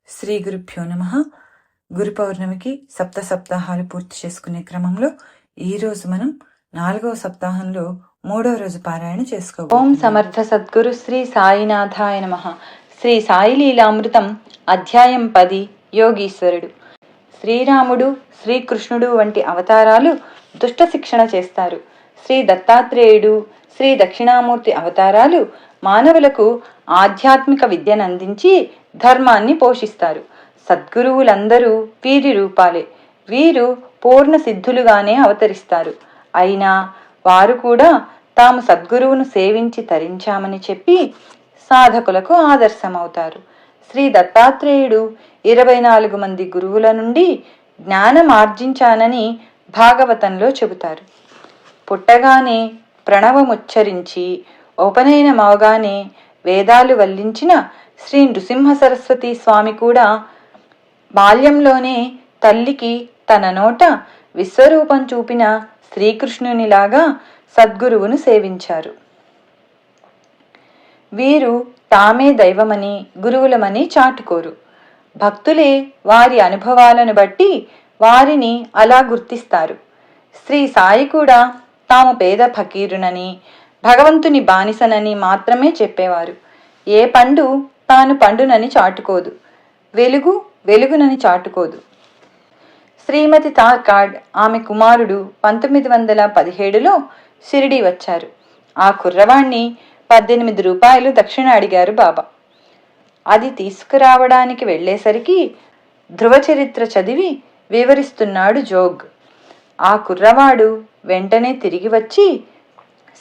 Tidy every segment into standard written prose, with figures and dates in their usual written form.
శ్రీ గురుభ్యో నమః. గురు పౌర్ణమికి సప్తాహాలు పూర్తి చేసుకునే క్రమంలో ఈరోజు మనం 4వ సప్తాహంలో 3వ రోజు పారాయణ చేసుకోవాలి. ఓం సమర్థ సద్గురు శ్రీ సాయినాథాయ నమః. శ్రీ సాయి లీలామృతం అధ్యాయం 10. యోగీశ్వరుడు. శ్రీరాముడు, శ్రీకృష్ణుడు వంటి అవతారాలు దుష్ట శిక్షణ చేస్తారు. శ్రీ దత్తాత్రేయుడు, శ్రీ దక్షిణామూర్తి అవతారాలు మానవులకు ఆధ్యాత్మిక విద్యనందించి ధర్మాన్ని పోషిస్తారు. సద్గురువులందరూ వీరి రూపాలే. వీరు పూర్ణ సిద్ధులుగానే అవతరిస్తారు. అయినా వారు కూడా తాము సద్గురువును సేవించి తరించామని చెప్పి సాధకులకు ఆదర్శమవుతారు. శ్రీ దత్తాత్రేయుడు 24 మంది గురువుల నుండి జ్ఞానం ఆర్జించానని భాగవతంలో చెబుతారు. పుట్టగానే ప్రణవముచ్చరించి ఉపనయనమవగానే వేదాలు వల్లించిన శ్రీ నృసింహ సరస్వతి స్వామి కూడా బాల్యంలోనే తల్లికి తన నోట విశ్వరూపం చూపిన శ్రీకృష్ణునిలాగా సద్గురువును సేవించారు. వీరు తామే దైవమని గురువులమని చాటుకోరు. భక్తులే వారి అనుభవాలను బట్టి వారిని అలా గుర్తిస్తారు. శ్రీ సాయి కూడా తాము పేద ఫకీరునని భగవంతుని బానిసనని మాత్రమే చెప్పేవారు. ఏ పండు తాను పండునని చాటుకోదు, వెలుగు వెలుగునని చాటుకోదు. శ్రీమతి తార్కాడ్ ఆమె కుమారుడు 1917లో షిరిడీ వచ్చారు. ఆ కుర్రవాణ్ణి 18 రూపాయలు దక్షిణ అడిగారు బాబా. అది తీసుకురావడానికి వెళ్లేసరికి ధృవచరిత్ర చదివి వివరిస్తున్నాడు జోగ్. ఆ కుర్రవాడు వెంటనే తిరిగి వచ్చి,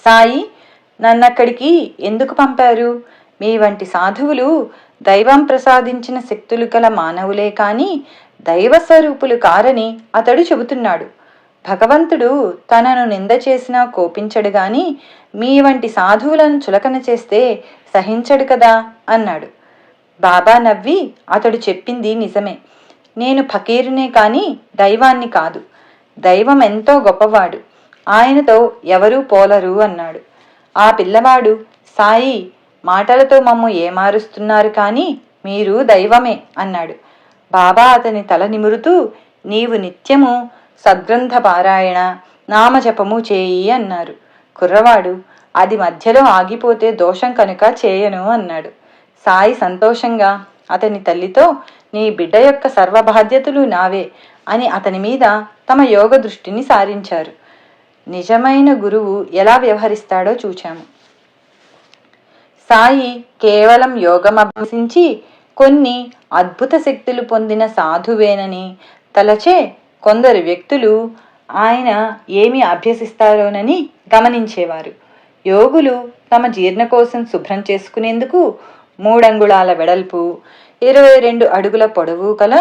సాయి, నన్నక్కడికి ఎందుకు పంపారు? మీ వంటి సాధువులు దైవం ప్రసాదించిన శక్తులు గల మానవులే కాని దైవస్వరూపులు కారని అతడు చెబుతున్నాడు. భగవంతుడు తనను నింద చేసినా కోపించడు గాని మీ వంటి సాధువులను చులకన చేస్తే సహించడు కదా అన్నాడు. బాబా నవ్వి, అతడు చెప్పింది నిజమే. నేను ఫకీరునే కాని దైవాన్ని కాదు. దైవం ఎంతో గొప్పవాడు, ఆయనతో ఎవరూ పోలరు అన్నాడు. ఆ పిల్లవాడు, సాయి, మాటలతో మమ్ము ఏమారుస్తున్నారు కాని మీరు దైవమే అన్నాడు. బాబా అతని తల నిమురుతూ, నీవు నిత్యము సద్గ్రంథ పారాయణ నామజపము చేయి అన్నారు. కుర్రవాడు, అది మధ్యలో ఆగిపోతే దోషం కనుక చేయను అన్నాడు. సాయి సంతోషంగా అతని తల్లితో, నీ బిడ్డ యొక్క సర్వ బాధ్యతలు నావే అని అతని మీద తమ యోగ దృష్టిని సారించారు. నిజమైన గురువు ఎలా వ్యవహరిస్తాడో చూచాము. సాయి కేవలం యోగం అభ్యసించి కొన్ని అద్భుత శక్తులు పొందిన సాధువేనని తలచే కొందరు వ్యక్తులు ఆయన ఏమి అభ్యసిస్తారోనని గమనించేవారు. యోగులు తమ జీర్ణకోశం శుభ్రం చేసుకునేందుకు 3 అంగుళాల వెడల్పు 22 అడుగుల పొడవు కల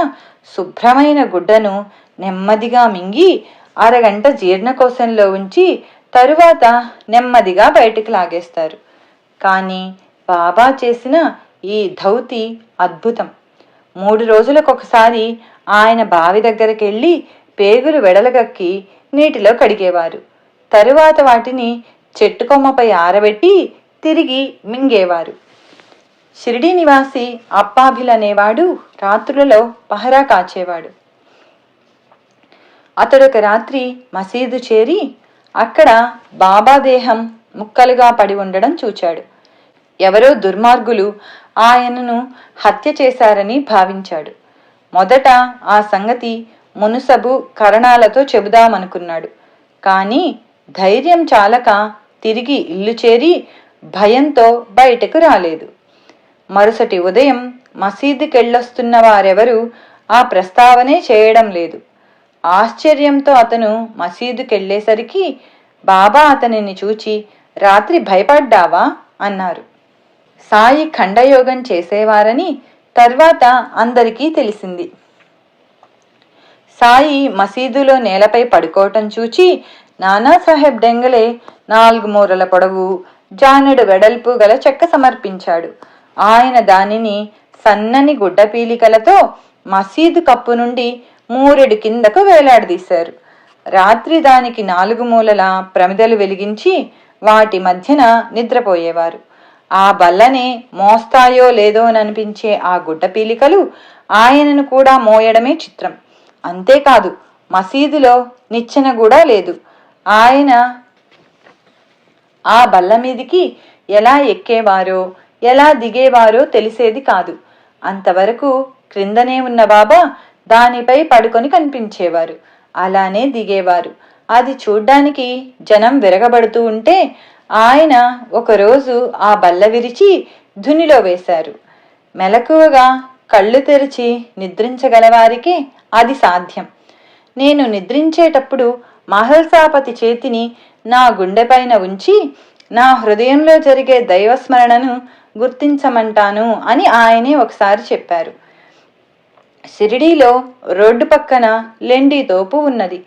శుభ్రమైన గుడ్డను నెమ్మదిగా మింగి అరగంట జీర్ణకోశంలో ఉంచి తరువాత నెమ్మదిగా బయటికి లాగేస్తారు. కానీ బాబా చేసిన ఈ ధౌతి అద్భుతం. 3 రోజులకొకసారి ఆయన బావి దగ్గరికి వెళ్ళి పేగులు వెడలగక్కి నీటిలో కడిగేవారు. తరువాత వాటిని చెట్టు కొమ్మపై ఆరబెట్టి తిరిగి మింగేవారు. షిరిడీ నివాసి అప్పాభిల్ అనేవాడు రాత్రులలో పహరా కాచేవాడు. అతడొక రాత్రి మసీదు చేరి అక్కడ బాబా దేహం ముక్కలుగా పడి ఉండడం చూచాడు. ఎవరో దుర్మార్గులు ఆయనను హత్య చేశారని భావించాడు. మొదట ఆ సంగతి మునుసబు కరణాలతో చెబుదామనుకున్నాడు. కాని ధైర్యం చాలక తిరిగి ఇల్లు చేరి భయంతో బయటకు రాలేదు. మరుసటి ఉదయం మసీదుకెళ్ళొస్తున్న వారెవరూ ఆ ప్రస్తావనే చేయడం లేదు. ఆశ్చర్యంతో అతను మసీదుకెళ్ళేసరికి బాబా అతనిని చూచి, రాత్రి భయపడ్డావా అన్నారు. సాయి ఖండయోగం చేసేవారని తర్వాత అందరికీ తెలిసింది. సాయి మసీదులో నేలపై పడుకోవటం చూచి నానాసాహెబ్ డెంగలే 4 మూరల పొడవు జానెడు వెడల్పు గల చెక్క సమర్పించాడు. ఆయన దానిని సన్నని గుడ్డ పీలికలతో మసీదు కప్పు నుండి 3 కిందకు వేలాడదీశారు. రాత్రి దానికి 4 మూలల ప్రమిదలు వెలిగించి వాటి మధ్యన నిద్రపోయేవారు. ఆ బల్లనే మోస్తాయో లేదోననిపించే ఆ గుడ్డ పీలికలు ఆయనను కూడా మోయడమే చిత్రం. అంతేకాదు, మసీదులో నిచ్చెన కూడా లేదు. ఆయన ఆ బల్ల మీదికి ఎలా ఎక్కేవారో ఎలా దిగేవారో తెలిసేది కాదు. అంతవరకు క్రిందనే ఉన్న బాబా దానిపై పడుకొని కనిపించేవారు. అలానే దిగేవారు. అది చూడ్డానికి జనం విరగబడుతూ ఉంటే ఆయన ఒకరోజు ఆ బల్ల విరిచి ధునిలో వేశారు. మెలకువగా కళ్ళు తెరిచి నిద్రించగలవారికి అది సాధ్యం. నేను నిద్రించేటప్పుడు మహల్సాపతి చేతిని నా గుండెపైన ఉంచి నా హృదయంలో జరిగే దైవస్మరణను గుర్తించమంటాను అని ఆయనే ఒకసారి చెప్పారు. షిరిడీలో రోడ్డు పక్కన లెండి తోపు ఉన్నది.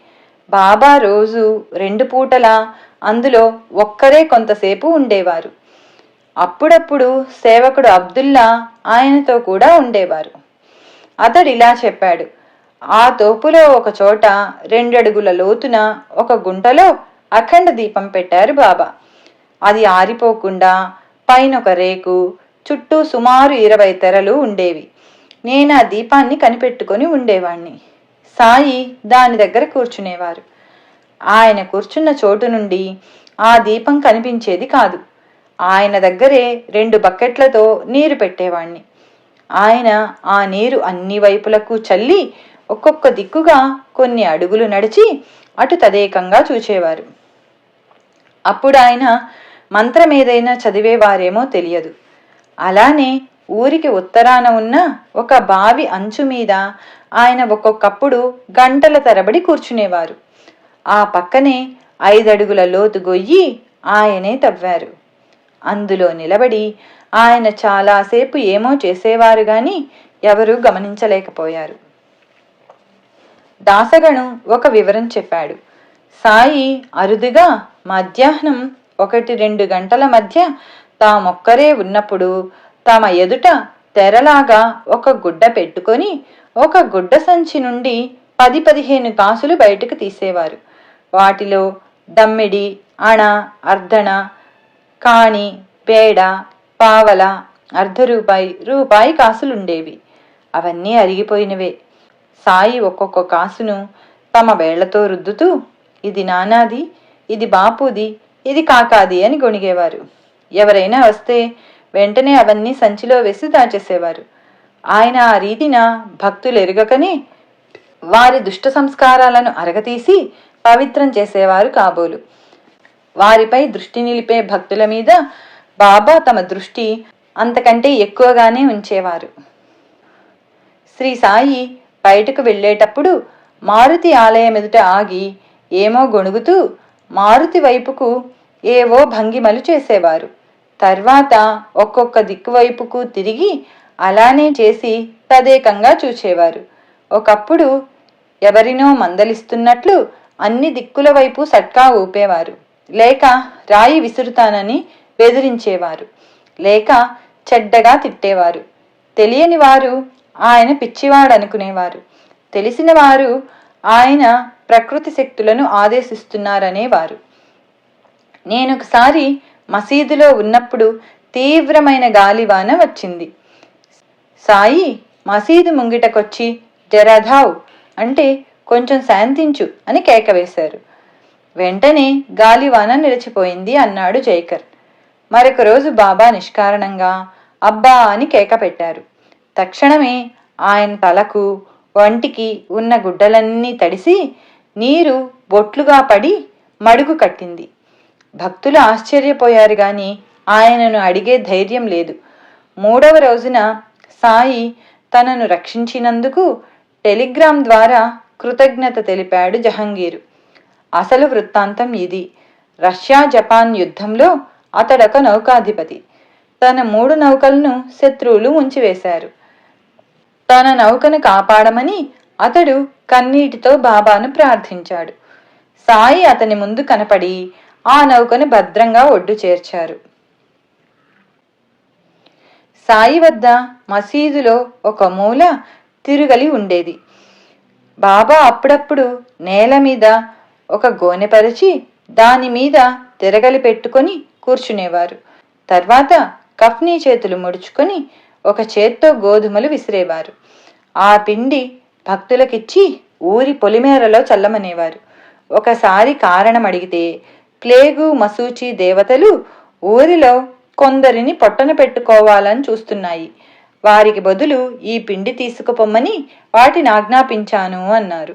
బాబా రోజు 2 పూటలా అందులో ఒక్కరే కొంతసేపు ఉండేవారు. అప్పుడప్పుడు సేవకుడు అబ్దుల్లా ఆయనతో కూడా ఉండేవారు. అతడిలా చెప్పాడు. ఆ తోపులో ఒక చోట 2 అడుగుల లోతున ఒక గుంటలో అఖండ దీపం పెట్టారు బాబా. అది ఆరిపోకుండా పైనొక రేకు, చుట్టూ సుమారు 20 తెరలు ఉండేవి. నేను ఆ దీపాన్ని కనిపెట్టుకొని ఉండేవాణ్ణి. సాయి దాని దగ్గర కూర్చునేవారు. ఆయన కూర్చున్న చోటు నుండి ఆ దీపం కనిపించేది కాదు. ఆయన దగ్గరే 2 బకెట్లతో నీరు పెట్టేవాణ్ణి. ఆయన ఆ నీరు అన్ని వైపులకు చల్లి ఒక్కొక్క దిక్కుగా కొన్ని అడుగులు నడిచి అటు తదేకంగా చూచేవారు. అప్పుడు ఆయన మంత్రమేదైనా చదివేవారేమో తెలియదు. అలానే ఊరికి ఉత్తరాన ఉన్న ఒక బావి అంచు మీద ఆయన ఒక్కొక్కప్పుడు గంటల తరబడి కూర్చునేవారు. ఆ పక్కనే 5 అడుగుల లోతు గొయ్యి ఆయనే తవ్వారు. అందులో నిలబడి ఆయన చాలాసేపు ఏమో చేసేవారు గాని ఎవరూ గమనించలేకపోయారు. దాసగను ఒక వివరం చెప్పాడు. సాయి అరుదుగా మధ్యాహ్నం 1-2 గంటల మధ్య తామొక్కరే ఉన్నప్పుడు తమ ఎదుట తెరలాగా ఒక గుడ్డ పెట్టుకొని ఒక గుడ్డ సంచి నుండి 10-15 కాసులు బయటకు తీసేవారు. వాటిలో దమ్మిడి, అణ, అర్ధణ, కాణి, పేడ, పావల, ₹1, రూపాయి కాసులుండేవి. అవన్నీ అరిగిపోయినవే. సాయి ఒక్కొక్క కాసును తమ వేళ్లతో రుద్దుతూ ఇది నానాది, ఇది బాపూది, ఇది కాకాది అని గొణిగేవారు. ఎవరైనా వస్తే వెంటనే అవన్నీ సంచిలో వేసి దాచేసేవారు. ఆయన ఆ రీతిన భక్తులు ఎరుగకనే వారి దుష్ట సంస్కారాలను అరగతీసి పవిత్రం చేసేవారు కాబోలు. వారిపై దృష్టి నిలిపే భక్తుల మీద బాబా తమ దృష్టి అంతకంటే ఎక్కువగానే ఉంచేవారు. శ్రీ సాయి బయటకు వెళ్ళేటప్పుడు మారుతి ఆలయం ఎదుట ఆగి ఏమో గొణుగుతూ మారుతి వైపుకు ఏవో భంగిమలు చేసేవారు. తర్వాత ఒక్కొక్క దిక్కు వైపుకు తిరిగి అలానే చేసి తదేకంగా చూచేవారు. ఒకప్పుడు ఎవరినో మందలిస్తున్నట్లు అన్ని దిక్కుల వైపు సట్కా ఊపేవారు. లేక రాయి విసురుతానని బెదిరించేవారు. లేక చెడ్డగా తిట్టేవారు. తెలియని వారు ఆయన పిచ్చివాడనుకునేవారు. తెలిసిన వారు ఆయన ప్రకృతి శక్తులను ఆదేశిస్తున్నారనేవారు. నేనొకసారి మసీదులో ఉన్నప్పుడు తీవ్రమైన గాలివాన వచ్చింది. సాయి మసీదు ముంగిటకొచ్చి జరధావ్ అంటే కొంచెం శాంతించు అని కేక వేశారు. వెంటనే గాలివాన నిలిచిపోయింది అన్నాడు జైకర్. మరొక రోజు బాబా నిష్కారణంగా అబ్బా అని కేక పెట్టారు. తక్షణమే ఆయన తలకు వంటికి ఉన్న గుడ్డలన్నీ తడిసి నీరు బొట్లుగా పడి మడుగు కట్టింది. భక్తులు ఆశ్చర్యపోయారు గాని ఆయనను అడిగే ధైర్యం లేదు. 3వ రోజున సాయి తనను రక్షించినందుకు టెలిగ్రామ్ ద్వారా కృతజ్ఞత తెలిపాడు జహంగీరు. అసలు వృత్తాంతం ఇది. రష్యా జపాన్ యుద్ధంలో అతడొక నౌకాధిపతి. తన 3 నౌకలను శత్రువులు ముంచివేశారు. తన నౌకను కాపాడమని అతడు కన్నీటితో బాబాను ప్రార్థించాడు. సాయి అతని ముందు కనపడి ఆ నౌకను భద్రంగా ఒడ్డు చేర్చారు. సాయి వద్ద మసీదులో ఒక మూల తిరుగలి ఉండేది. బాబా అప్పుడప్పుడు నేల మీద ఒక గోనెపరిచి దానిమీద తిరగలి పెట్టుకొని కూర్చునేవారు. తర్వాత కఫ్నీ చేతులు ముడుచుకొని ఒక చేత్తో గోధుమలు విసిరేవారు. ఆ పిండి భక్తులకిచ్చి ఊరి పొలిమేరలో చల్లమనేవారు. ఒకసారి కారణం అడిగితే ప్లేగు మసూచి దేవతలు ఊరిలో కొందరిని పొట్టన పెట్టుకోవాలని చూస్తున్నాయి, వారికి బదులు ఈ పిండి తీసుకుపోమ్మని వాటిని ఆజ్ఞాపించాను అన్నారు.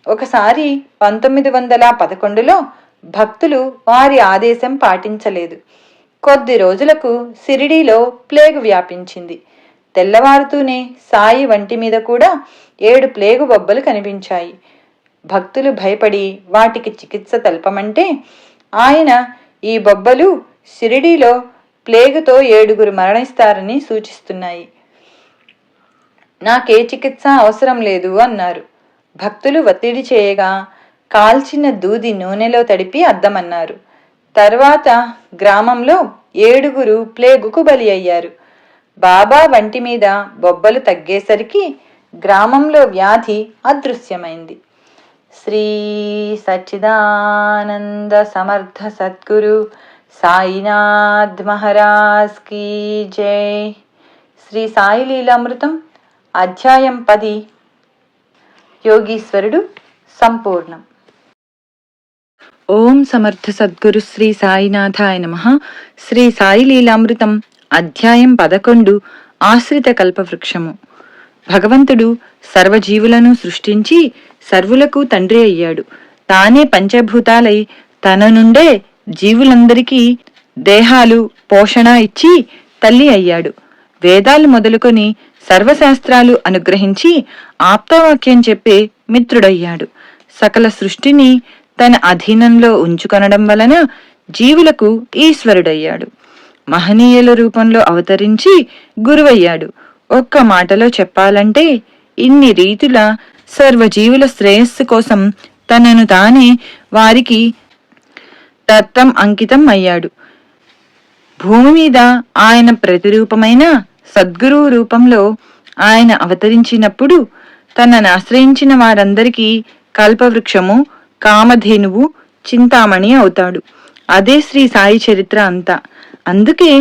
ఒకసారి 1911లో భక్తులు వారి ఆదేశం పాటించలేదు. కొద్ది రోజులకు షిరిడీలో ప్లేగు వ్యాపించింది. తెల్లవారుతూనే సాయి వంటి మీద కూడా 7 ప్లేగు బొబ్బలు కనిపించాయి. భక్తులు భయపడి వాటికి చికిత్స తెలపమంటే ఆయన ఈ బొబ్బలు షిరిడీలో ప్లేగుతో 7 మరణిస్తారని సూచిస్తున్నాయి, నాకే చికిత్స అవసరం లేదు అన్నారు. భక్తులు ఒత్తిడి చేయగా కాల్చిన దూది నూనెలో తడిపి అద్దమన్నారు. తర్వాత గ్రామంలో 7 ప్లేగుకు బలి అయ్యారు. బాబా వంటి మీద బొబ్బలు తగ్గేసరికి గ్రామంలో వ్యాధి అదృశ్యమైంది. శ్రీ సచ్చిదానంద సమర్థ సద్గురు సాయినాథ్ మహారాజ్ కీ జై. శ్రీ సాయి లీలామృతం అధ్యాయం 10 యోగీశ్వరుడు సంపూర్ణం. ఓం సమర్థ సద్గురు శ్రీ సాయినాథాయ నమః. శ్రీ సాయి లీలామృతం అధ్యాయం 11 ఆశ్రిత కల్పవృక్షము. భగవంతుడు సర్వజీవులను సృష్టించి సర్వులకు తండ్రి అయ్యాడు. తానే పంచభూతాలై తన నుండే జీవులందరికీ దేహాలు పోషణ ఇచ్చి తల్లి అయ్యాడు. వేదాలు మొదలుకొని సర్వశాస్త్రాలు అనుగ్రహించి ఆప్తవాక్యం చెప్పే మిత్రుడయ్యాడు. సకల సృష్టిని తన అధీనంలో ఉంచుకొనడం వలన జీవులకు ఈశ్వరుడయ్యాడు. మహనీయుల రూపంలో అవతరించి గురువయ్యాడు. ఒక్క మాటలో చెప్పాలంటే ఇన్ని రీతుల సర్వజీవుల శ్రేయస్సు కోసం తనను తానే వారికి దత్తం అంకితం అయ్యాడు. భూమి మీద ఆయన ప్రతిరూపమైన సద్గురువు రూపంలో ఆయన అవతరించినప్పుడు తనను ఆశ్రయించిన వారందరికీ కల్పవృక్షము, కామధేనువు, చింతామణి అవుతాడు. అదే శ్రీ సాయి చరిత్ర అంతా. అందుకే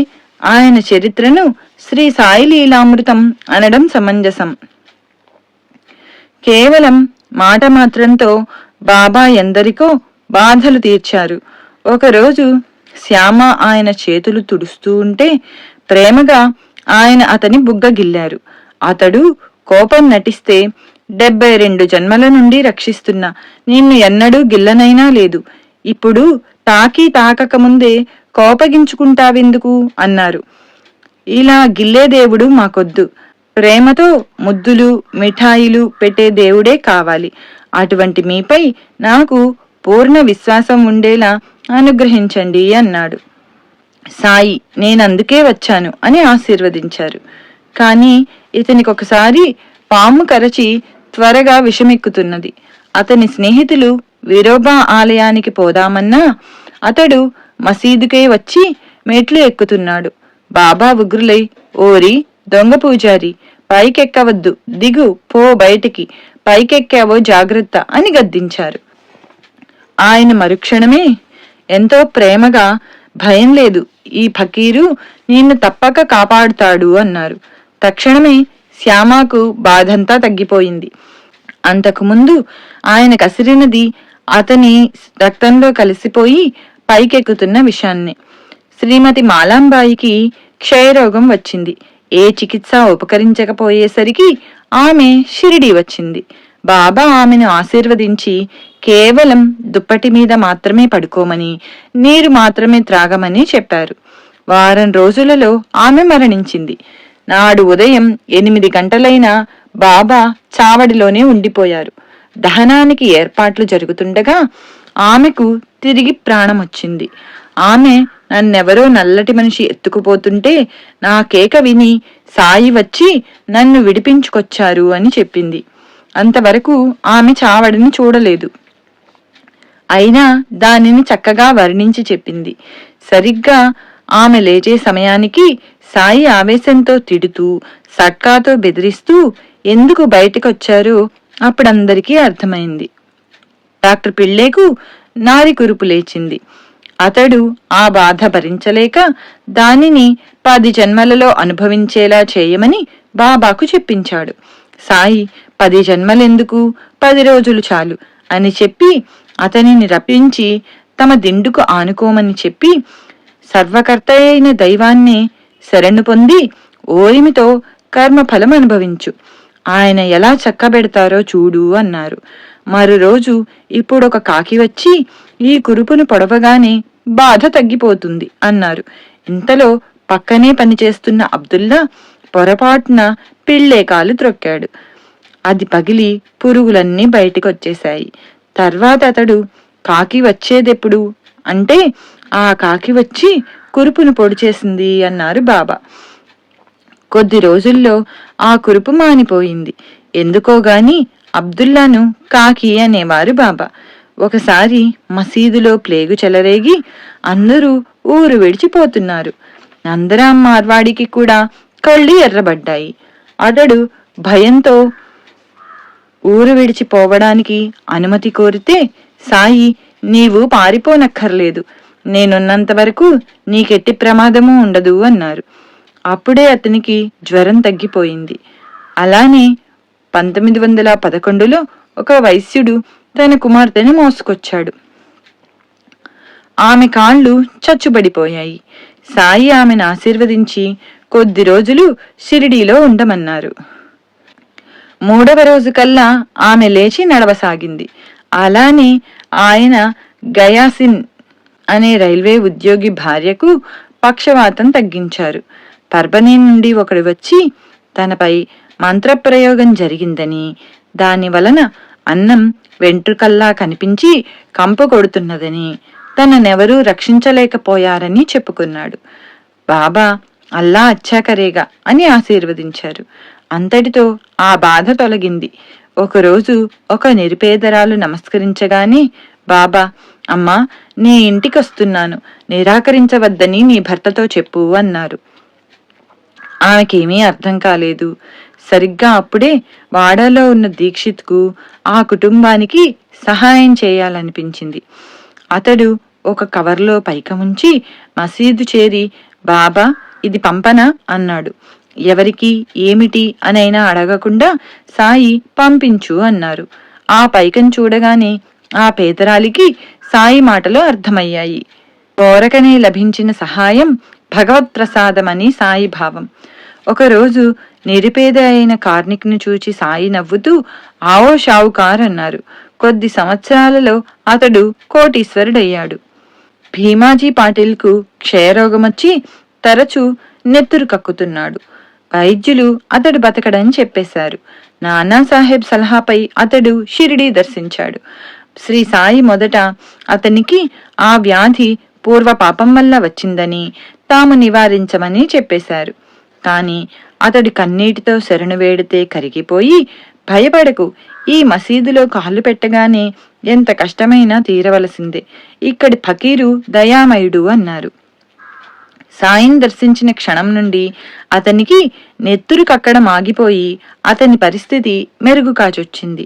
ఆయన చరిత్రను శ్రీ సాయి లీలామృతం అనడం సమంజసం. కేవలం మాట మాత్రంతో బాబా ఎందరికో బాధలు తీర్చారు. ఒకరోజు శ్యామ ఆయన చేతులు తుడుస్తూ ఉంటే ప్రేమగా ఆయన అతని బుగ్గ గిల్లారు. అతడు కోపం నటిస్తే 72 జన్మల నుండి రక్షిస్తున్నా నిన్ను ఎన్నడూ గిల్లనైనా లేదు, ఇప్పుడు తాకకముందే కోపగించుకుంటావెందుకు అన్నారు. ఇలా గిల్లే దేవుడు మాకొద్దు, ప్రేమతో ముద్దులు మిఠాయిలు పెట్టే దేవుడే కావాలి. అటువంటి మీపై నాకు పూర్ణ విశ్వాసం ఉండేలా అనుగ్రహించండి అన్నాడు. సాయి నేనందుకే వచ్చాను అని ఆశీర్వదించారు. కాని ఇతనికి ఒకసారి పాము కరచి త్వరగా విషమెక్కుతున్నది. అతని స్నేహితులు విరోబా ఆలయానికి పోదామన్నా అతడు మసీదుకే వచ్చి మెట్లు ఎక్కుతున్నాడు. బాబా ఉగ్రులై, ఓరి దొంగ పూజారి, పైకెక్కవద్దు, దిగు, పో బయటికి, పైకెక్కావో జాగ్రత్త అని గద్దించారు. ఆయన మరుక్షణమే ఎంతో ప్రేమగా, భయం లేదు, ఈ ఫకీరు నిన్ను తప్పక కాపాడుతాడు అన్నారు. తక్షణమే శ్యామకు బాధంతా తగ్గిపోయింది. అంతకుముందు ఆయన కసిరినది అతని రక్తంలో కలిసిపోయి పైకెక్కుతున్న విషయాన్ని. శ్రీమతి మాలాంబాయికి క్షయరోగం వచ్చింది. ఏ చికిత్స ఉపకరించకపోయేసరికి ఆమె షిరిడీ వచ్చింది. బాబా ఆమెను ఆశీర్వదించి కేవలం దుప్పటి మీద మాత్రమే పడుకోమని, నీరు మాత్రమే త్రాగమని చెప్పారు. వారం రోజులలో ఆమె మరణించింది. నాడు ఉదయం 8 గంటలైనా బాబా చావడిలోనే ఉండిపోయారు. దహనానికి ఏర్పాట్లు జరుగుతుండగా ఆమెకు తిరిగి ప్రాణం వచ్చింది. ఆమె నన్నెవరో నల్లటి మనిషి ఎత్తుకుపోతుంటే నా కేక విని సాయి వచ్చి నన్ను విడిపించుకొచ్చారు అని చెప్పింది. అంతవరకు ఆమె చావడిని చూడలేదు. అయినా దానిని చక్కగా వర్ణించి చెప్పింది. సరిగ్గా ఆమె లేచే సమయానికి సాయి ఆవేశంతో తిడుతూ, సట్కాతో బెదిరిస్తూ ఎందుకు బయటకొచ్చారో అప్పుడందరికీ అర్థమైంది. డాక్టర్ పిళ్ళేకు నారి కురుపు లేచింది. అతడు ఆ బాధ భరించలేక దానిని 10 జన్మలలో అనుభవించేలా చేయమని బాబాకు చెప్పించాడు. సాయి 10 జన్మలెందుకు, 10 రోజులు చాలు అని చెప్పి అతనిని రప్పించి తమ దిండుకు ఆనుకోమని చెప్పి సర్వకర్త అయిన దైవాన్ని శరణు పొంది ఓరిమితో కర్మఫలం అనుభవించు, ఆయన ఎలా చక్కబెడతారో చూడు అన్నారు. మరో రోజు ఇప్పుడొక కాకి వచ్చి ఈ కురుపును పొడవగానే బాధ తగ్గిపోతుంది అన్నారు. ఇంతలో పక్కనే పనిచేస్తున్న అబ్దుల్లా పొరపాటున పిళ్ళేకాలు త్రొక్కాడు. అది పగిలి పురుగులన్నీ బయటికొచ్చేశాయి. తర్వాత అతడు కాకి వచ్చేదెప్పుడు అంటే ఆ కాకి వచ్చి కురుపును పొడి చేసింది అన్నారు బాబా. కొద్ది రోజుల్లో ఆ కురుపు మానిపోయింది. ఎందుకోగాని అబ్దుల్లాను కాకి అనేవారు బాబా. ఒకసారి మసీదులో ప్లేగు చెలరేగి అందరూ ఊరు విడిచిపోతున్నారు. నందరాం మార్వాడికి కూడా కళ్ళు ఎర్రబడ్డాయి. అతడు భయంతో ఊరు విడిచిపోవడానికి అనుమతి కోరితే సాయి, నీవు పారిపోనక్కర్లేదు, నేనున్నంత వరకు నీకెట్టి ప్రమాదమూ ఉండదు అన్నారు. అప్పుడే అతనికి జ్వరం తగ్గిపోయింది. అలానే 1911లో ఒక వైశ్యుడు తన కుమార్తెని మోసుకొచ్చాడు. ఆమె కాళ్ళు చచ్చుబడిపోయాయి. సాయి ఆమెను ఆశీర్వదించి కొద్ది రోజులు షిరిడీలో ఉండమన్నారు. 3వ రోజు కల్లా ఆమె లేచి నడవసాగింది. అలానే ఆయన గయాసిన్ అనే రైల్వే ఉద్యోగి భార్యకు పక్షవాతం తగ్గించారు. పర్బనీ నుండి ఒకడు వచ్చి తనపై మంత్రప్రయోగం జరిగిందని, దాని వలన అన్నం వెంట్రుకల్లా కనిపించి కంపు కొడుతున్నదని, తననెవరూ రక్షించలేకపోయారని చెప్పుకున్నాడు. బాబా అల్లా అచ్చాకరేగా అని ఆశీర్వదించారు. అంతటితో ఆ బాధ తొలగింది. ఒకరోజు ఒక నిరుపేదరాలు నమస్కరించగానే, బాబా, అమ్మా, నీ ఇంటికొస్తున్నాను, నిరాకరించవద్దని నీ భర్తతో చెప్పు అన్నారు. ఆమెకేమీ అర్థం కాలేదు. సరిగ్గా అప్పుడే వాడాలో ఉన్న దీక్షిత్కు ఆ కుటుంబానికి సహాయం చేయాలనిపించింది. అతడు ఒక కవర్లో పైకముంచి మసీదు చేరి, బాబా, ఇది పంపనా అన్నాడు. ఎవరికి ఏమిటి అనైనా అడగకుండా సాయి పంపించు అన్నారు. ఆ పైకం చూడగానే ఆ పేదరాలికి సాయి మాటలు అర్థమయ్యాయి. కోరకనే లభించిన సహాయం భగవత్ప్రసాదమని సాయి భావం. ఒకరోజు నిరుపేద అయిన కార్మికుని చూచి సాయి నవ్వుతూ, ఆవో షావుకార్ అన్నారు. కొద్ది సంవత్సరాలలో అతడు కోటీశ్వరుడయ్యాడు. భీమాజీ పాటిల్కు క్షయరోగమొచ్చి తరచూ నెత్తురు కక్కుతున్నాడు. వైద్యులు అతడు బతకడని చెప్పేశారు. నానాసాహెబ్ సలహాపై అతడు షిరిడీ దర్శించాడు. శ్రీ సాయి మొదట అతనికి ఆ వ్యాధి పూర్వ పాపం వల్ల వచ్చిందని, తాము నివారించమని చెప్పేశారు. కాని అతడి కన్నీటితో శరణు వేడితే కరిగిపోయి, భయపడకు, ఈ మసీదులో కాళ్ళు పెట్టగానే ఎంత కష్టమైనా తీరవలసిందే, ఇక్కడి ఫకీరు దయామయుడు అన్నారు. సాయిని దర్శించిన క్షణం నుండి అతనికి నెత్తురు కక్కడం ఆగిపోయి అతని పరిస్థితి మెరుగు కాచొచ్చింది.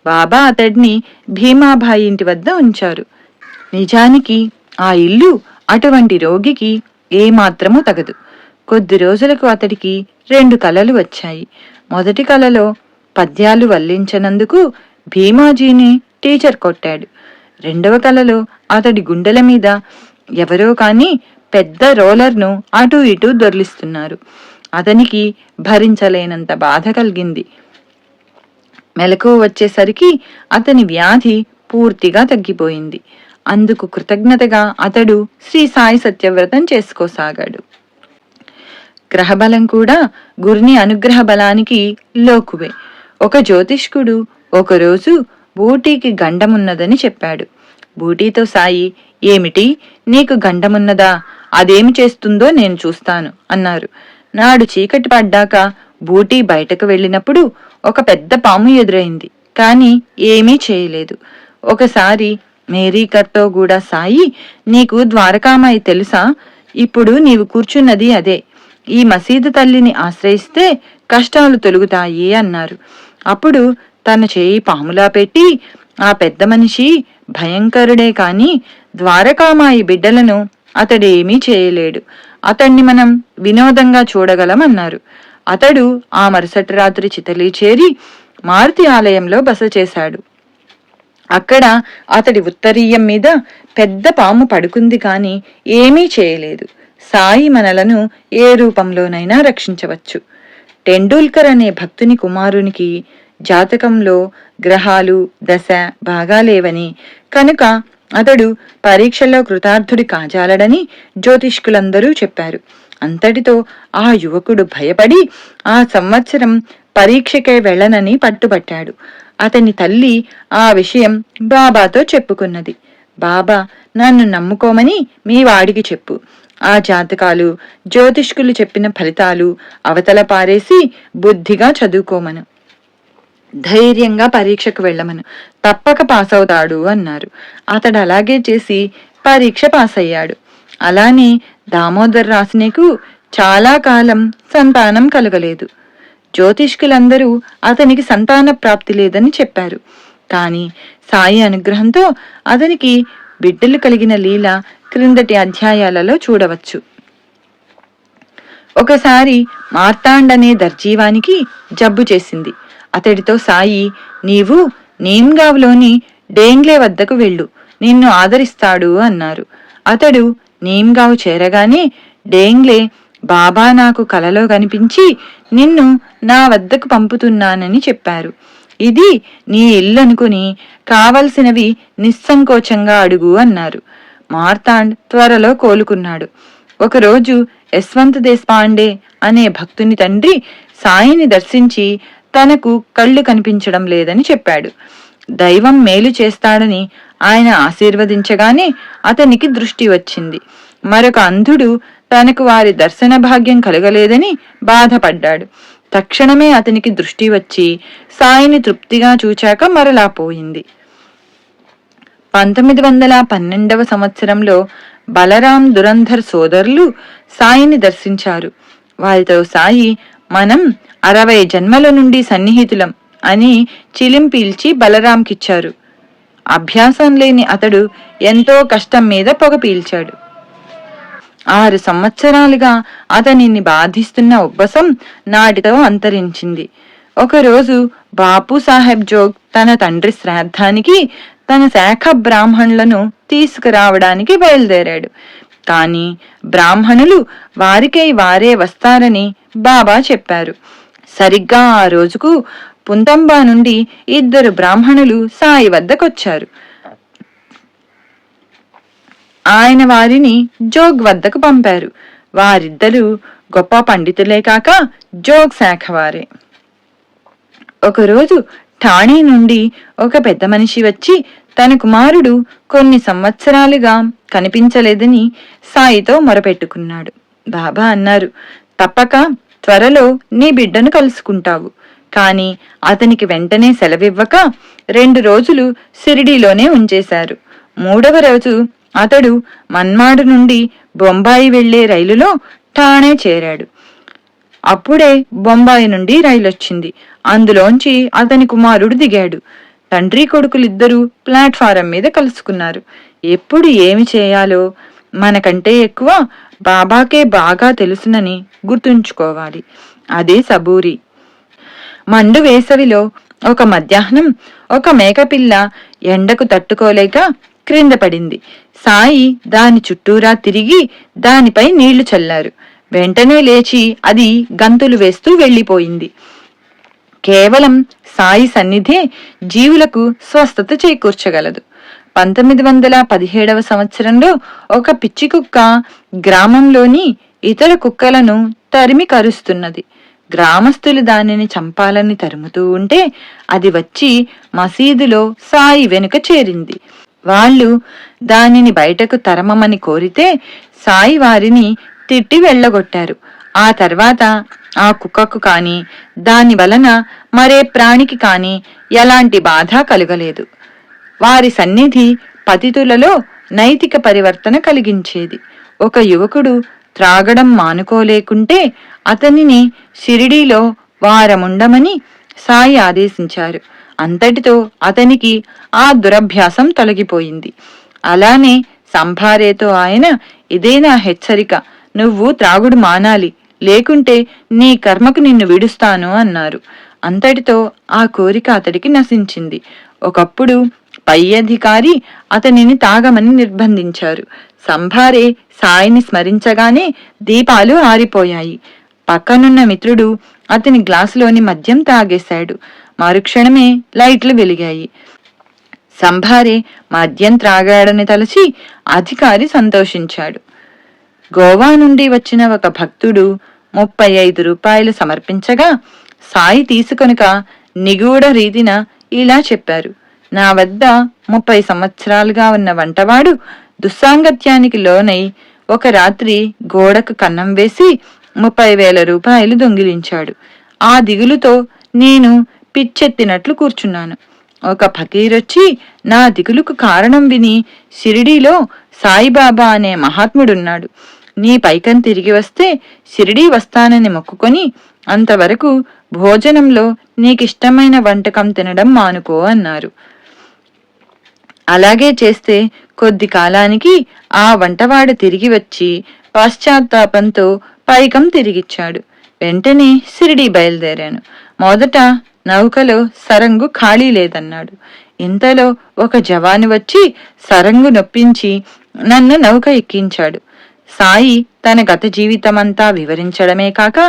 బాబా అతడిని భీమాబాయి ఇంటి వద్ద ఉంచారు. నిజానికి ఆ ఇల్లు అటువంటి రోగికి ఏమాత్రమూ తగదు. కొద్ది రోజులకు అతడికి 2 కలలు వచ్చాయి. మొదటి కలలో పద్యాలు వల్లించనందుకు భీమాజీని టీచర్ కొట్టాడు. 2వ కలలో అతడి గుండెల మీద ఎవరో కాని పెద్ద రోలర్ను అటూ ఇటూ దొర్లిస్తున్నారు. అతనికి భరించలేనంత బాధ కలిగింది. మెలకువ వచ్చేసరికి అతని వ్యాధి పూర్తిగా తగ్గిపోయింది. అందుకు కృతజ్ఞతగా అతడు శ్రీ సాయి సత్యవ్రతం చేసుకోసాగాడు. గ్రహబలం కూడా గురుని అనుగ్రహ బలానికి లోకువే. ఒక జ్యోతిష్కుడు ఒకరోజు బూటీకి గండమున్నదని చెప్పాడు. బూటీతో సాయి, ఏమిటి, నీకు గండమున్నదా? అదేమి చేస్తుందో నేను చూస్తాను అన్నారు. నాడు చీకటి పడ్డాక బూటీ బయటకు వెళ్ళినప్పుడు ఒక పెద్ద పాము ఎదురైంది. కాని ఏమీ చేయలేదు. ఒకసారి మేరీకర్తో కూడా సాయి, నీకు ద్వారకామాయి తెలుసా? ఇప్పుడు నీవు కూర్చున్నది అదే. ఈ మసీదు తల్లిని ఆశ్రయిస్తే కష్టాలు తొలుగుతాయి అన్నారు. అప్పుడు తన చేయి పాములా పెట్టి, ఆ పెద్ద మనిషి భయంకరుడే కాని ద్వారకామాయి బిడ్డలను అతడేమీ చేయలేడు, అతన్ని మనం వినోదంగా చూడగలం అన్నారు. అతడు ఆ మరుసటి రాత్రి చితలి చేరి మారుతి ఆలయంలో బస చేశాడు. అక్కడ అతడి ఉత్తరీయం మీద పెద్ద పాము పడుకుంది కాని ఏమీ చేయలేదు. సాయి మనలను ఏ రూపంలోనైనా రక్షించవచ్చు. టెండూల్కర్ అనే భక్తుని కుమారునికి జాతకంలో గ్రహాలు దశ బాగాలేవని, కనుక అతడు పరీక్షల్లో కృతార్థుడి కాజాలడని జ్యోతిష్కులందరూ చెప్పారు. అంతటితో ఆ యువకుడు భయపడి ఆ సంవత్సరం పరీక్షకై వెళ్ళనని పట్టుబట్టాడు. అతని తల్లి ఆ విషయం బాబాతో చెప్పుకున్నది. బాబా, నన్ను నమ్ముకోమని మీ వాడికి చెప్పు. ఆ జాతకాలు జ్యోతిష్కులు చెప్పిన ఫలితాలు అవతల పారేసి బుద్ధిగా చదువుకోమను. ధైర్యంగా పరీక్షకు వెళ్ళమను. తప్పక పాస్ అవుతాడు అన్నారు. అతడు అలాగే చేసి పరీక్ష పాస్ అయ్యాడు. అలానే దామోదర్ రాసునేకు చాలా కాలం సంతానం కలగలేదు. జ్యోతిష్కులందరూ అతనికి సంతాన ప్రాప్తి లేదని చెప్పారు. కాని సాయి అనుగ్రహంతో అతనికి బిడ్డలు కలిగిన లీల క్రిందటి అధ్యాయాలలో చూడవచ్చు. ఒకసారి మార్తాండనే దర్జీవానికి జబ్బు చేసింది. అతడితో సాయి, నీవు నీమ్గావ్లోని డేంగ్లే వద్దకు వెళ్ళు, నిన్ను ఆదరిస్తాడు అన్నారు. అతడు నీమ్గావ్ చేరగానే డేంగ్లే, బాబా నాకు కలలో కనిపించి నిన్ను నా వద్దకు పంపుతున్నానని చెప్పారు. ఇది నీ ఇల్లు అనుకుని కావలసినవి నిస్సంకోచంగా అడుగు అన్నారు. మార్తాండ్ త్వరలో కోలుకున్నాడు. ఒకరోజు యశ్వంత్ దేశపాండే అనే భక్తుని తండ్రి సాయిని దర్శించి తనకు కళ్ళు కనిపించడం లేదని చెప్పాడు. దైవం మేలు చేస్తాడని ఆయన ఆశీర్వదించగానే అతనికి దృష్టి వచ్చింది. మరొక అంధుడు తనకు వారి దర్శన భాగ్యం కలగలేదని బాధపడ్డాడు. తక్షణమే అతనికి దృష్టి వచ్చి సాయిని తృప్తిగా చూచాక మరలా పోయింది. 1912వ సంవత్సరంలో బలరాం దురంధర్ సోదరులు సాయిని దర్శించారు. వారితో సాయి, మనం 60 జన్మల నుండి సన్నిహితులం అని చిలిం పీల్చి బలరాంకిచ్చారు. అభ్యాసం లేని అతడు ఎంతో కష్టం మీద పొగ పీల్చాడు. 6 సంవత్సరాలుగా అతనిని బాధిస్తున్న ఉబ్బసం నాటితో అంతరించింది. ఒకరోజు బాపు సాహెబ్ జోగ్ తన తండ్రి శ్రాద్ధానికి తన శాఖ బ్రాహ్మణులను తీసుకురావడానికి బయలుదేరాడు. కాని బ్రాహ్మణులు వారికై వారే వస్తారని బాబా చెప్పారు. సరిగ్గా ఆ రోజుకు పుంతంబా నుండి 2 బ్రాహ్మణులు సాయి వద్దకొచ్చారు. ఆయన వారిని జోగ్ వద్దకు పంపారు. వారిద్దరూ గొప్ప పండితులే కాక జోగ్ శాఖ వారే. ఒకరోజు ఠాణే నుండి ఒక పెద్ద మనిషి వచ్చి తన కుమారుడు కొన్ని సంవత్సరాలుగా కనిపించలేదని సాయితో మొరపెట్టుకున్నాడు. బాబా అన్నారు, తప్పక త్వరలో నీ బిడ్డను కలుసుకుంటావు. కాని అతనికి వెంటనే సెలవివ్వక 2 రోజులు సిరిడీలోనే ఉంచేశారు. 3వ రోజు అతడు మన్మాడు నుండి బొంబాయి వెళ్లే రైలులో ఠాణే చేరాడు. అప్పుడే బొంబాయి నుండి రైలొచ్చింది. అందులోంచి అతని కుమారుడు దిగాడు. తండ్రి కొడుకులిద్దరూ ప్లాట్ఫారం మీద కలుసుకున్నారు. ఎప్పుడు ఏమి చేయాలో మనకంటే ఎక్కువ బాబాకే బాగా తెలుసునని గుర్తుంచుకోవాలి. అదే సబూరి. మండు వేసవిలో ఒక మధ్యాహ్నం ఒక మేకపిల్ల ఎండకు తట్టుకోలేక క్రింద పడింది. సాయి దాని చుట్టూరా తిరిగి దానిపై నీళ్లు చల్లారు. వెంటనే లేచి అది గంతులు వేస్తూ వెళ్లిపోయింది. కేవలం సాయి సన్నిధే జీవులకు స్వస్థత చేకూర్చగలదు. 1917వ సంవత్సరంలో ఒక పిచ్చి కుక్క గ్రామంలోని ఇతర కుక్కలను తరిమి కరుస్తున్నది. గ్రామస్తులు దానిని చంపాలని తరుముతూ ఉంటే అది వచ్చి మసీదులో సాయి వెనుక చేరింది. వాళ్ళు దానిని బయటకు తరమమని కోరితే సాయి వారిని తిట్టి వెళ్లగొట్టారు. ఆ తర్వాత ఆ కుక్కకు కాని దాని వలన మరే ప్రాణికి కాని ఎలాంటి బాధ కలుగలేదు. వారి సన్నిధి పతితులలో నైతిక పరివర్తన కలిగించేది. ఒక యువకుడు త్రాగడం మానుకోలేకుంటే అతనిని షిరిడీలో వారముండమని సాయి ఆదేశించారు. అంతటితో అతనికి ఆ దురభ్యాసం తొలగిపోయింది. అలానే సంభారేతో ఆయన, ఇదే నా హెచ్చరిక, నువ్వు త్రాగుడు మానాలి, లేకుంటే నీ కర్మకు నిన్ను విడుస్తాను అన్నారు. అంతటితో ఆ కోరిక అతడికి నశించింది. ఒకప్పుడు పై అధికారి అతనిని తాగమని నిర్బంధించారు. సంభారే సాయిని స్మరించగానే దీపాలు ఆరిపోయాయి. పక్కనున్న మిత్రుడు అతని గ్లాసులోని మద్యం తాగేశాడు. మరుక్షణమే లైట్లు వెలిగాయి. సంభారే మద్యం త్రాగాడని తలచి అధికారి సంతోషించాడు. గోవా నుండి వచ్చిన ఒక భక్తుడు 35 రూపాయలు సమర్పించగా సాయి తీసుకొనక నిగూఢ రీతిన ఇలా చెప్పారు. నా వద్ద 30 సంవత్సరాలుగా ఉన్న వంటవాడు దుస్సాంగత్యానికి లోనై ఒక రాత్రి గోడకు కన్నం వేసి 30,000 రూపాయలు దొంగిలించాడు. ఆ దిగులుతో నేను పిచ్చెత్తినట్లు కూర్చున్నాను. ఒక ఫకీరొచ్చి నా దిగులుకు కారణం విని షిరిడీలో సాయిబాబా అనే మహాత్ముడున్నాడు, నీ పైకం తిరిగి వస్తే షిరిడీ వస్తానని మొక్కుకొని అంతవరకు భోజనంలో నీకిష్టమైన వంటకం తినడం మానుకో అన్నారు. అలాగే చేస్తే కొద్ది కాలానికి ఆ వంటవాడు తిరిగి వచ్చి పశ్చాత్తాపంతో పైకం తిరిగిచ్చాడు. వెంటనే షిరిడీ బయలుదేరాను. మొదట నౌకలో సరంగు ఖాళీ లేదన్నాడు. ఇంతలో ఒక జవాను వచ్చి సరంగు నొప్పించి నన్ను నౌక ఎక్కించాడు. సాయి తన గత జీవితమంతా వివరించడమే కాక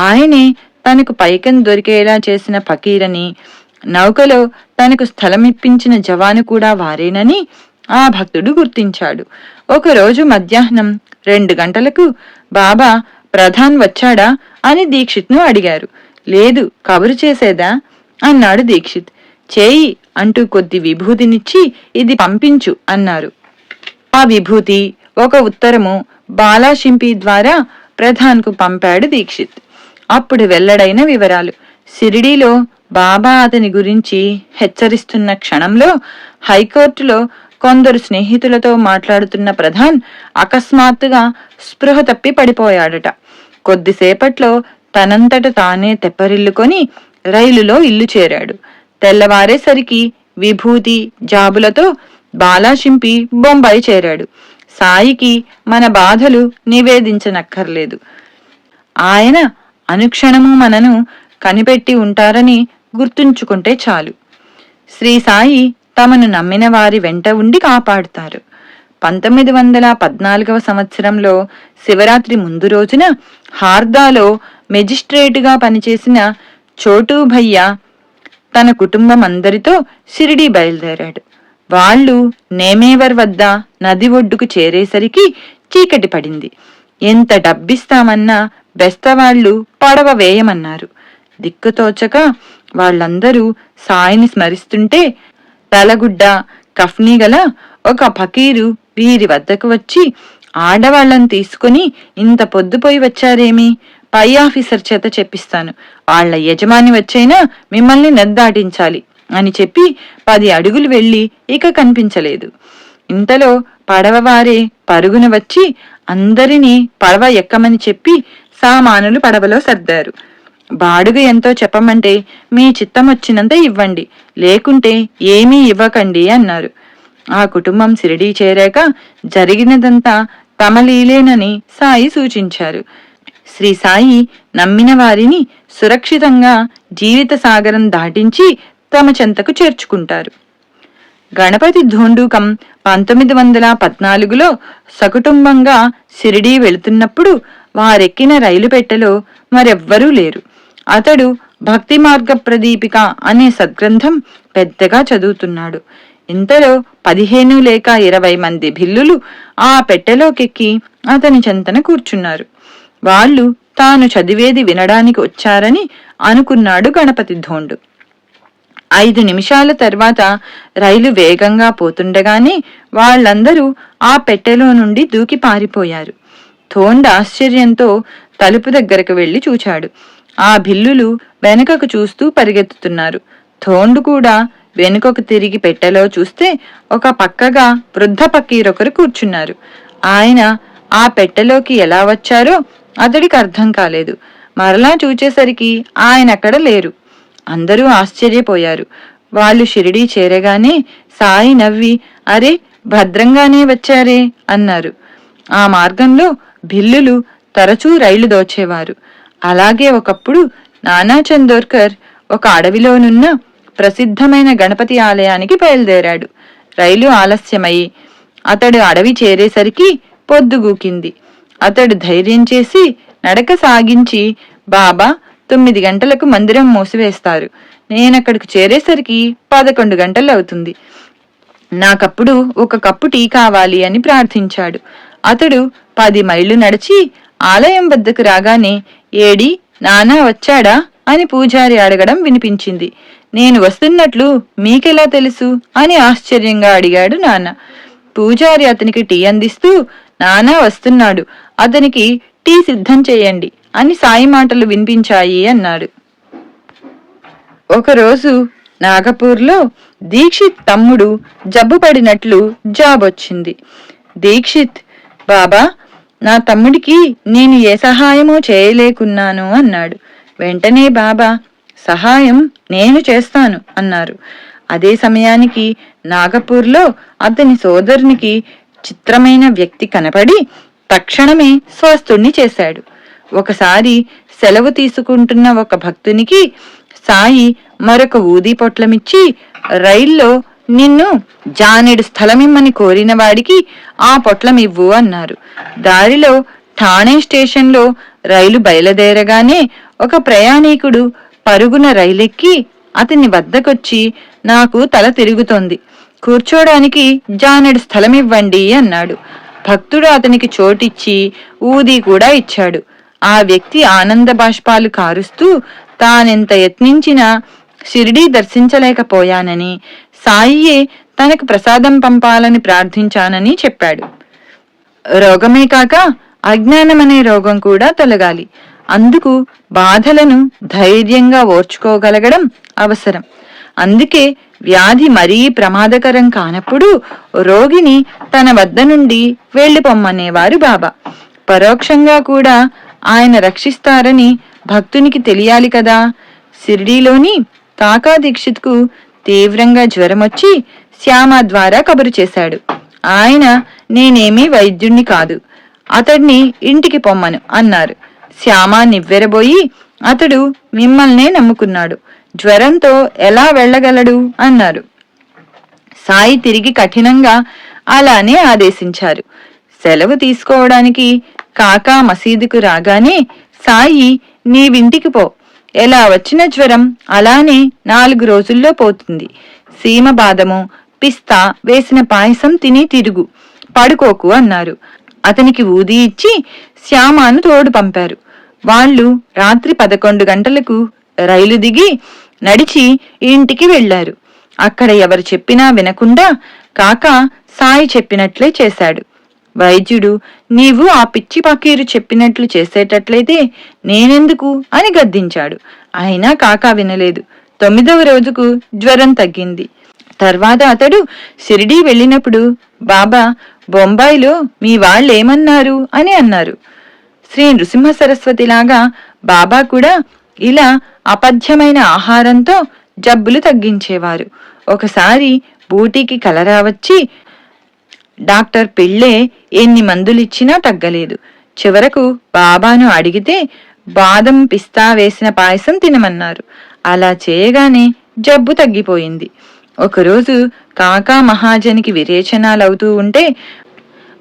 ఆయనే తనకు పైకం దొరికేలా చేసిన ఫకీరని, నౌకలో తనకు స్థలమిప్పించిన జవాను కూడా వారేనని ఆ భక్తుడు గుర్తించాడు. ఒకరోజు మధ్యాహ్నం 2 గంటలకు బాబా ప్రధాన్ వచ్చాడా అని దీక్షిత్ను అడిగారు. లేదు, కబురు చేసేదా అన్నాడు దీక్షిత్. చేయి అంటూ కొద్ది విభూతినిచ్చి ఇది పంపించు అన్నారు. ఆ విభూతి ఒక ఉత్తరము బాలాషింపి ద్వారా ప్రధాన్కు పంపాడు దీక్షిత్. అప్పుడు వెల్లడైన వివరాలు. షిరిడీలో బాబా అతని గురించి హెచ్చరిస్తున్న క్షణంలో హైకోర్టులో కొందరు స్నేహితులతో మాట్లాడుతున్న ప్రధాన్ అకస్మాత్తుగా స్పృహ తప్పి పడిపోయాడట. కొద్దిసేపట్లో తనంతట తానే తెప్పరిల్లుకొని రైలులో ఇల్లు చేరాడు. తెల్లవారేసరికి విభూతి జాబులతో బాలాషింపి బొంబాయి చేరాడు. సాయికి మన బాధలు నివేదించనక్కర్లేదు. ఆయన అనుక్షణము మనను కనిపెట్టి ఉంటారని గుర్తుంచుకుంటే చాలు. శ్రీ సాయి తమను నమ్మిన వారి వెంట ఉండి కాపాడుతారు. 1914వ సంవత్సరంలో శివరాత్రి ముందు రోజున హార్దాలో మెజిస్ట్రేటుగా పనిచేసిన చోటూ భయ్య తన కుటుంబం అందరితో షిరిడీ బయలుదేరాడు. వాళ్ళు నేమేవర్ వద్ద నది ఒడ్డుకు చేరేసరికి చీకటి పడింది. ఎంత డబ్బిస్తామన్నా బెస్తవాళ్లు పడవ వేయమన్నారు. దిక్కుతోచక వాళ్ళందరూ సాయిని స్మరిస్తుంటే తలగుడ్డ కఫ్నీ గల ఒక ఫకీరు వీరి వద్దకు వచ్చి, ఆడవాళ్లను తీసుకుని ఇంత పొద్దుపోయి వచ్చారేమి, పై ఆఫీసర్ చేత చెప్పిస్తాను, వాళ్ల యజమాని వచ్చైనా మిమ్మల్ని నద్దాటించాలి అని చెప్పి 10 అడుగులు వెళ్లి ఇక కనిపించలేదు. ఇంతలో పడవవారే పరుగున వచ్చి అందరినీ పడవ ఎక్కమని చెప్పి సామానులు పడవలో సర్దారు. బాడుగ ఎంతో చెప్పమంటే మీ చిత్తం వచ్చినంత ఇవ్వండి, లేకుంటే ఏమీ ఇవ్వకండి అన్నారు. ఆ కుటుంబం షిరిడీ చేరాక జరిగినదంతా తమ లీలేనని సాయి సూచించారు. శ్రీ సాయి నమ్మిన వారిని సురక్షితంగా జీవిత సాగరం దాటించి తమ చెంతకు చేర్చుకుంటారు. గణపతి ధోండూకం 1914లో సకుటుంబంగా షిరిడీ వెళుతున్నప్పుడు వారెక్కిన రైలు పెట్టెలో మరెవ్వరూ లేరు. అతడు భక్తి మార్గ ప్రదీపిక అనే సద్గ్రంథం పెద్దగా చదువుతున్నాడు. ఇంతలో 15 లేక 20 మంది భిల్లులు ఆ పెట్టెలోకెక్కి అతని చెంతన కూర్చున్నారు. వాళ్ళు తాను చదివేది వినడానికి వచ్చారని అనుకున్నాడు గణపతి ధోండు. 5 నిమిషాల తర్వాత రైలు వేగంగా పోతుండగానే వాళ్లందరూ ఆ పెట్టెలో నుండి దూకి పారిపోయారు. ధోండ్ ఆశ్చర్యంతో తలుపు దగ్గరకు వెళ్లి చూచాడు. ఆ భిల్లులు వెనుకకు చూస్తూ పరిగెత్తుతున్నారు. ధోండు కూడా వెనుకకు తిరిగి పెట్టెలో చూస్తే ఒక పక్కగా వృద్ధ ఫకీరొకరు కూర్చున్నారు. ఆయన ఆ పెట్టెలోకి ఎలా వచ్చారో అతడికి అర్థం కాలేదు. మరలా చూచేసరికి ఆయన అక్కడ లేరు. అందరూ ఆశ్చర్యపోయారు. వాళ్ళు షిరిడీ చేరగానే సాయి నవ్వి, అరే భద్రంగానే వచ్చారే అన్నారు. ఆ మార్గంలో భిల్లులు తరచూ రైళ్లు దోచేవారు. అలాగే ఒకప్పుడు నానా చందోర్కర్ ఒక అడవిలోనున్న ప్రసిద్ధమైన గణపతి ఆలయానికి బయలుదేరాడు. రైలు ఆలస్యమై అతడు అడవి చేరేసరికి పొద్దుగూకింది. అతడు ధైర్యం చేసి నడక సాగించి, బాబా 9 గంటలకు మందిరం మూసివేస్తారు. నేనక్కడికి చేరేసరికి 11 గంటలు అవుతుంది. నాకప్పుడు ఒక కప్పు టీ కావాలి అని ప్రార్థించాడు. అతడు 10 మైళ్ళు నడిచి ఆలయం వద్దకు రాగానే, ఏడి నానా వచ్చాడా అని పూజారి అడగడం వినిపించింది. నేను వస్తున్నట్లు మీకెలా తెలుసు అని ఆశ్చర్యంగా అడిగాడు నాన్న. పూజారి అతనికి టీ అందిస్తూ, నానా వస్తున్నాడు, అతనికి టీ సిద్ధం చేయండి అని సాయి మాటలు వినిపించాయి అన్నాడు. ఒకరోజు నాగపూర్లో దీక్షిత్ తమ్ముడు జబ్బు పడినట్లు జాబ్ వచ్చింది. దీక్షిత్, బాబా, నా తమ్ముడికి నేను ఏ సహాయమో చేయలేకున్నాను అన్నాడు. వెంటనే బాబా, సహాయం నేను చేస్తాను అన్నారు. అదే సమయానికి నాగపూర్లో అతని సోదరునికి చిత్రమైన వ్యక్తి కనపడి తక్షణమే స్వస్థుణ్ణి చేశాడు. ఒకసారి సెలవు తీసుకుంటున్న ఒక భక్తునికి సాయి మరొక ఊదీ పొట్లమిచ్చి, రైల్లో నిన్ను జానెడు స్థలమిమ్మని కోరిన వాడికి ఆ పొట్లమివ్వు అన్నారు. దారిలో ఠాణే స్టేషన్లో రైలు బయలుదేరగానే ఒక ప్రయాణికుడు పరుగున రైలెక్కి అతని వద్దకొచ్చి, నాకు తల తిరుగుతోంది, కూర్చోడానికి జానెడు స్థలమివ్వండి అన్నాడు. భక్తుడు అతనికి చోటిచ్చి ఊదీ కూడా ఇచ్చాడు. ఆ వ్యక్తి ఆనంద బాష్పాలు కారుస్తూ తానెంత యత్నించినా షిరిడీ దర్శించలేకపోయానని, సాయియే తనకు ప్రసాదం పంపాలని ప్రార్థించానని చెప్పాడు. రోగమే కాక అజ్ఞానమనే రోగం కూడా తొలగాలి. అందుకు బాధలను ధైర్యంగా ఓర్చుకోగలగడం అవసరం. అందుకే వ్యాధి మరీ ప్రమాదకరం కానప్పుడు రోగిని తన వద్ద నుండి వెళ్లిపొమ్మనేవారు బాబా. పరోక్షంగా కూడా ఆయన రక్షిస్తారని భక్తునికి తెలియాలి కదా. షిరిడీలోని కాకా దీక్షిత్కు తీవ్రంగా జ్వరమొచ్చి శ్యామ ద్వారా కబురు చేశాడు. ఆయన, నేనేమీ వైద్యుణ్ణి కాదు, అతడిని ఇంటికి పొమ్మను అన్నారు. శ్యామ నివ్వెరబోయి, అతడు మిమ్మల్నే నమ్ముకున్నాడు, జ్వరంతో ఎలా వెళ్ళగలడు అన్నారు. సాయి తిరిగి కఠినంగా అలానే ఆదేశించారు. సెలవు తీసుకోవడానికి కాకా మసీదుకు రాగానే సాయి, నీవింటికి పో, ఎలా వచ్చిన జ్వరం అలానే 4 రోజుల్లో పోతుంది. సీమ బాదము, పిస్తా వేసిన పాయసం తిని తిరుగు, పడుకోకు అన్నారు. అతనికి ఊది ఇచ్చి శ్యామాను తోడు పంపారు. వాళ్ళు రాత్రి 11 గంటలకు రైలు దిగి నడిచి ఇంటికి వెళ్లారు. అక్కడ ఎవరు చెప్పినా వినకుండా కాకా సాయి చెప్పినట్లే చేశాడు. వైద్యుడు, నీవు ఆ పిచ్చి పకీరు చెప్పినట్లు చేసేటట్లయితే నేనెందుకు అని గద్దించాడు. అయినా కాకా వినలేదు. 9వ రోజుకు జ్వరం తగ్గింది. తర్వాత అతడు షిరిడీ వెళ్ళినప్పుడు, బాబా, బొంబాయిలో మీ వాళ్ళేమన్నారు అని అన్నారు. శ్రీ నృసింహ సరస్వతిలాగా బాబా కూడా ఇలా అపథ్యమైన ఆహారంతో జబ్బులు తగ్గించేవారు. ఒకసారి బూటీకి కలరా వచ్చి డాక్టర్ పిళ్ళే ఎన్ని మందులిచ్చినా తగ్గలేదు. చివరకు బాబాను అడిగితే బాదం పిస్తా వేసిన పాయసం తినమన్నారు. అలా చేయగానే జబ్బు తగ్గిపోయింది. ఒకరోజు కాకా మహాజనికి విరేచనాలవుతూ ఉంటే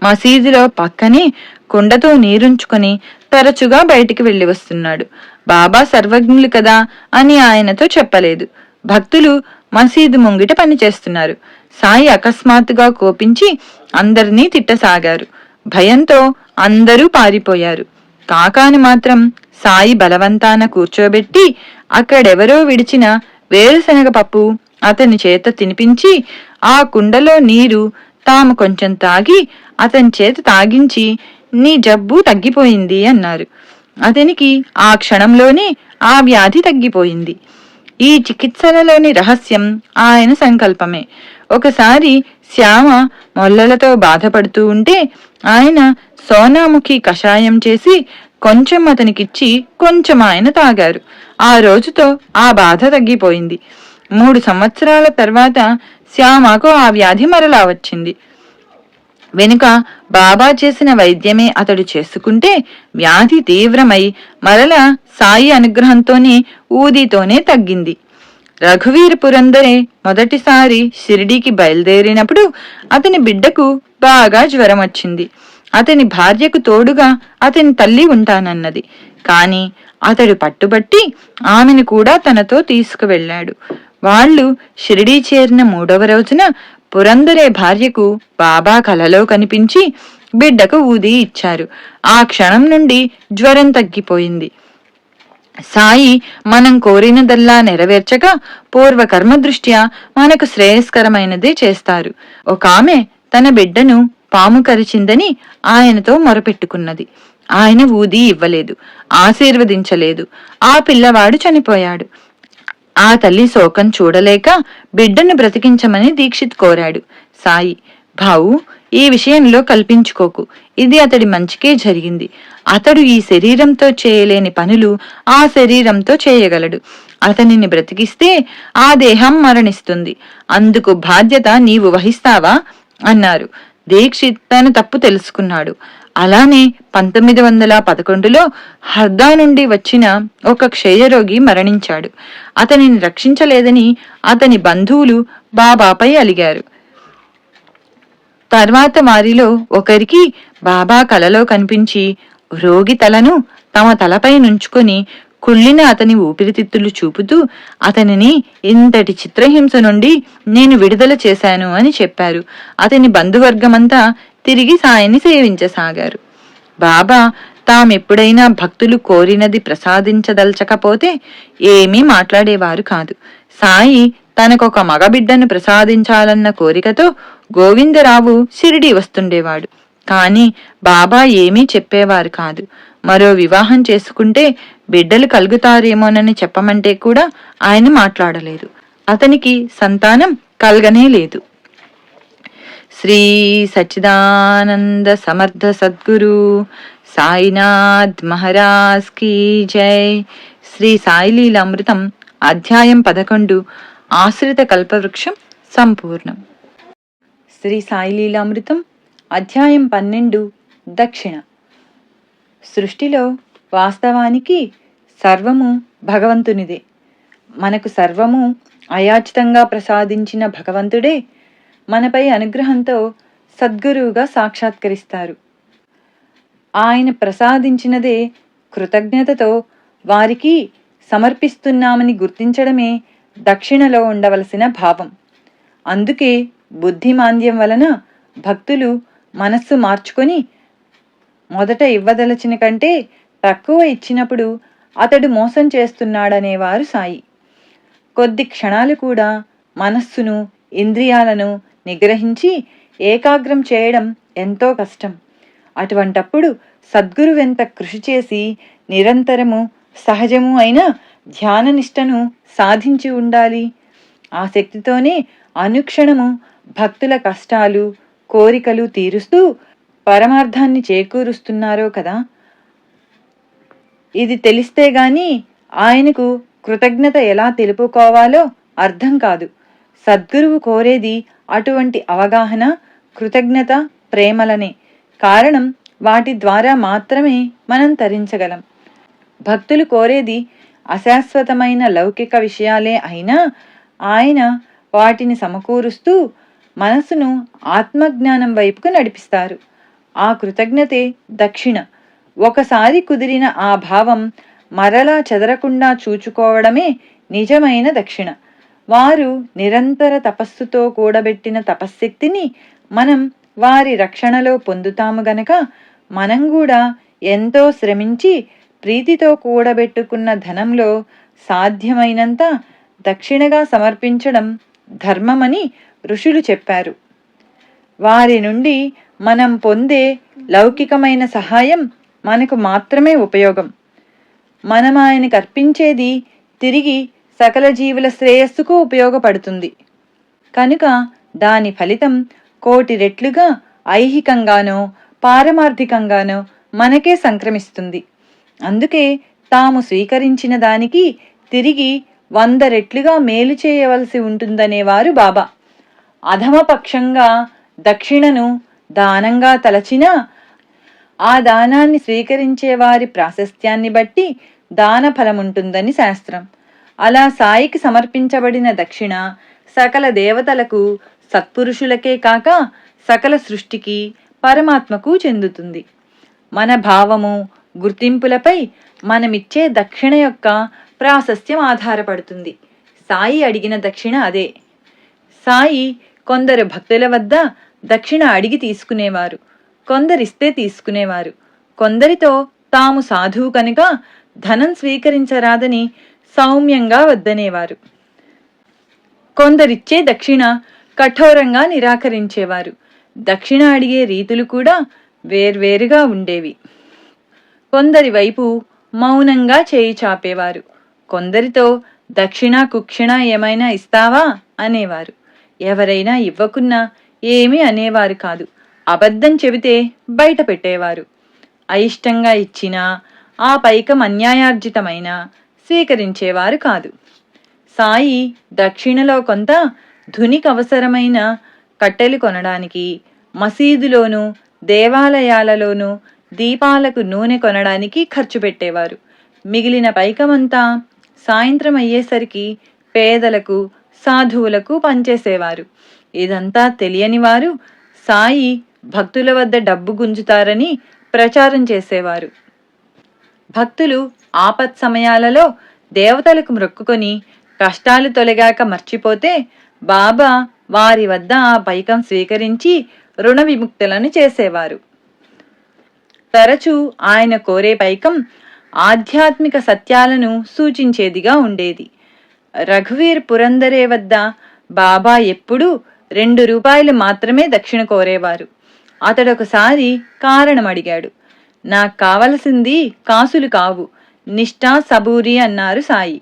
మసీదులో పక్కనే కుండతో నీరుంచుకొని తరచుగా బయటికి వెళ్లి వస్తున్నాడు. బాబా సర్వజ్ఞులు కదా అని ఆయనతో చెప్పలేదు. భక్తులు మసీదు ముంగిట పనిచేస్తున్నారు. సాయి అకస్మాత్తుగా కోపించి అందరినీ తిట్టసాగారు. భయంతో అందరూ పారిపోయారు. కాకాను మాత్రం సాయి బలవంతాన కూర్చోబెట్టి అక్కడెవరో విడిచిన వేరుశనగ పప్పు అతని చేత తినిపించి ఆ కుండలో నీరు తాము కొంచెం తాగి అతని చేత తాగించి, నీ జబ్బు తగ్గిపోయింది అన్నారు. అతనికి ఆ క్షణంలోనే ఆ వ్యాధి తగ్గిపోయింది. ఈ చికిత్సలలోని రహస్యం ఆయన సంకల్పమే. ఒకసారి శ్యామ మొల్లలతో బాధపడుతూ ఉంటే ఆయన సోనాముఖి కషాయం చేసి కొంచెం అతనికిచ్చి కొంచెం ఆయన తాగారు. ఆ రోజుతో ఆ బాధ తగ్గిపోయింది. 3 సంవత్సరాల తర్వాత శ్యామకు ఆ వ్యాధి మరలా వచ్చింది. వెనుక బాబా చేసిన వైద్యమే అతడు చేసుకుంటే వ్యాధి తీవ్రమై మరల సాయి అనుగ్రహంతోనే ఊదితోనే తగ్గింది. రఘువీర పురందరే మొదటిసారి షిరిడీకి బయలుదేరినప్పుడు అతని బిడ్డకు బాగా జ్వరం వచ్చింది. అతని భార్యకు తోడుగా అతని తల్లి ఉంటానన్నది. కాని అతడు పట్టుబట్టి ఆమెను కూడా తనతో తీసుకువెళ్ళాడు. వాళ్ళు షిరిడీ చేరిన 3వ రోజున పురందరే భార్యకు బాబా కలలో కనిపించి బిడ్డకు ఊది ఇచ్చారు. ఆ క్షణం నుండి జ్వరం తగ్గిపోయింది. సాయి మనం కోరినదల్లా నెరవేర్చక పూర్వకర్మ దృష్ట్యా మనకు శ్రేయస్కరమైనదే చేస్తారు. ఒక ఆమె తన బిడ్డను పాము కరిచిందని ఆయనతో మొరపెట్టుకున్నది. ఆయన ఊది ఇవ్వలేదు, ఆశీర్వదించలేదు. ఆ పిల్లవాడు చనిపోయాడు. ఆ తల్లి శోకం చూడలేక బిడ్డను బ్రతికించమని దీక్షిత్ కోరాడు. సాయి, భావు, ఈ విషయంలో కల్పించుకోకు. ఇది అతడి మంచికే జరిగింది. అతడు ఈ శరీరంతో చేయలేని పనులు ఆ శరీరంతో చేయగలడు. అతనిని బ్రతికిస్తే ఆ దేహం మరణిస్తుంది. అందుకు బాధ్యత నీవు వహిస్తావా అన్నారు. దీక్షిత్ తన తప్పు తెలుసుకున్నాడు. అలానే 1911లో హర్దా నుండి వచ్చిన ఒక క్షయరోగి మరణించాడు. అతనిని రక్షించలేదని అతని బంధువులు బాబాపై అలిగారు. తర్వాత వారిలో ఒకరికి బాబా కలలో కనిపించి రోగి తలను తమ తలపై నుంచుకొని కుళ్ళిన అతని ఊపిరితిత్తులు చూపుతూ అతనిని ఇంతటి చిత్రహింస నుండి నేను విడుదల చేశాను అని చెప్పారు. అతని బంధువర్గమంతా తిరిగి సాయిని సేవించసాగారు. బాబా తామెప్పుడైనా భక్తులు కోరినది ప్రసాదించదల్చకపోతే ఏమీ మాట్లాడేవారు కాదు. సాయి తనకొక మగబిడ్డను ప్రసాదించాలన్న కోరికతో గోవిందరావు షిరిడీ వస్తుండేవాడు. కాని బాబా ఏమీ చెప్పేవారు కాదు. మరో వివాహం చేసుకుంటే బిడ్డలు కలుగుతారేమోనని చెప్పమంటే కూడా ఆయన మాట్లాడలేదు. అతనికి సంతానం కలగనే లేదు. శ్రీ సచ్చిదానంద సమర్థ సద్గురు సాయినాథ్ మహారాజ్ కీ జై. శ్రీ సాయిలీలామృతం అధ్యాయం 11 ఆశ్రిత కల్పవృక్షం సంపూర్ణం. శ్రీ సాయిలీలామృతం అధ్యాయం 12 దక్షిణ. సృష్టిలో వాస్తవానికి సర్వము భగవంతునిదే. మనకు సర్వము అయాచితంగా ప్రసాదించిన భగవంతుడే మనపై అనుగ్రహంతో సద్గురువుగా సాక్షాత్కరిస్తారు. ఆయన ప్రసాదించినదే కృతజ్ఞతతో వారికి సమర్పిస్తున్నామని గుర్తించడమే దక్షిణలో ఉండవలసిన భావం. అందుకే బుద్ధిమాంద్యం వలన భక్తులు మనస్సు మార్చుకొని మొదట ఇవ్వదలచిన కంటే తక్కువ ఇచ్చినప్పుడు అతడు మోసం చేస్తున్నాడనేవారు సాయి. కొద్ది క్షణాలు కూడా మనస్సును, ఇంద్రియాలను నిగ్రహించి ఏకాగ్రం చేయడం ఎంతో కష్టం. అటువంటప్పుడు సద్గురువెంత కృషి చేసి నిరంతరము సహజము అయిన ధ్యాననిష్టను సాధించి ఉండాలి. ఆ శక్తితోనే అనుక్షణము భక్తుల కష్టాలు, కోరికలు తీరుస్తూ పరమార్థాన్ని చేకూరుస్తున్నారో కదా. ఇది తెలిస్తే గాని ఆయనకు కృతజ్ఞత ఎలా తెలుపుకోవాలో అర్థం కాదు. సద్గురువు కోరేది అటువంటి అవగాహన, కృతజ్ఞత, ప్రేమలనే. కారణం వాటి ద్వారా మాత్రమే మనం తరించగలం. భక్తులు కోరేది అశాశ్వతమైన లౌకిక విషయాలే అయినా ఆయన వాటిని సమకూరుస్తూ మనసును ఆత్మజ్ఞానం వైపుకు నడిపిస్తారు. ఆ కృతజ్ఞతే దక్షిణ. ఒకసారి కుదిరిన ఆ భావం మరలా చెదరకుండా చూచుకోవడమే నిజమైన దక్షిణ. వారు నిరంతర తపస్సుతో కూడబెట్టిన తపశ్శక్తిని మనం వారి రక్షణలో పొందుతాము గనక మనం కూడా ఎంతో శ్రమించి ప్రీతితో కూడబెట్టుకున్న ధనంలో సాధ్యమైనంత దక్షిణగా సమర్పించడం ధర్మమని ఋషులు చెప్పారు. వారి నుండి మనం పొందే లౌకికమైన సహాయం మనకు మాత్రమే ఉపయోగం. మనం ఆయనకు అర్పించేది తిరిగి సకల జీవుల శ్రేయస్సుకు ఉపయోగపడుతుంది కనుక దాని ఫలితం 1,000,000 రెట్లుగా ఐహికంగానో పారమార్థికంగానో మనకే సంక్రమిస్తుంది. అందుకే తాము స్వీకరించిన దానికి తిరిగి 100 రెట్లుగా మేలు చేయవలసి ఉంటుందనేవారు బాబా. అధమపక్షంగా దక్షిణను దానంగా తలచినా ఆ దానాన్ని స్వీకరించే వారి ప్రాశస్త్యాన్ని బట్టి దాన ఫలముంటుందని శాస్త్రం. అలా సాయికి సమర్పించబడిన దక్షిణ సకల దేవతలకు, సత్పురుషులకే కాక సకల సృష్టికి, పరమాత్మకు చెందుతుంది. మన భావము, గుర్తింపులపై మనమిచ్చే దక్షిణ యొక్క ప్రాశస్త్యం ఆధారపడుతుంది. సాయి అడిగిన దక్షిణ అదే. సాయి కొందరు భక్తుల వద్ద దక్షిణ అడిగి తీసుకునేవారు, కొందరిస్తే తీసుకునేవారు. కొందరితో తాము సాధువు కనుక ధనం స్వీకరించరాదని సౌమ్యంగా వద్దనేవారు. కొందరిచ్చే దక్షిణ కఠోరంగా నిరాకరించేవారు. దక్షిణ అడిగే రీతులు కూడా వేర్వేరుగా ఉండేవి. కొందరి వైపు మౌనంగా చేయి చాపేవారు, కొందరితో దక్షిణ కుక్షిణ ఏమైనా ఇస్తావా అనేవారు. ఎవరైనా ఇవ్వకున్నా ఏమీ అనేవారు కాదు. అబద్ధం చెబితే బయట పెట్టేవారు. అయిష్టంగా ఇచ్చినా ఆ పైకం అన్యాయార్జితమైనా స్వీకరించేవారు కాదు. సాయి దక్షిణలో కొంత ధునికి అవసరమైన కట్టెలు కొనడానికి, మసీదులోనూ దేవాలయాలలోనూ దీపాలకు నూనె కొనడానికి ఖర్చు పెట్టేవారు. మిగిలిన పైకమంతా సాయంత్రం అయ్యేసరికి పేదలకు, సాధువులకు పంచేసేవారు. ఇదంతా తెలియని వారు సాయి భక్తుల వద్ద డబ్బు గుంజుతారని ప్రచారం చేసేవారు. భక్తులు ఆపత్ సమయాలలో దేవతలకు మొక్కుకొని కష్టాలు తొలగాక మర్చిపోతే బాబా వారి వద్ద ఆ పైకం స్వీకరించి రుణ విముక్తులను చేసేవారు. తరచూ ఆయన కోరే పైకం ఆధ్యాత్మిక సత్యాలను సూచించేదిగా ఉండేది. రఘువీర్ పురందరే వద్ద బాబా ఎప్పుడూ 2 రూపాయలు మాత్రమే దక్షిణ కోరేవారు. అతడొకసారి కారణం అడిగాడు. నాకు కావలసింది కాసులు కావు, నిష్ఠా సబూరి అన్నారు సాయి.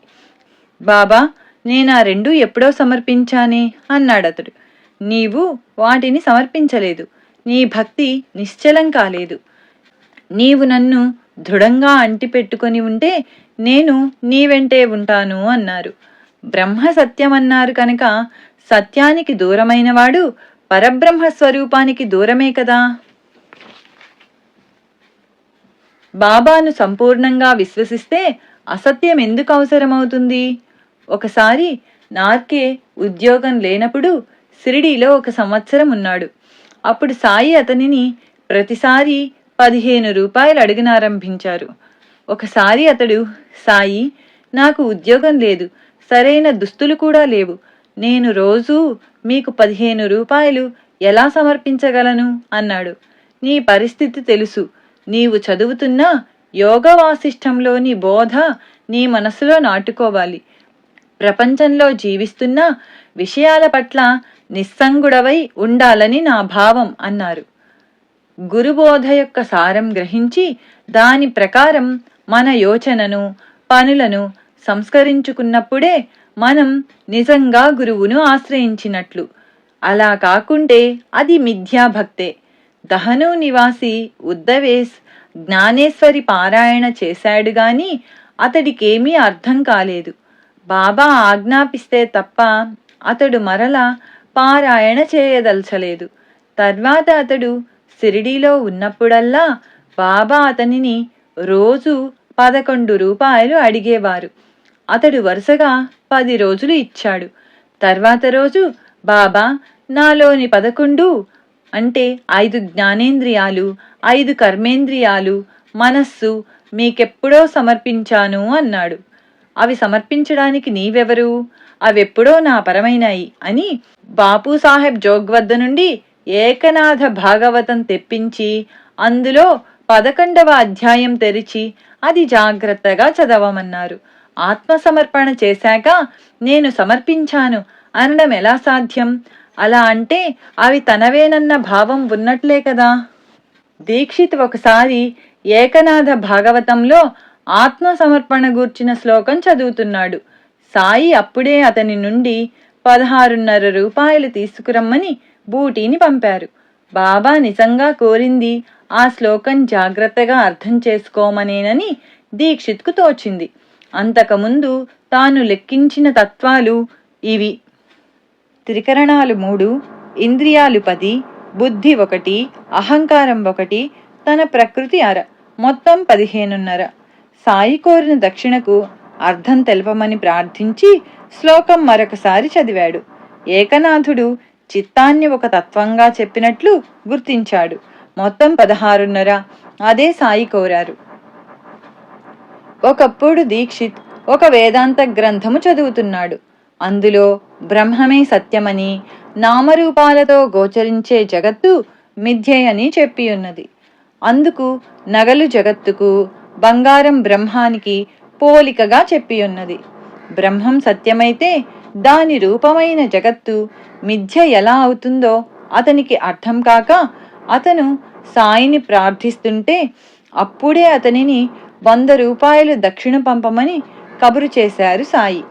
బాబా, నేనా 2 ఎప్పుడో సమర్పించానే అన్నాడతడు. నీవు వాటిని సమర్పించలేదు, నీ భక్తి నిశ్చలం కాలేదు. నీవు నన్ను దృఢంగా అంటిపెట్టుకొని ఉంటే నేను నీ వెంటే ఉంటాను అన్నారు. బ్రహ్మ సత్యమన్నారు కనుక సత్యానికి దూరమైనవాడు పరబ్రహ్మ స్వరూపానికి దూరమే కదా. బాబాను సంపూర్ణంగా విశ్వసిస్తే అసత్యం ఎందుకు అవసరమవుతుంది? ఒకసారి నార్కే ఉద్యోగం లేనప్పుడు షిరిడీలో 1 సంవత్సరం ఉన్నాడు. అప్పుడు సాయి అతనిని ప్రతిసారి 15 రూపాయలు అడగనారంభించారు. ఒకసారి అతడు, సాయి, నాకు ఉద్యోగం లేదు, సరైన దుస్తులు కూడా లేవు, నేను రోజూ మీకు 15 రూపాయలు ఎలా సమర్పించగలను అన్నాడు. నీ పరిస్థితి తెలుసు. నీవు చదువుతున్న యోగ వాసిష్టంలోని బోధ నీ మనసులో నాటుకోవాలి. ప్రపంచంలో జీవిస్తున్న విషయాల పట్ల నిస్సంగుడవై ఉండాలని నా భావం అన్నారు. గురుబోధ యొక్క సారం గ్రహించి దాని ప్రకారం మన యోచనను, పనులను సంస్కరించుకున్నప్పుడే మనం నిజంగా గురువును ఆశ్రయించినట్లు. అలా కాకుంటే అది మిథ్యాభక్తే. దహను నివాసి ఉద్దవేస్ జ్ఞానేశ్వరి పారాయణ చేశాడు గాని అతడికేమీ అర్థం కాలేదు. బాబా ఆజ్ఞాపిస్తే తప్ప అతడు మరలా పారాయణ చేయదలచలేదు. తర్వాత అతడు షిరిడీలో ఉన్నప్పుడల్లా బాబా అతనిని రోజు 11 రూపాయలు అడిగేవారు. అతడు వరుసగా 10 రోజులు ఇచ్చాడు. తర్వాత రోజు, బాబా, నాలోని 11 అంటే 5 జ్ఞానేంద్రియాలు, 5 కర్మేంద్రియాలు, మనస్సు మీకెప్పుడో సమర్పించాను అన్నాడు. అవి సమర్పించడానికి నీవెవరు? అవెప్పుడో నా పరమైనాయి అని బాపూసాహెబ్ జోగ్ వద్ద నుండి ఏకనాథ భాగవతం తెప్పించి అందులో 11వ అధ్యాయం తెరిచి అది జాగ్రత్తగా చదవమన్నారు. ఆత్మసమర్పణ చేశాక నేను సమర్పించాను అనడం ఎలా సాధ్యం? అలా అంటే అవి తనవేనన్న భావం ఉన్నట్లే కదా. దీక్షిత్ ఒకసారి ఏకనాథ భాగవతంలో ఆత్మసమర్పణ గూర్చిన శ్లోకం చదువుతున్నాడు. సాయి అప్పుడే అతని నుండి 16.5 రూపాయలు తీసుకురమ్మని బూటీని పంపారు. బాబా నిజంగా కోరింది ఆ శ్లోకం జాగ్రత్తగా అర్థం చేసుకోమనేనని దీక్షిత్కు తోచింది. అంతకుముందు తాను లెక్కించిన తత్వాలు ఇవి: త్రికరణాలు 3, ఇంద్రియాలు 10, బుద్ధి 1, అహంకారం 1, తన ప్రకృతి అర, మొత్తం 15.5. సాయి కోరిన దక్షిణకు అర్థం తెలపమని ప్రార్థించి శ్లోకం మరొకసారి చదివాడు. ఏకనాథుడు చిత్తాన్ని ఒక తత్వంగా చెప్పినట్లు గుర్తించాడు. మొత్తం 16.5. అదే సాయి కోరారు. ఒకప్పుడు దీక్షిత్ ఒక వేదాంత గ్రంథము చదువుతున్నాడు. అందులో బ్రహ్మమే సత్యమని, నామరూపాలతో గోచరించే జగత్తు మిథ్యయని చెప్పి ఉన్నది. అందుకు నగలు జగత్తుకు, బంగారం బ్రహ్మానికి పోలికగా చెప్పి ఉన్నది. బ్రహ్మం సత్యమైతే దాని రూపమైన జగత్తు మిథ్య ఎలా అవుతుందో అతనికి అర్థం కాక అతను సాయిని ప్రార్థిస్తుంటే అప్పుడే అతనిని 100 రూపాయలు దక్షిణ పంపమని కబురు చేశారు సాయి.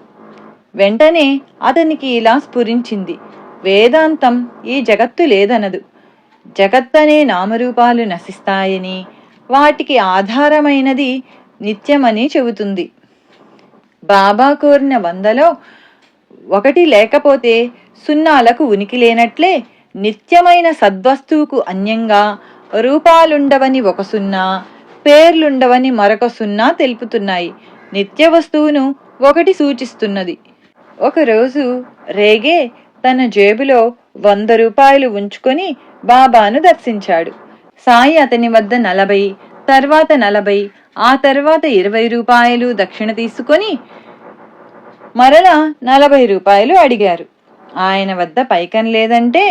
వెంటనే అతనికి ఇలా స్ఫురించింది. వేదాంతం ఈ జగత్తు లేదనదు. జగత్తనే నామరూపాలు నశిస్తాయని, వాటికి ఆధారమైనది నిత్యమని చెబుతుంది. బాబా కోరిన 100లో 1 లేకపోతే సున్నాలకు ఉనికి లేనట్లే నిత్యమైన సద్వస్తువుకు అన్యంగా రూపాలుండవని 1 సున్నా, పేర్లుండవని మరొక 0 తెలుపుతున్నాయి. నిత్య వస్తువును 1 సూచిస్తున్నది. ఒకరోజు రేగే తన జేబులో 100 రూపాయలు ఉంచుకొని బాబాను దర్శించాడు. సాయి అతని వద్ద 40, తర్వాత 40, ఆ తర్వాత 20 రూపాయలు దక్షిణ తీసుకొని మరలా 40 రూపాయలు అడిగారు. ఆయన వద్ద పైకం లేదంటే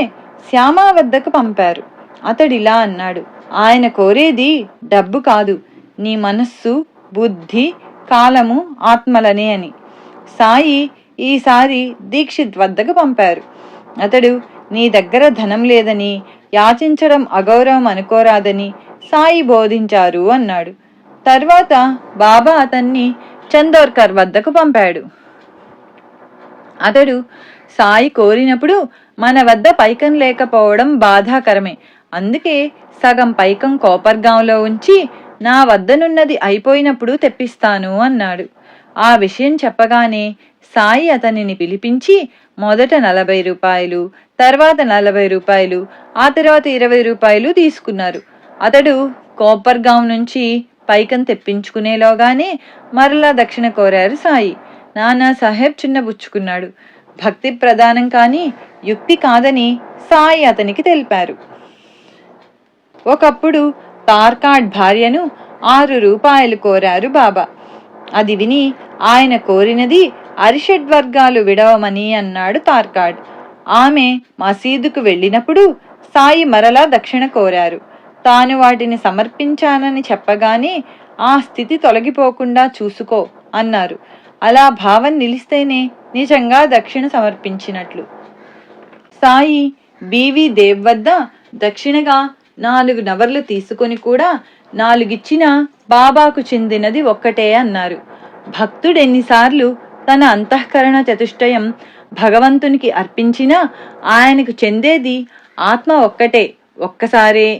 శ్యామ వద్దకు పంపారు. అతడిలా అన్నాడు, ఆయన కోరేది డబ్బు కాదు, నీ మనస్సు, బుద్ధి, కాలము, ఆత్మలనే అని. సాయి ఈసారి దీక్షిత్ వద్దకు పంపారు. అతడు నీ దగ్గర ధనం లేదని, యాచించడం అగౌరవం అనుకోరాదని సాయి బోధించారు అన్నాడు. తర్వాత బాబా అతన్ని చందోర్కర్ వద్దకు పంపాడు. అతడు సాయి కోరినప్పుడు మన వద్ద పైకం లేకపోవడం బాధాకరమే, అందుకే సగం పైకం కోపర్గాంలో ఉంచి నా వద్దనున్నది అయిపోయినప్పుడు తెప్పిస్తాను అన్నాడు. ఆ విషయం చెప్పగానే సాయి అతనిని పిలిపించి మొదట 40 రూపాయలు, తర్వాత 40 రూపాయలు, ఆ తర్వాత 20 రూపాయలు తీసుకున్నారు. అతడు కోపర్గాం నుంచి పైకం తెప్పించుకునేలోగానే మరలా దక్షిణ కోరారు సాయి. నానా సాహెబ్ చిన్నబుచ్చుకున్నాడు. భక్తి ప్రధానం కాని యుక్తి కాదని సాయి అతనికి తెలిపారు. ఒకప్పుడు తార్కాడ్ భార్యను 6 రూపాయలు కోరారు బాబా. అది విని ఆయన కోరినది అరిషడ్వర్గాలు విడవమని అన్నాడు తార్కాడ్. ఆమె మసీదుకు వెళ్ళినప్పుడు సాయి మరలా దక్షిణ కోరారు. తాను వాటిని సమర్పించానని చెప్పగానే ఆ స్థితి తొలగిపోకుండా చూసుకో అన్నారు. అలా భావం నిలిస్తేనే నిజంగా దక్షిణ సమర్పించినట్లు. సాయి బీవీ దేవ్ వద్ద దక్షిణగా 4 నవర్లు తీసుకొని కూడా 4 ఇచ్చినా బాబాకు చెందినది ఒక్కటే అన్నారు. భక్తుడెన్నిసార్లు తన అంతఃకరణ చతుష్టయం భగవంతునికి అర్పించినా ఆయనకు చెందేది ఆత్మ ఒక్కటే, ఒక్కసారే.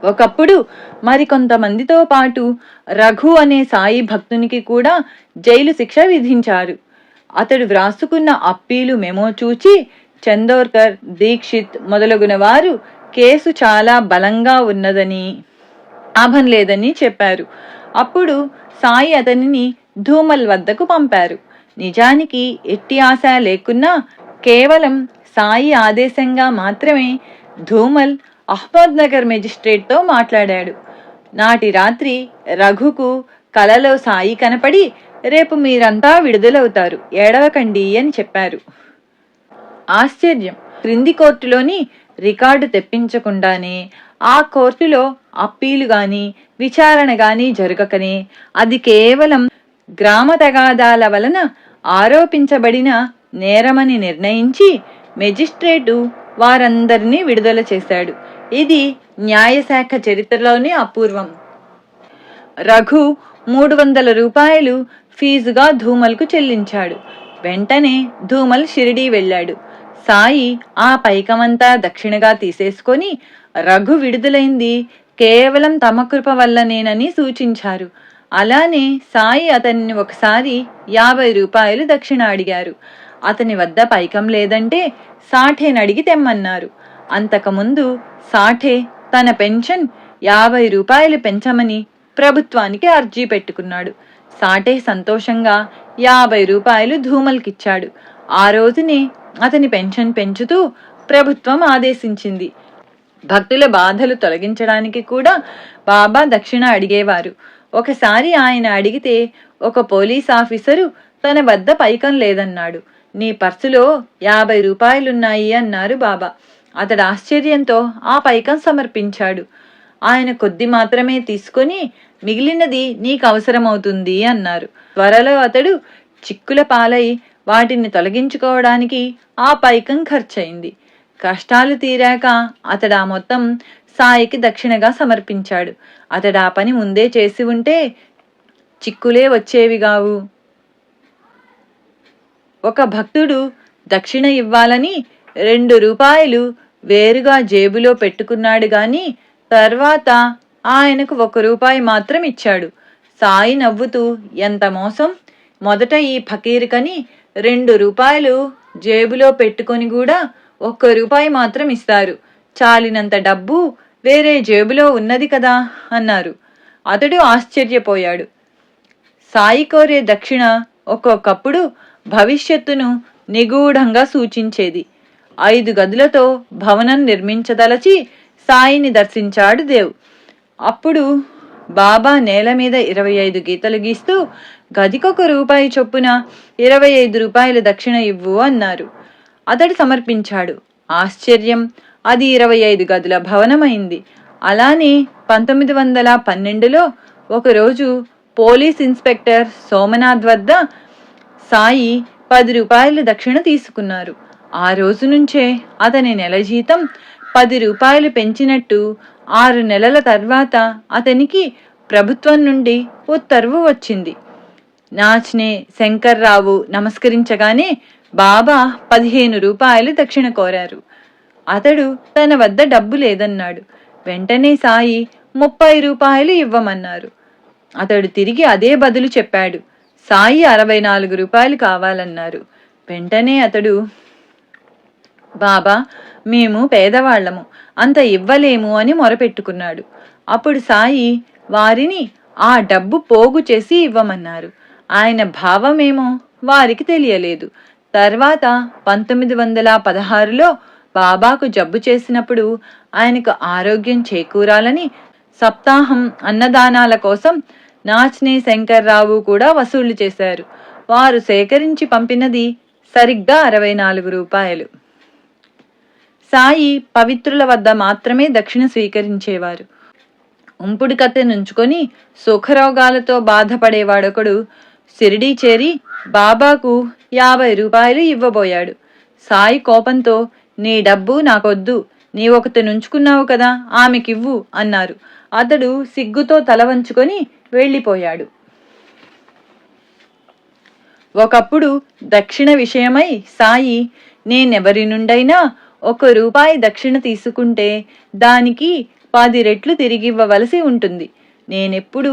ఒకప్పుడు మరికొంతమందితో పాటు రఘు అనే సాయి భక్తునికి కూడా జైలు శిక్ష విధించారు. అతడు వ్రాసుకున్న అప్పీలు మెమో చూచి చందోర్కర్, దీక్షిత్ మొదలగున వారు కేసు చాలా బలంగా ఉన్నదని, లాభం లేదని చెప్పారు. అప్పుడు సాయి అతనిని ధూమల్ వద్దకు పంపారు. నిజానికి ఎట్టి ఆశ లేకున్నా కేవలం సాయి ఆదేశంగా మాత్రమే ధూమల్ అహ్మద్ నగర్ మెజిస్ట్రేట్తో మాట్లాడాడు. నాటి రాత్రి రఘుకు కలలో సాయి కనపడి రేపు మీరంతా విడుదలవుతారు, ఏడవకండి అని చెప్పారు. ఆశ్చర్యం, క్రింది కోర్టులోని రికార్డు తెప్పించకుండానే ఆ కోర్టులో అప్పీలు గాని విచారణ గాని జరగకనే అది కేవలం గ్రామ తగాదాల వలన ఆరోపించబడిన నేరమని నిర్ణయించి మెజిస్ట్రేటు వారందరినీ విడుదల చేశాడు. ఇది న్యాయశాఖ చరిత్రలోనే అపూర్వం. రఘు 300 రూపాయలు ఫీజుగా ధూమల్కు చెల్లించాడు. వెంటనే ధూమల్ షిరిడీ వెళ్ళాడు. సాయి ఆ పైకమంతా దక్షిణగా తీసేసుకొని రఘు విడుదలైంది కేవలం తమ కృప వల్లనేనని సూచించారు. అలానే సాయి అతన్ని ఒకసారి 50 రూపాయలు దక్షిణ అడిగారు. అతని వద్ద పైకం లేదంటే సాఠేనడిగి తెమ్మన్నారు. అంతకుముందు సాఠే తన పెన్షన్ 50 రూపాయలు పెంచమని ప్రభుత్వానికి అర్జీ పెట్టుకున్నాడు. సాఠే సంతోషంగా 50 రూపాయలు ధూమల్కిచ్చాడు. ఆ రోజునే అతని పెన్షన్ పెంచుతూ ప్రభుత్వం ఆదేశించింది. భక్తుల బాధలు తొలగించడానికి కూడా బాబా దక్షిణ అడిగేవారు. ఒకసారి ఆయన అడిగితే ఒక పోలీస్ ఆఫీసరు తన వద్ద పైకం లేదన్నాడు. నీ పర్సులో 50 రూపాయలున్నాయి అన్నారు బాబా. అతడు ఆశ్చర్యంతో ఆ పైకం సమర్పించాడు. ఆయన కొద్ది మాత్రమే తీసుకొని మిగిలినది నీకు అవసరమవుతుంది అన్నారు. త్వరలో అతడు చిక్కుల పాలై వాటిని తొలగించుకోవడానికి ఆ పైకం ఖర్చయింది. కష్టాలు తీరాక అతడు ఆ మొత్తం సాయికి దక్షిణగా సమర్పించాడు. అతడు ఆ పని ముందే చేసి ఉంటే చిక్కులే వచ్చేవిగావు. ఒక భక్తుడు దక్షిణ ఇవ్వాలని 2 రూపాయలు వేరుగా జేబులో పెట్టుకున్నాడు గాని తర్వాత ఆయనకు 1 రూపాయి మాత్రం ఇచ్చాడు. సాయి నవ్వుతూ, ఎంత మోసం! మొదట ఈ ఫకీరుకని 2 రూపాయలు జేబులో పెట్టుకొని కూడా 1 రూపాయి మాత్రం ఇస్తారు. చాలినంత డబ్బు వేరే జేబులో ఉన్నది కదా అన్నారు. అతడు ఆశ్చర్యపోయాడు. సాయి కోరే దక్షిణ ఒక్కొక్కప్పుడు భవిష్యత్తును నిగూఢంగా సూచించేది. 5 గదులతో భవనం నిర్మించదలచి సాయిని దర్శించాడు దేవ్. అప్పుడు బాబా నేల మీద 25 గీతలు గీస్తూ గదికొక రూపాయి చొప్పున 25 రూపాయల దక్షిణ ఇవ్వు అన్నారు. అతడు సమర్పించాడు. ఆశ్చర్యం, అది 25 గదుల భవనమైంది. అలానే 1912లో ఒకరోజు పోలీస్ ఇన్స్పెక్టర్ సోమనాథ్ వద్ద సాయి 10 రూపాయల దక్షిణ తీసుకున్నారు. ఆ రోజు నుంచే అతని నెల జీతం 10 రూపాయలు పెంచినట్టు 6 నెలల తర్వాత అతనికి ప్రభుత్వం నుండి ఉత్తర్వు వచ్చింది. నాచ్నే శంకర్రావు నమస్కరించగానే బాబా 15 రూపాయలు దక్షిణ కోరారు. అతడు తన వద్ద డబ్బు లేదన్నాడు. వెంటనే సాయి 30 రూపాయలు ఇవ్వమన్నారు. అతడు తిరిగి అదే బదులు చెప్పాడు. సాయి 64 రూపాయలు కావాలన్నారు. వెంటనే అతడు, బాబా, మేము పేదవాళ్లము, అంత ఇవ్వలేము అని మొరపెట్టుకున్నాడు. అప్పుడు సాయి వారిని ఆ డబ్బు పోగు చేసి ఇవ్వమన్నారు. ఆయన భావమేమో వారికి తెలియలేదు. తర్వాత 1916లో బాబాకు జబ్బు చేసినప్పుడు ఆయనకు ఆరోగ్యం చేకూరాలని సప్తాహం అన్నదానాల కోసం నాచ్నే శంకర్రావు కూడా వసూళ్లు చేశారు. వారు సేకరించి పంపినది సరిగ్గా 64 రూపాయలు. సాయి పవిత్రుల వద్ద మాత్రమే దక్షిణ స్వీకరించేవారు. ఉంపుడు కత్తె నుంచుకొని సుఖరోగాలతో బాధపడేవాడొకడు షిరిడీ చేరి బాబాకు 50 రూపాయలు ఇవ్వబోయాడు. సాయి కోపంతో, నీ డబ్బు నాకొద్దు, నీ ఒకటి నుంచుకున్నావు కదా, ఆమెకివ్వు అన్నారు. అతడు సిగ్గుతో తల వంచుకొని వెళ్ళిపోయాడు. ఒకప్పుడు దక్షిణ విషయమై సాయి, నేనెవరి నుండైనా 1 రూపాయి దక్షిణ తీసుకుంటే దానికి 10 రెట్లు తిరిగివ్వవలసి ఉంటుంది. నేనెప్పుడు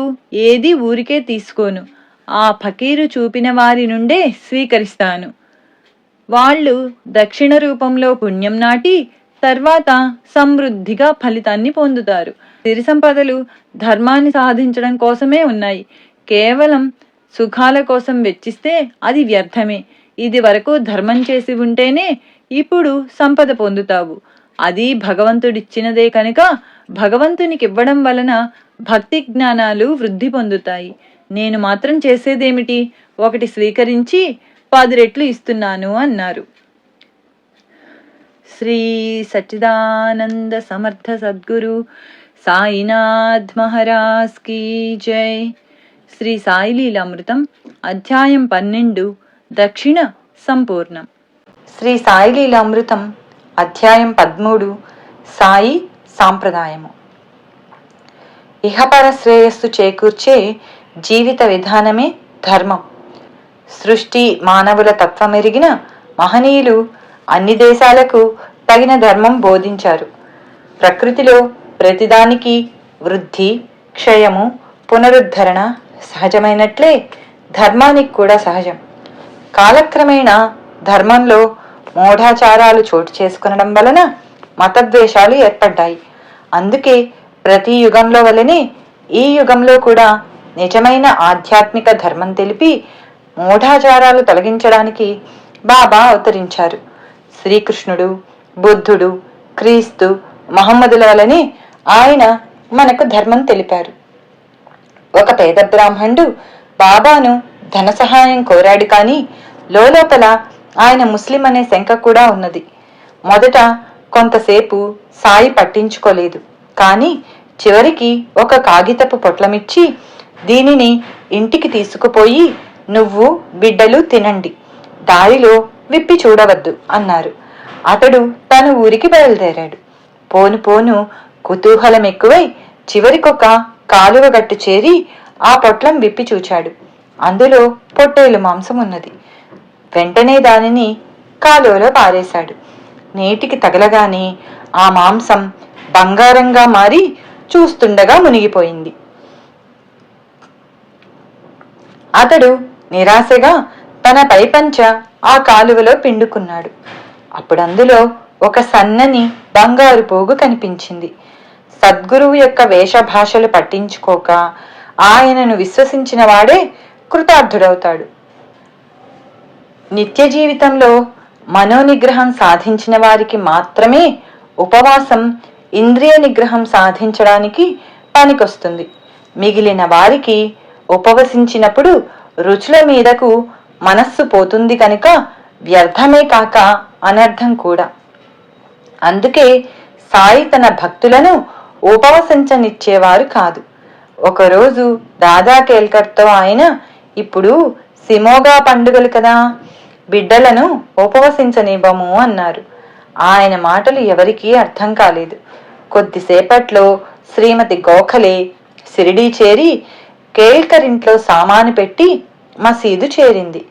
ఏదీ ఊరికే తీసుకోను, ఆ ఫకీరు చూపిన వారి నుండే స్వీకరిస్తాను. వాళ్ళు దక్షిణ రూపంలో పుణ్యం నాటి తర్వాత సమృద్ధిగా ఫలితాన్ని పొందుతారు. సిరి సంపదలు ధర్మాన్ని సాధించడం కోసమే ఉన్నాయి. కేవలం సుఖాల కోసం వెచ్చిస్తే అది వ్యర్థమే. ఇది వరకు ధర్మం చేసి ఉంటేనే ఇప్పుడు సంపద పొందుతావు. అది భగవంతుడిచ్చినదే కనుక భగవంతునికి ఇవ్వడం వలన భక్తి జ్ఞానాలు వృద్ధి పొందుతాయి. నేను మాత్రం చేసేదేమిటి, ఒకటి స్వీకరించి 10 రెట్లు ఇస్తున్నాను అన్నారు. శ్రీ సచ్చిదానంద సమర్థ సద్గురు సాయినాథ్ మహారాజ్ కీ జై. శ్రీ సాయి లీలామృతం అధ్యాయం 12 దక్షిణ సంపూర్ణం. శ్రీ సాయి లీలామృతం అధ్యాయం 13 సాయి సాంప్రదాయము. ఇహపర శ్రేయస్సు చేకూర్చే జీవిత విధానమే ధర్మం. సృష్టి మానవుల తత్వమెరిగిన మహనీయులు అన్ని దేశాలకు తగిన ధర్మం బోధించారు. ప్రకృతిలో ప్రతిదానికి వృద్ధి, క్షయము, పునరుద్ధరణ సహజమైనట్లే ధర్మానికి కూడా సహజం. కాలక్రమేణా ధర్మంలో మూఢాచారాలు చోటు చేసుకునడం వలన మతద్వేషాలు ఏర్పడ్డాయి. అందుకే ప్రతి యుగంలో వలనే ఈ యుగంలో కూడా నిజమైన ఆధ్యాత్మిక ధర్మం తెలిపి మూఢాచారాలు తొలగించడానికి బాబా అవతరించారు. శ్రీకృష్ణుడు, బుద్ధుడు, క్రీస్తు, మహమ్మదుల వలనే ఆయన మనకు ధర్మం తెలిపారు. ఒక పేద బ్రాహ్మణుడు బాబాను ధన సహాయం కోరాడు, కానీ లోపల ఆయన ముస్లిం అనే శంక కూడా ఉన్నది. మొదట కొంతసేపు సాయి పట్టించుకోలేదు, కానీ చివరికి ఒక కాగితపు పొట్లమిచ్చి, దీనిని ఇంటికి తీసుకుపోయి నువ్వు బిడ్డలు తినండి, దారిలో విప్పి చూడవద్దు అన్నారు. అతడు తన ఊరికి బయలుదేరాడు. పోను పోను కుతూహలం ఎక్కువై చివరికొక కాలువ గట్టు చేరి ఆ పొట్లం విప్పి చూచాడు. అందులో పొట్టేలు మాంసం ఉన్నది. వెంటనే దానిని కాలువలో పారేశాడు. నీటికి తగలగానే ఆ మాంసం బంగారంగా మారి చూస్తుండగా మునిగిపోయింది. అతడు నిరాశగా తన పైపంచ ఆ కాలువలో పిండుకున్నాడు. అప్పుడందులో ఒక సన్నని బంగారు పోగు కనిపించింది. సద్గురువు యొక్క వేషభాషలు పట్టించుకోక ఆయనను విశ్వసించిన వాడే కృతార్థుడవుతాడు. నిత్య జీవితంలో మనోనిగ్రహం సాధించిన వారికి మాత్రమే ఉపవాసం ఇంద్రియ నిగ్రహం సాధించడానికి పనికొస్తుంది. మిగిలిన వారికి ఉపవసించినప్పుడు రుచుల మీదకు మనస్సు పోతుంది కనుక వ్యర్థమే కాక అనర్థం కూడా. అందుకే సాయి తన భక్తులను ఉపవసించనిచ్చేవారు కాదు. ఒకరోజు దాదా కేల్కర్తో ఆయన, ఇప్పుడు సిమోగా పండుగలు కదా, బిడ్డలను ఉపవసించనివ్వము అన్నారు. ఆయన మాటలు ఎవరికీ అర్థం కాలేదు. కొద్దిసేపట్లో శ్రీమతి గోఖలే షిరిడీ చేరి కేల్కర్ ఇంట్లో సామాను పెట్టి మసీదు చేరింది.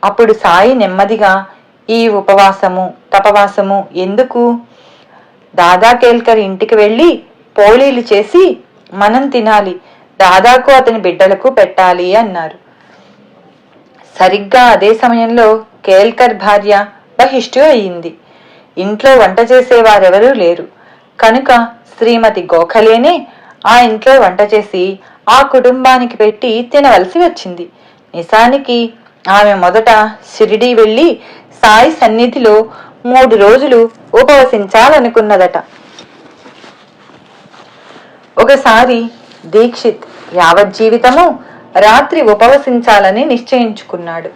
అప్పుడు సాయి నెమ్మదిగా, ఈ ఉపవాసము తపవాసము ఎందుకు? దాదా కేల్కర్ ఇంటికి వెళ్ళి పోళీలు చేసి మనం తినాలి, దాదాకు అతని బిడ్డలకు పెట్టాలి అన్నారు. సరిగ్గా అదే సమయంలో కేల్కర్ భార్య బహిష్టు అయింది. ఇంట్లో వంట చేసేవారెవరూ లేరు కనుక శ్రీమతి గోఖలేనే ఆ ఇంట్లో వంట చేసి ఆ కుటుంబానికి పెట్టి తినవలసి వచ్చింది. నిజానికి ఆమె మొదట షిరిడీ వెళ్ళి సాయి సన్నిధిలో 3 రోజులు ఉపవసించాలనుకున్నదట. ఒకసారి దీక్షిత్ యావజ్జీవితము రాత్రి ఉపవసించాలని నిశ్చయించుకున్నాడు.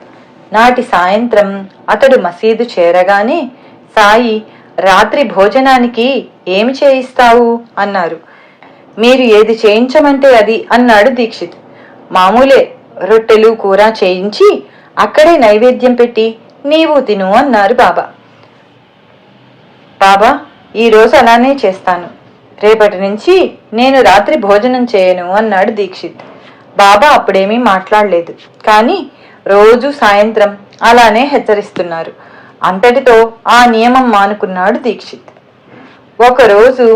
నాటి సాయంత్రం అతడు మసీదు చేరగానే సాయి, రాత్రి భోజనానికి ఏమి చేయిస్తావు అన్నారు. మీరు ఏది చేయించమంటే అది అన్నాడు దీక్షిత్. మామూలే, రొట్టెలు కూర చేయించి అక్కడే నైవేద్యం పెట్టి నీవు తిను అన్నారు బాబా. బాబా, ఈరోజు అలానే చేస్తాను, రేపటి నుంచి నేను రాత్రి భోజనం చేయను అన్నాడు దీక్షిత్. బాబా అప్పుడేమీ మాట్లాడలేదు, కానీ రోజు సాయంత్రం అలానే హెచ్చరిస్తున్నారు. అంతటితో ఆ నియమం మానుకున్నాడు దీక్షిత్. ఒకరోజు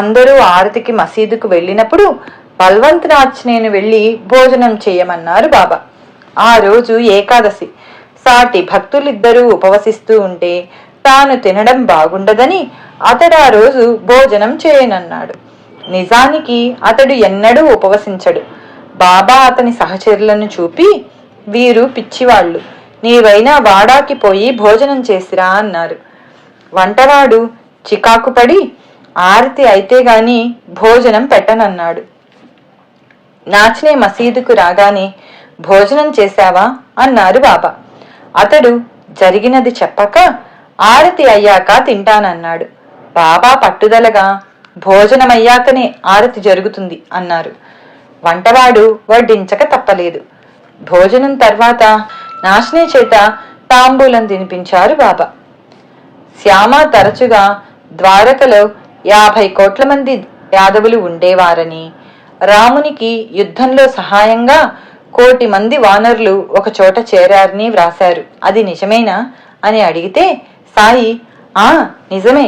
అందరూ ఆరతికి మసీదుకు వెళ్ళినప్పుడు బల్వంతరాజ్ నేను వెళ్ళి భోజనం చేయమన్నారు బాబా. ఆ రోజు ఏకాదశి. సాటి భక్తులిద్దరూ ఉపవసిస్తూ ఉంటే తాను తినడం బాగుండదని అతడు ఆ రోజు భోజనం చేయనన్నాడు. నిజానికి అతడు ఎన్నడూ ఉపవసించడు. బాబా అతని సహచరులను చూపి, వీరు పిచ్చివాళ్లు, నీవైనా వాడాకి పోయి భోజనం చేసిరా అన్నారు. వంటవాడు చికాకు పడి, ఆరతి అయితే గాని భోజనం పెట్టనన్నాడు. నాచనే మసీదుకు రాగానే, భోజనం చేశావా అన్నారు బాబా. అతడు జరిగినది చెప్పక, ఆరతి అయ్యాక తింటానన్నాడు. బాబా పట్టుదలగా, భోజనమయ్యాకనే ఆరతి జరుగుతుంది అన్నారు. వంటవాడు వడ్డించక తప్పలేదు. భోజనం తర్వాత నాశనే చేత తాంబూలం తినిపించారు బాబా. శ్యామ తరచుగా ద్వారకలో 50 కోట్ల మంది యాదవులు ఉండేవారని, రామునికి యుద్ధంలో సహాయంగా 1 కోటి మంది వానరులు ఒక చోట చేరారని వ్రాశారు. అది నిజమేనా అని అడిగితే సాయి, నిజమే,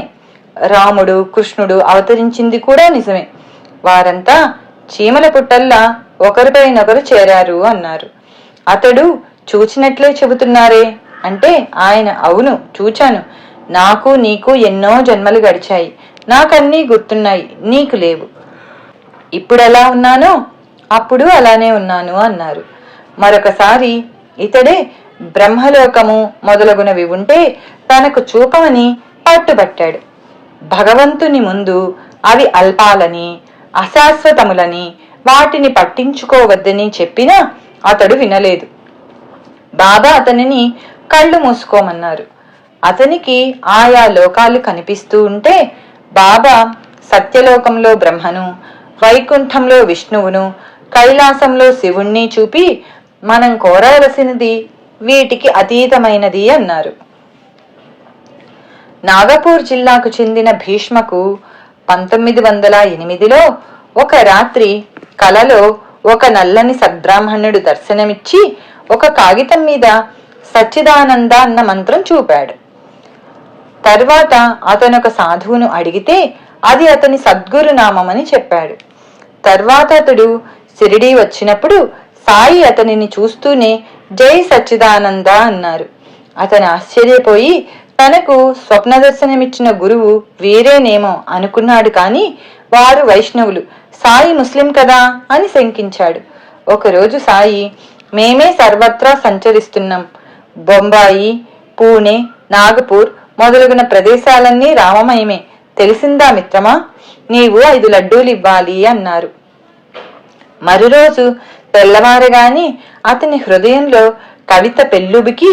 రాముడు కృష్ణుడు అవతరించింది కూడా నిజమే, వారంతా చీమల పుట్టల్లా ఒకరిపైనొకరు చేరారు అన్నారు. అతడు చూచినట్లే చెబుతున్నారే అంటే ఆయన, అవును చూచాను, నాకు నీకు ఎన్నో జన్మలు గడిచాయి, నాకన్నీ గుర్తున్నాయి, నీకు లేవు. ఇప్పుడెలా ఉన్నానో అప్పుడు అలానే ఉన్నాను అన్నారు. మరొకసారి ఇతడే బ్రహ్మలోకము మొదలగునవి ఉంటే తనకు చూపమని పట్టుబట్టాడు. భగవంతుని ముందు అవి అల్పాలని, అశాశ్వతములని, వాటిని పట్టించుకోవద్దని చెప్పినా అతడు వినలేదు. బాబా అతనిని కళ్ళు మూసుకోమన్నారు. అతనికి ఆయా లోకాలు కనిపిస్తూ ఉంటే బాబా సత్యలోకంలో బ్రహ్మను, వైకుంఠంలో విష్ణువును, కైలాసంలో శివుణ్ణి చూపి మనం కోరవలసినది వీటికి అతీతమైనది అన్నారు. నాగపూర్ జిల్లాకు చెందిన భీష్మకు 1908లో ఒక రాత్రి కలలో ఒక నల్లని సద్బ్రాహ్మణుడు దర్శనమిచ్చి ఒక కాగితం మీద సచ్చిదానంద అన్న మంత్రం చూపాడు. తర్వాత అతను ఒక సాధువును అడిగితే అది అతని సద్గురు నామమని చెప్పాడు. తర్వాత అతడు షిరిడీ వచ్చినప్పుడు సాయి అతనిని చూస్తూనే జై సచ్చిదానంద అన్నారు. అతను ఆశ్చర్యపోయి తనకు స్వప్న దర్శనమిచ్చిన గురువు వీరేనేమో అనుకున్నాడు. కాని వారు వైష్ణవులు, సాయి ముస్లిం కదా అని శంకించాడు. ఒకరోజు సాయి, మేమే సర్వత్రా సంచరిస్తున్నాం. బొంబాయి, పూణే, నాగపూర్ మొదలగున ప్రదేశాలన్నీ రామమయమే, తెలిసిందా మిత్రమా? నీవు 5 లడ్డూలు ఇవ్వాలి అన్నారు. మరురోజు తెల్లవారగాని అతని హృదయంలో కవిత పెళ్ళుబికి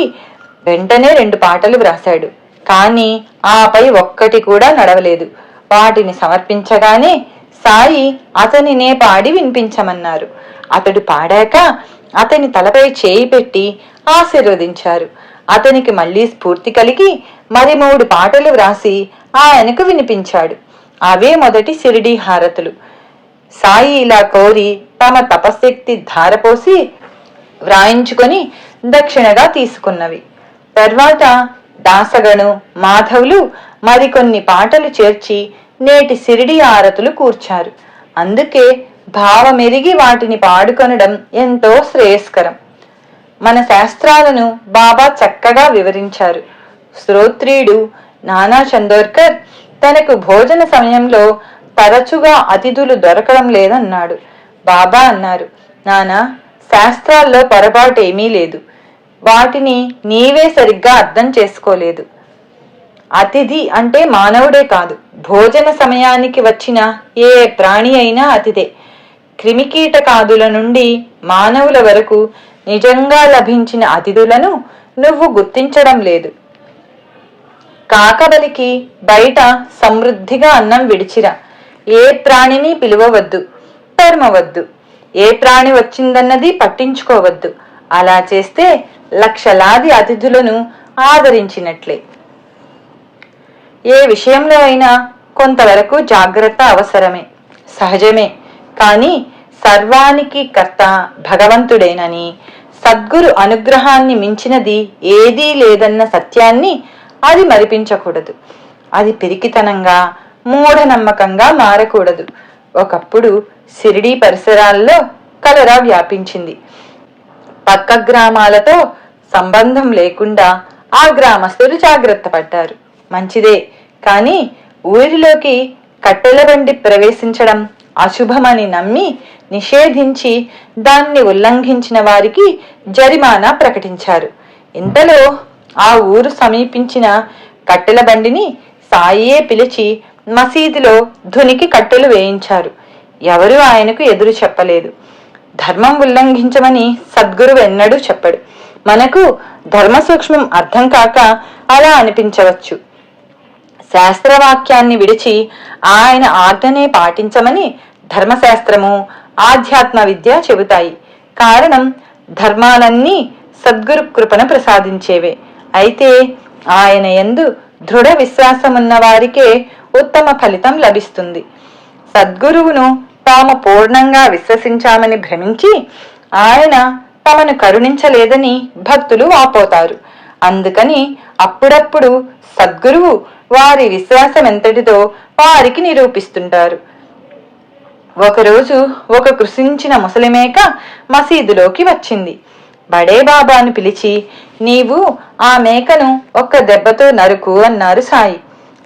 వెంటనే 2 పాటలు వ్రాశాడు. కాని ఆపై ఒక్కటి కూడా నడవలేదు. వాటిని సమర్పించగానే సాయి అతనినే పాడి వినిపించమన్నారు. అతడు పాడాక అతని తలపై చేయి పెట్టి ఆశీర్వదించారు. అతనికి మళ్లీ స్ఫూర్తి కలిగి మరి 3 పాటలు వ్రాసి ఆయనకు వినిపించాడు. అవే మొదటి షిరిడీ హారతులు. సాయి ఇలా కోరి తమ తపశక్తి ధారపోసి వ్రాయించుకొని దక్షిణగా తీసుకున్నవి. తర్వాత దాసగను, మాధవులు మరికొన్ని పాటలు చేర్చి నేటి షిరిడీ హారతులు కూర్చారు. అందుకే భావమెరిగి వాటిని పాడుకొనడం ఎంతో శ్రేయస్కరం. మన శాస్త్రాలను బాబా చక్కగా వివరించారు. శ్రోత్రియుడు నానా చందోర్కర్ తనకు భోజన సమయంలో తరచుగా అతిథులు దొరకడం లేదన్నాడు. బాబా అన్నారు, నానా, శాస్త్రాల్లో పొరపాటు ఏమీ లేదు. వాటిని నీవే సరిగ్గా అర్థం చేసుకోలేదు. అతిథి అంటే మానవుడే కాదు, భోజన సమయానికి వచ్చిన ఏ ప్రాణి అయినా అతిథే. క్రిమికీటకాదుల నుండి మానవుల వరకు నిజంగా లభించిన అతిథులను నువ్వు గుర్తించడం లేదు. కాకబలికి బయట సమృద్ధిగా అన్నం విడిచిరా. ఏ ప్రాణిని పిలువవద్దు, తరమవద్దు. ఏ ప్రాణి వచ్చిందన్నది పట్టించుకోవద్దు. అలా చేస్తే లక్షలాది అతిథులను ఆదరించినట్లే. ఏ విషయంలో అయినా కొంతవరకు జాగ్రత్త అవసరమే, సహజమే. కానీ సర్వానికి కర్త భగవంతుడేనని, సద్గురు అనుగ్రహాన్ని మించినది ఏదీ లేదన్న సత్యాన్ని అది మరిపించకూడదు. అది పిరికితనంగా, మూఢనమ్మకంగా మారకూడదు. ఒకప్పుడు షిరిడీ పరిసరాల్లో కలరా వ్యాపించింది. పక్క గ్రామాలతో సంబంధం లేకుండా ఆ గ్రామస్తులు జాగ్రత్త పడ్డారు. మంచిదే. కానీ ఊరిలోకి కట్టెల బండి ప్రవేశించడం అశుభమని నమ్మి నిషేధించి దాన్ని ఉల్లంఘించిన వారికి జరిమానా ప్రకటించారు. ఇంతలో ఆ ఊరు సమీపించిన కట్టెల బండిని సాయియే పిలిచి మసీదులో ధునికి కట్టెలు వేయించారు. ఎవరూ ఆయనకు ఎదురు చెప్పలేదు. ధర్మం ఉల్లంఘించమని సద్గురువు ఎన్నడూ చెప్పడు. మనకు ధర్మ సూక్ష్మం అర్థం కాక అలా అనిపించవచ్చు. శాస్త్రవాక్యాన్ని విడిచి ఆయన ఆజ్ఞనే పాటించమని ధర్మశాస్త్రము, ఆధ్యాత్మ విద్య చెబుతాయి. కారణం ధర్మాలన్నీ సద్గురు కృపను ప్రసాదించేవే. అయితే ఆయన యందు దృఢ విశ్వాసమున్న వారికే ఉత్తమ ఫలితం లభిస్తుంది. సద్గురువును తాము పూర్ణంగా విశ్వసించామని భ్రమించి ఆయన తమను కరుణించలేదని భక్తులు వాపోతారు. అందుకని అప్పుడప్పుడు సద్గురువు వారి విశ్వాసం ఎంతటిదో వారికి నిరూపిస్తుంటారు. ఒకరోజు ఒక కృషించిన ముసలిమేక మసీదులోకి వచ్చింది. బడే బాబాను పిలిచి, నీవు ఆ మేకను ఒక్క దెబ్బతో నరుకు అన్నారు సాయి.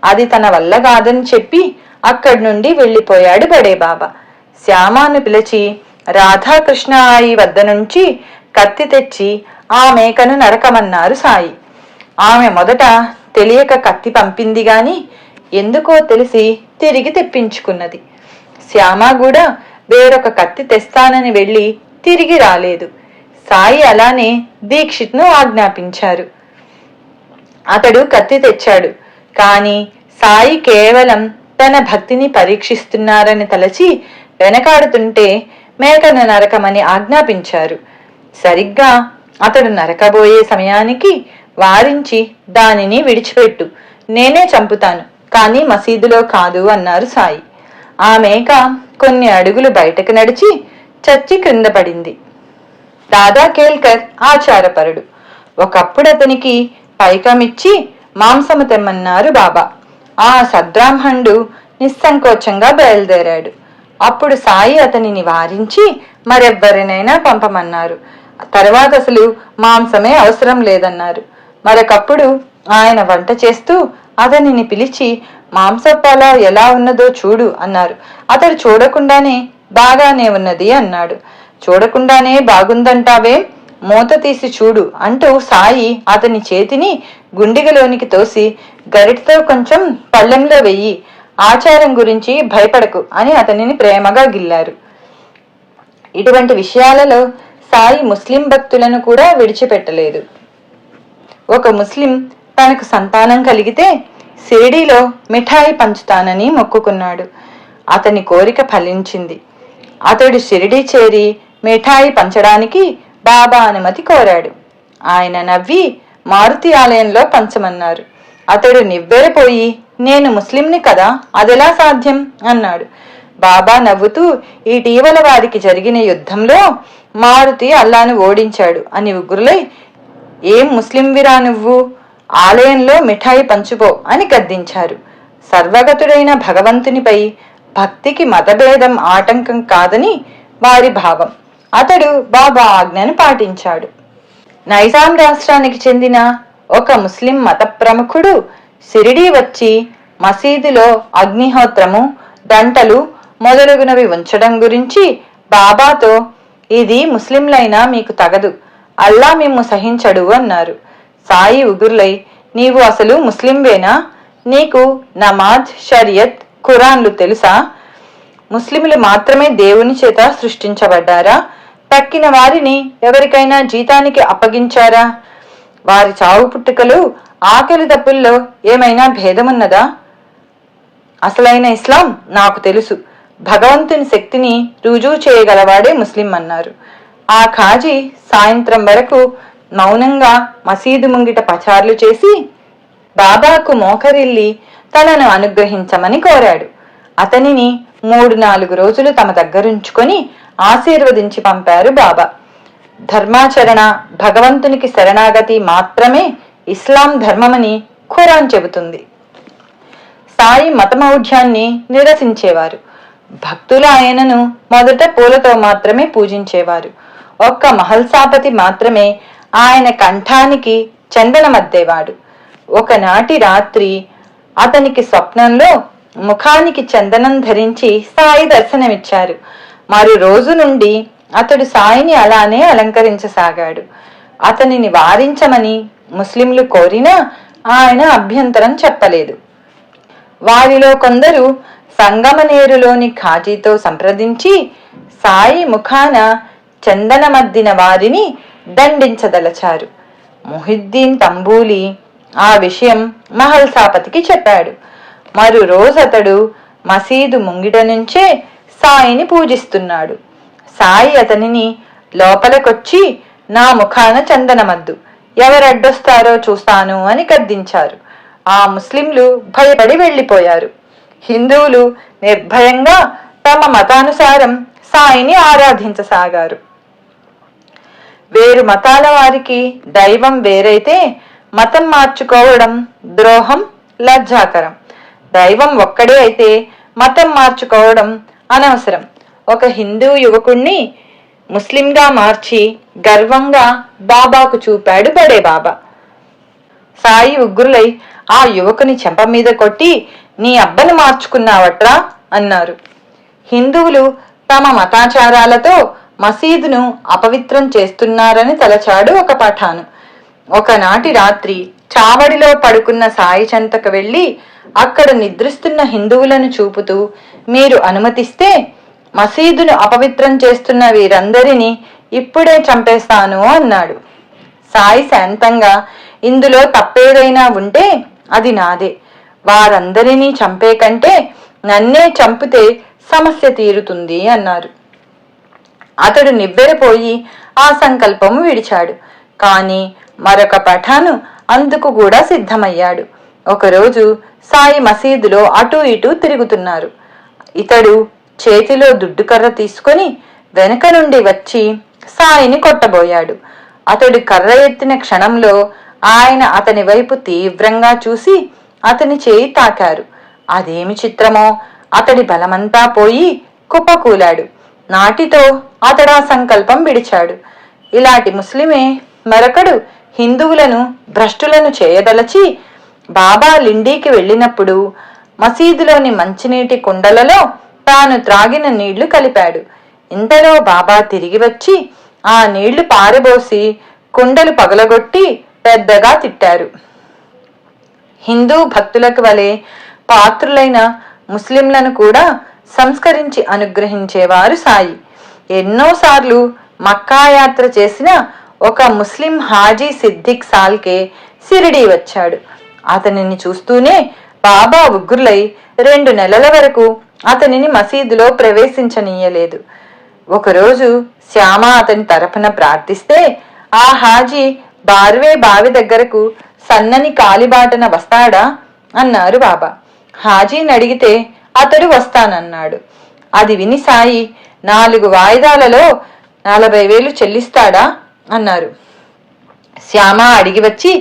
అది తన వల్ల కాదని చెప్పి అక్కడి నుండి వెళ్లిపోయాడు బడే బాబా. శ్యామాను పిలిచి రాధాకృష్ణ ఆయి వద్ద నుంచి కత్తి తెచ్చి ఆ మేకను నరకమన్నారు సాయి. ఆమె మొదట తెలియక కత్తి పంపింది గాని ఎందుకో తెలిసి తిరిగి తెప్పించుకున్నది. శ్యామ కూడా వేరొక కత్తి తెస్తానని వెళ్లి తిరిగి రాలేదు. సాయి అలానే దీక్షిత్ను ఆజ్ఞాపించారు. అతడు కత్తి తెచ్చాడు. కాని సాయి కేవలం తన భక్తిని పరీక్షిస్తున్నారని తలచి వెనకాడుతుంటే మేకను నరకమని ఆజ్ఞాపించారు. సరిగ్గా అతడు నరకబోయే సమయానికి వారించి దానిని విడిచిపెట్టు, నేనే చంపుతాను, కానీ మసీదులో కాదు అన్నారు సాయి. ఆ మేక కొన్ని అడుగులు బయటకు నడిచి చచ్చి క్రింద పడింది. దాదా కేల్కర్ ఆచారపరుడు. ఒకప్పుడు అతనికి పైకమిచ్చి మాంసము తెమ్మన్నారు బాబా. ఆ సద్బ్రాహ్మణుడు నిస్సంకోచంగా బయలుదేరాడు. అప్పుడు సాయి అతనిని వారించి మరెవ్వరినైనా పంపమన్నారు. తర్వాత అసలు మాంసమే అవసరం లేదన్నారు. మరొకప్పుడు ఆయన వంట చేస్తూ అతనిని పిలిచి మాంసపాల ఎలా ఉన్నదో చూడు అన్నారు. అతడు చూడకుండానే బాగానే ఉన్నది అన్నాడు. చూడకుండానే బాగుందంటావే, మూత తీసి చూడు అంటూ సాయి అతని చేతిని గుండిగలోనికి తోసి గరిటితో కొంచెం పళ్ళెంలో వెయ్యి, ఆచారం గురించి భయపడకు అని అతనిని ప్రేమగా గిల్లారు. ఇటువంటి విషయాలలో సాయి ముస్లిం భక్తులను కూడా విడిచిపెట్టలేదు. ఒక ముస్లిం తనకు సంతానం కలిగితే షిరిడీలో మిఠాయి పంచుతానని మొక్కుకున్నాడు. అతని కోరిక ఫలించింది. అతడు షిరిడీ చేరి మిఠాయి పంచడానికి బాబా అనుమతి కోరాడు. ఆయన నవ్వి మారుతి ఆలయంలో పంచమన్నారు. అతడు నివ్వెరపోయి, నేను ముస్లింని కదా, అదెలా సాధ్యం అన్నాడు. బాబా నవ్వుతూ, ఇటీవల వారికి జరిగిన యుద్ధంలో మారుతి అల్లాను ఓడించాడు అని ఉగ్రులై, ఏం ముస్లింవిరా నువ్వు, ఆలయంలో మిఠాయి పంచుపో అని గద్దించారు. సర్వగతుడైన భగవంతునిపై భక్తికి మతభేదం ఆటంకం కాదని వారి భావం. అతడు బాబా ఆజ్ఞను పాటించాడు. నైజాం రాష్ట్రానికి చెందిన ఒక ముస్లిం మత ప్రముఖుడు షిరిడీ వచ్చి మసీదులో అగ్నిహోత్రము, దంటలు మొదలగునవి ఉంచడం గురించి బాబాతో, ఇది ముస్లింలైనా మీకు తగదు, అల్లా మిమ్ము సహించడు అన్నారు. సాయి ఉగుర్లై, నీవు అసలు ముస్లింవేనా? నీకు నమాజ్, షరియత్, ఖురాన్లు తెలుసా? ముస్లింలు మాత్రమే దేవుని చేత సృష్టించబడ్డారా? తక్కిన వారిని ఎవరికైనా జీతానికి అప్పగించారా? వారి చావు పుట్టుకలు, ఆకలి దప్పుల్లో ఏమైనా భేదమున్నదా? అసలైన ఇస్లాం నాకు తెలుసు, భగవంతుని శక్తిని రుజువు చేయగలవాడే ముస్లిం అన్నారు. ఆ ఖాజీ సాయంత్రం వరకు మౌనంగా మసీదు ముంగిట పచార్లు చేసి బాబాకు మోకరిల్లి తనను అనుగ్రహించమని కోరాడు. అతనిని 3-4 రోజులు తమ దగ్గరుంచుకొని ఆశీర్వదించి పంపారు బాబా. ధర్మాచరణ, భగవంతునికి శరణాగతి మాత్రమే ఇస్లాం ధర్మమని ఖురాన్ చెబుతుంది. సాయి మతమౌఢ్యాన్ని నిరసించేవారు. భక్తులు ఆయనను మొదట పూలతో మాత్రమే పూజించేవారు. ఒక్క మహల్సాపతి మాత్రమే ఆయన కంఠానికి చందనమద్దేవాడు. ఒకనాటి రాత్రి అతనికి స్వప్నంలో ముఖానికి చందనం ధరించి సాయి దర్శనమిచ్చారు. మరో రోజు నుండి అతడు సాయిని అలానే అలంకరించసాగాడు. అతనిని వారించమని ముస్లింలు కోరినా ఆయన అభ్యంతరం చెప్పలేదు. వారిలో కొందరు సంగమనేరులోని ఖాజీతో సంప్రదించి సాయి ముఖాన చందనమద్దిన వారిని దండించదలచారు. ముహిద్దీన్ తంబూలి ఆ విషయం మహల్సాపతికి చెప్పాడు. మరో రోజు అతడు మసీదు ముంగిట నుంచే సాయిని పూజిస్తున్నాడు. సాయి అతనిని లోపలికొచ్చి, నా ముఖాన చందనమద్దు, ఎవరడ్డొస్తారో చూస్తాను అని గద్దించారు. ఆ ముస్లింలు భయపడి వెళ్లిపోయారు. హిందువులు నిర్భయంగా తమ మతానుసారం సాయిని ఆరాధించసాగారు. వేరు మతాల వారికి దైవం వేరైతే మతం మార్చుకోవడం ద్రోహం, లజ్జాకరం. దైవం ఒక్కడే అయితే మతం మార్చుకోవడం అనవసరం. ఒక హిందూ యువకుణ్ణి ముస్లింగా మార్చి గర్వంగా బాబాకు చూపాడు బడే బాబా. సాయి ఉగ్రులై ఆ యువకుని చెంప మీద కొట్టి, నీ అబ్బను మార్చుకున్నావట్రా అన్నారు. హిందువులు తమ మతాచారాలతో మసీదును అపవిత్రం చేస్తున్నారని తలచాడు ఒక పఠాను. ఒకనాటి రాత్రి చావడిలో పడుకున్న సాయి చెంతకు వెళ్లి అక్కడ నిద్రిస్తున్న హిందువులను చూపుతూ, మీరు అనుమతిస్తే మసీదును అపవిత్రం చేస్తున్న వీరందరినీ ఇప్పుడే చంపేస్తాను అన్నాడు. సాయి శాంతంగా, ఇందులో తప్పేదైనా ఉంటే అది నాదే. వారందరినీ చంపే కంటే నన్నే చంపితే సమస్య తీరుతుంది అన్నారు. అతడు నివ్వెరపోయి ఆ సంకల్పము విడిచాడు. కాని మరొక పఠాను అందుకు కూడా సిద్ధమయ్యాడు. ఒకరోజు సాయి మసీదులో అటూ ఇటూ తిరుగుతున్నారు. ఇతడు చేతిలో దుడ్డుకర్ర తీసుకొని వెనక నుండి వచ్చి సాయిని కొట్టబోయాడు. అతడు కర్ర ఎత్తిన క్షణంలో ఆయన అతని వైపు తీవ్రంగా చూసి అతని చేయి తాకారు. అదేమి చిత్రమో, అతడి బలమంతా పోయి కుప్పకూలాడు. నాటితో అతడా సంకల్పం విడిచాడు. ఇలాంటి ముస్లిమే మరొకడు హిందువులను భ్రష్టులను చేయదలచి బాబా లిండీకి వెళ్ళినప్పుడు మసీదులోని మంచినీటి కుండలలో తాను త్రాగిన నీళ్లు కలిపాడు. ఇంతలో బాబా తిరిగి వచ్చి ఆ నీళ్లు పారబోసి కుండలు పగలగొట్టి పెద్దగా తిట్టారు. హిందూ భక్తులకు వలె పాత్రులైన ముస్లింలను కూడా సంస్కరించి అనుగ్రహించేవారు సాయి. ఎన్నోసార్లు మక్కా యాత్ర చేసిన ఒక ముస్లిం హాజీ సిద్దిక్ సాల్కే సిరిడి వచ్చాడు. అతనిని చూస్తూనే బాబా ఉగ్రులై 2 నెలల వరకు అతనిని మసీదులో ప్రవేశించనీయలేదు. ఒకరోజు శ్యామ అతని తరపున ప్రార్థిస్తే ఆ హాజీ బార్వే బావి దగ్గరకు సన్నని కాలిబాటన వస్తాడా అన్నారు బాబా. హాజీని అడిగితే అతడు వస్తానన్నాడు. అది విని సాయి 4 వాయిదాలలో 40,000 చెల్లిస్తాడా అన్నారు. శ్యామ అడిగి వచ్చి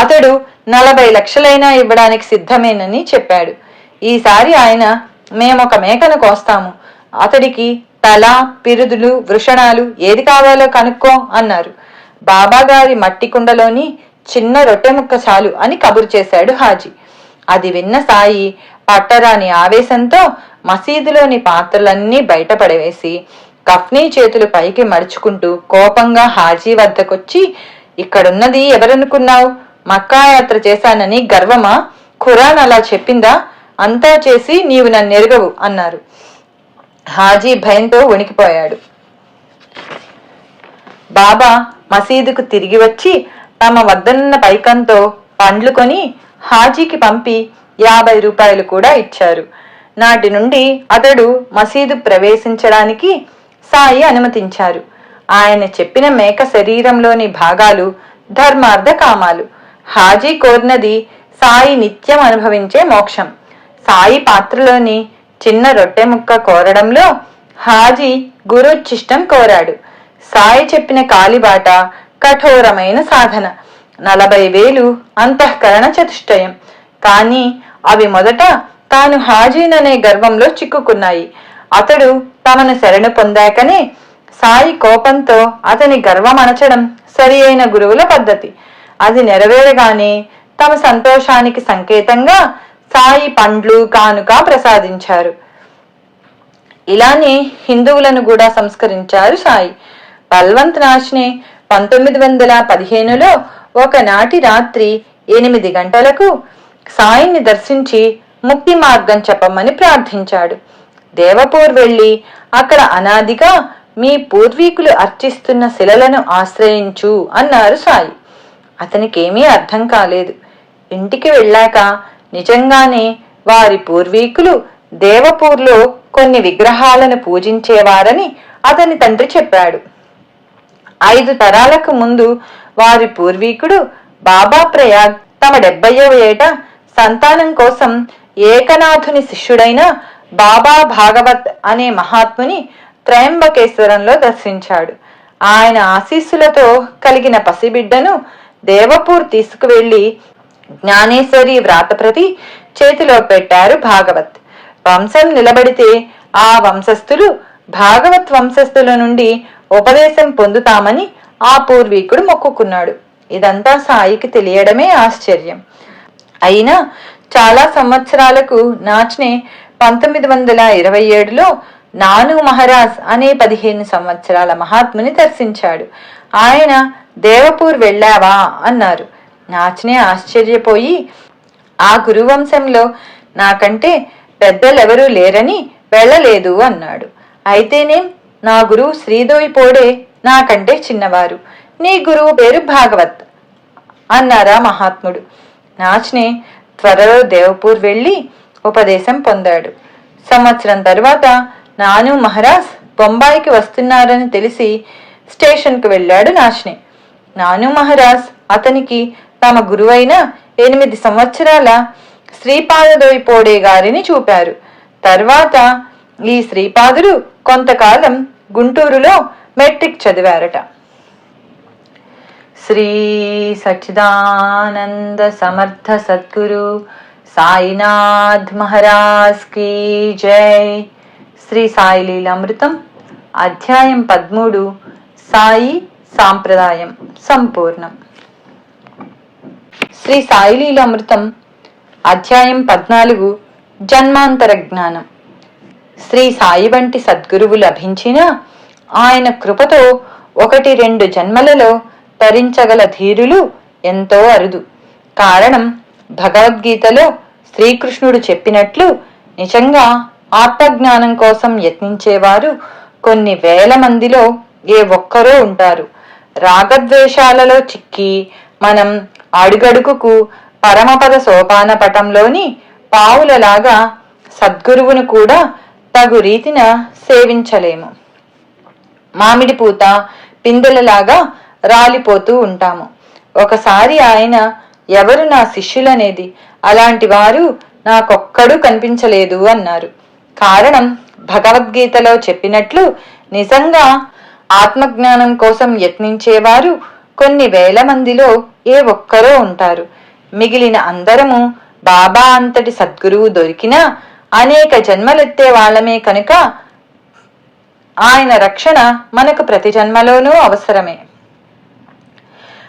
అతడు 40 లక్షలైనా ఇవ్వడానికి సిద్ధమేనని చెప్పాడు. ఈసారి ఆయన, మేమొక మేకను కోస్తాము, అతడికి తల, పిరుదులు, వృషణాలు ఏది కావాలో కనుక్కో అన్నారు. బాబాగారి మట్టి కుండలోని చిన్న రొట్టె ముక్క చాలు అని కబురు చేశాడు హాజీ. అది విన్న సాయి పట్టరాని ఆవేశంతో మసీదులోని పాత్రలన్నీ బయటపడవేసి కఫ్నీ చేతులు పైకి మడుచుకుంటూ కోపంగా హాజీ వద్దకొచ్చి, ఇక్కడున్నది ఎవరనుకున్నావు? మక్కా యాత్ర చేశానని గర్వమా? ఖురాన్ అలా చెప్పిందా? అంతా చేసి నీవు నన్నెరగవు అన్నారు. హాజీ భయంతో వణికిపోయాడు. బాబా మసీదుకు తిరిగి వచ్చి తమ వద్దనున్న పైకంతో పండ్లు కొని హాజీకి పంపి 50 రూపాయలు కూడా ఇచ్చారు. నాటి నుండి అతడు మసీదు ప్రవేశించడానికి సాయి అనుమతించారు. ఆయన చెప్పిన మేక శరీరంలోని భాగాలు ధర్మార్థ కామాలు. హాజీ కోరినది సాయి నిత్యం అనుభవించే మోక్షం. సాయి పాత్రలోని చిన్న రొట్టె ముక్క కోరడంలో హాజీ గురుచిష్టం కోరాడు. సాయి చెప్పిన కాలిబాట కఠోరమైన సాధన. 40,000 అంతఃకరణ చతుష్టయం. కానీ అవి మొదట తాను హాజీననే గర్వంలో చిక్కుకున్నాయి. అతడు తమను శరణు పొందాకనే సాయి కోపంతో అతని గర్వం అణచడం సరి అయిన గురువుల పద్ధతి. అది నెరవేరగానే తమ సంతోషానికి సంకేతంగా సాయి పండ్లు కానుక ప్రసాదించారు. ఇలానే హిందువులను కూడా సంస్కరించారు సాయి. బల్వంత్ నాష్నే 1915లో ఒకనాటి రాత్రి 8 గంటలకు సాయిని దర్శించి ముక్తి మార్గం చెప్పమని ప్రార్థించాడు. దేవపూర్ వెళ్లి అక్కడ అనాదిగా మీ పూర్వీకులు అర్చిస్తున్న శిలలను ఆశ్రయించు అన్నారు సాయి. అతనికేమీ అర్థం కాలేదు. ఇంటికి వెళ్ళాక నిజంగానే వారి పూర్వీకులు దేవపూర్లో కొన్ని విగ్రహాలను పూజించేవారని అతని తండ్రి చెప్పాడు. 5 తరాలకు ముందు వారి పూర్వీకుడు బాబా ప్రయాగ్ తమ 70వ ఏట సంతానం కోసం ఏకనాథుని శిష్యుడైన బాబా భాగవత్ అనే మహాత్ముని త్రయంబకేశ్వరంలో దర్శించాడు. ఆయన ఆశీస్సులతో కలిగిన పసిబిడ్డను దేవపూర్ తీసుకువెళ్లి జ్ఞానేశ్వరి వ్రాతప్రతి చేతిలో పెట్టారు భాగవత్. వంశం నిలబడితే ఆ వంశస్థులు భాగవత్ వంశస్థుల నుండి ఉపదేశం పొందుతామని ఆ పూర్వీకుడు మొక్కుకున్నాడు. ఇదంతా సాయికి తెలియడమే ఆశ్చర్యం. అయినా చాలా సంవత్సరాలకు నాచ్నే 1927లో నాను మహారాజ్ అనే 15 సంవత్సరాల మహాత్ముని దర్శించాడు. ఆయన దేవపూర్ వెళ్ళావా అన్నారు. నాచ్నే ఆశ్చర్యపోయి, ఆ గురువంశంలో నాకంటే పెద్దలెవరూ లేరని వెళ్ళలేదు అన్నాడు. అయితేనేం, నా గురువు శ్రీదోయ్ పోడే నాకంటే చిన్నవారు, నీ గురువు పేరు భాగవత్ అన్నారా మహాత్ముడు. నాచ్నే త్వరలో దేవపూర్ వెళ్ళి ఉపదేశం పొందాడు. సంవత్సరం తరువాత నాను మహారాజ్ బొంబాయికి వస్తున్నారని తెలిసి స్టేషన్కు వెళ్ళాడు నాచ్నే. నాను మహారాజ్ అతనికి తమ గురువైన 8 సంవత్సరాల శ్రీపాదదోయ్ పోడే గారిని చూపారు. తర్వాత ఈ శ్రీపాదుడు కొంతకాలం గుంటూరులో మెట్రిక్ చదివారట. శ్రీ సచ్చిదానంద సమర్థ సద్గురు సాయినాథ్ మహారాజ్ కీ జై. శ్రీ సాయి లీలామృతం అధ్యాయం 13 సాయి సాంప్రదాయం సంపూర్ణం. శ్రీ సాయి లీలామృతం అధ్యాయం 14 జన్మాంతర జ్ఞానం. శ్రీ సాయి వంటి సద్గురువు లభించిన ఆయన కృపతో 1-2 జన్మలలో తరించగల ధీరులు ఎంతో అరుదు. కారణం, భగవద్గీతలో శ్రీకృష్ణుడు చెప్పినట్లు నిజంగా ఆత్మజ్ఞానం కోసం యత్నించేవారు కొన్ని వేల మందిలో ఏ ఒక్కరో ఉంటారు. రాగద్వేషాలలో చిక్కి మనం అడుగడుగుకు పరమపద సోపాన పటంలోని పావులలాగా సద్గురువును కూడా తగు రీతిన సేవించలేము. మామిడి పూత పిందెలలాగా రాలిపోతూ ఉంటాము. ఒకసారి ఆయన, ఎవరు నా శిష్యులనేది, అలాంటి వారు నాకొక్కడూ కనిపించలేదు అన్నారు. కారణం, భగవద్గీతలో చెప్పినట్లు నిజంగా ఆత్మజ్ఞానం కోసం యత్నించేవారు కొన్ని వేల మందిలో ఏ ఒక్కరో ఉంటారు. మిగిలిన అందరము బాబా అంతటి సద్గురువు దొరికినా అనేక జన్మలెత్తే వాళ్ళమే కనుక ఆయన రక్షణ మనకు ప్రతి జన్మలోనూ అవసరమే.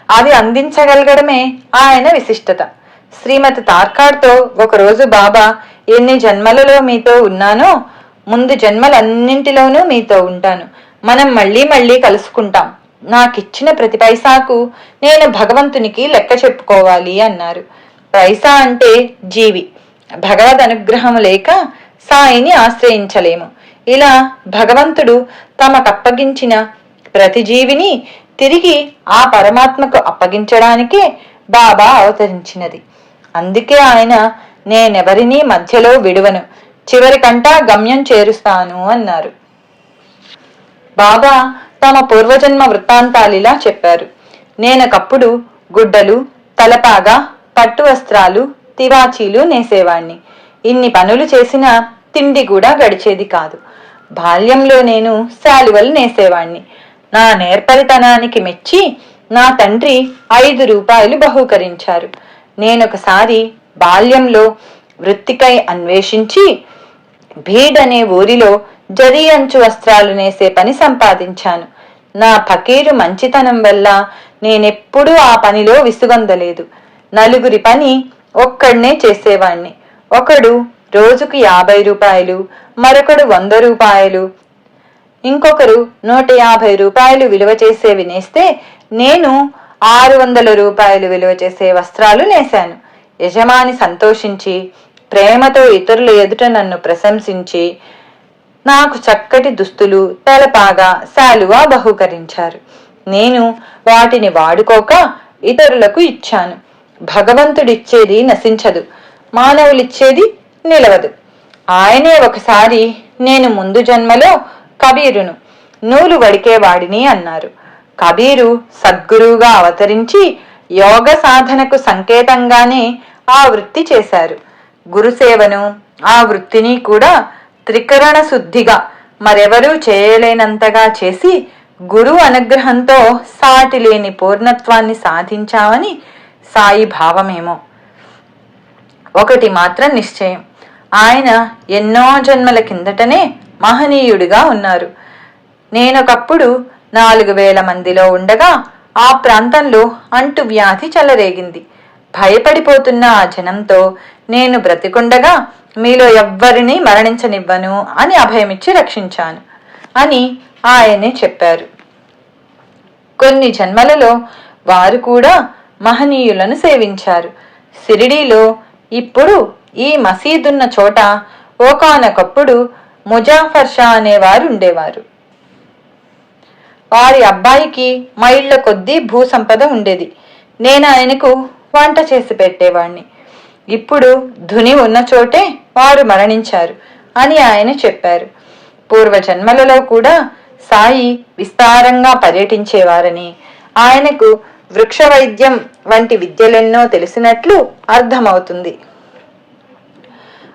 అది అందించగలగడమే ఆయన విశిష్టత. శ్రీమతి తార్కాడ్తో ఒకరోజు బాబా, ఎన్ని జన్మలలో మీతో ఉన్నానో ముందు జన్మలన్నింటిలోనూ మీతో ఉంటాను, మనం మళ్ళీ మళ్ళీ కలుసుకుంటాం, నాకిచ్చిన ప్రతి పైసాకు నేను భగవంతునికి లెక్క చెప్పుకోవాలి అన్నారు. పైసా అంటే జీవి. భగవద్ అనుగ్రహం లేక సాయిని ఆశ్రయించలేము. ఇలా భగవంతుడు తమకప్పగించిన ప్రతి జీవిని తిరిగి ఆ పరమాత్మకు అప్పగించడానికే బాబా అవతరించినది. అందుకే ఆయన, నేనెవరినీ మధ్యలో విడువను, చివరికంటా గమ్యం చేరుస్తాను అన్నారు. బాబా తమ పూర్వజన్మ వృత్తాంతాలిలా చెప్పారు. నేనొకప్పుడు గుడ్డలు, తలపాగా, పట్టు వస్త్రాలు, తివాచీలు నేసేవాణ్ణి. ఇన్ని పనులు చేసినా తిండి కూడా గడిచేది కాదు. బాల్యంలో నేను శాలువలు నేసేవాణ్ణి. నా నేర్పరితనానికి మెచ్చి నా తండ్రి 5 రూపాయలు బహూకరించారు. నేనొకసారి బాల్యంలో వృత్తికై అన్వేషించి భీడ్ అనే ఊరిలో జరీ అంచు వస్త్రాలు నేసే పని సంపాదించాను. నా ఫకీరు మంచితనం వల్ల నేనెప్పుడూ ఆ పనిలో విసుగొందలేదు. నలుగురి పని ఒక్కడనే చేసేవాణ్ణి. ఒకడు రోజుకు 50 రూపాయలు, మరొకడు 100 రూపాయలు, ఇంకొకరు 150 రూపాయలు విలువ చేసేవి నేస్తే నేను 600 రూపాయలు విలువ చేసే వస్త్రాలు నేశాను. యజమాని సంతోషించి ప్రేమతో ఇతరుల ఎదుట నన్ను ప్రశంసించి నాకు చక్కటి దుస్తులు, తలపాగా, శాలువా బహూకరించారు. నేను వాటిని వాడుకోక ఇతరులకు ఇచ్చాను. భగవంతుడిచ్చేది నశించదు, మానవులిచ్చేది నిలవదు. ఆయనే ఒకసారి, నేను ముందు జన్మలో కబీరును, నూలు వడికేవాడిని అన్నారు. కబీరు సద్గురువుగా అవతరించి యోగ సాధనకు సంకేతంగానే ఆ వృత్తి చేశారు. గురుసేవను, ఆ వృత్తిని కూడా త్రికరణ శుద్ధిగా మరెవరూ చేయలేనంతగా చేసి గురువు అనుగ్రహంతో సాటి లేని పూర్ణత్వాన్ని సాధించామని సాయి భావమేమో. ఒకటి మాత్రం నిశ్చయం, ఆయన ఎన్నో జన్మల కిందటనే మహనీయుడిగా ఉన్నారు. నేనొకప్పుడు 4,000 మందిలో ఉండగా ఆ ప్రాంతంలో అంటువ్యాధి చెలరేగింది. భయపడిపోతున్న ఆ జనంతో, నేను బ్రతికుండగా మీలో ఎవ్వరినీ మరణించనివ్వను అని అభయమిచ్చి రక్షించాను అని ఆయనే చెప్పారు. కొన్ని జన్మలలో వారు కూడా మహనీయులను సేవించారు. షిరిడీలో ఇప్పుడు ఈ మసీదున్న చోట ఒకానొకప్పుడు ముజాఫర్ షా అనేవారు ఉండేవారు. వారి అబ్బాయికి మైళ్ళ కొద్దీ భూసంపద ఉండేది. నేను ఆయనకు వంట చేసి పెట్టేవాణ్ణి. ఇప్పుడు ధుని ఉన్న చోటే వారు మరణించారు అని ఆయన చెప్పారు. పూర్వజన్మలలో కూడా సాయి విస్తారంగా పర్యటించేవారని, ఆయనకు వృక్ష వైద్యం వంటి విద్యలెన్నో తెలిసినట్లు అర్థమవుతుంది.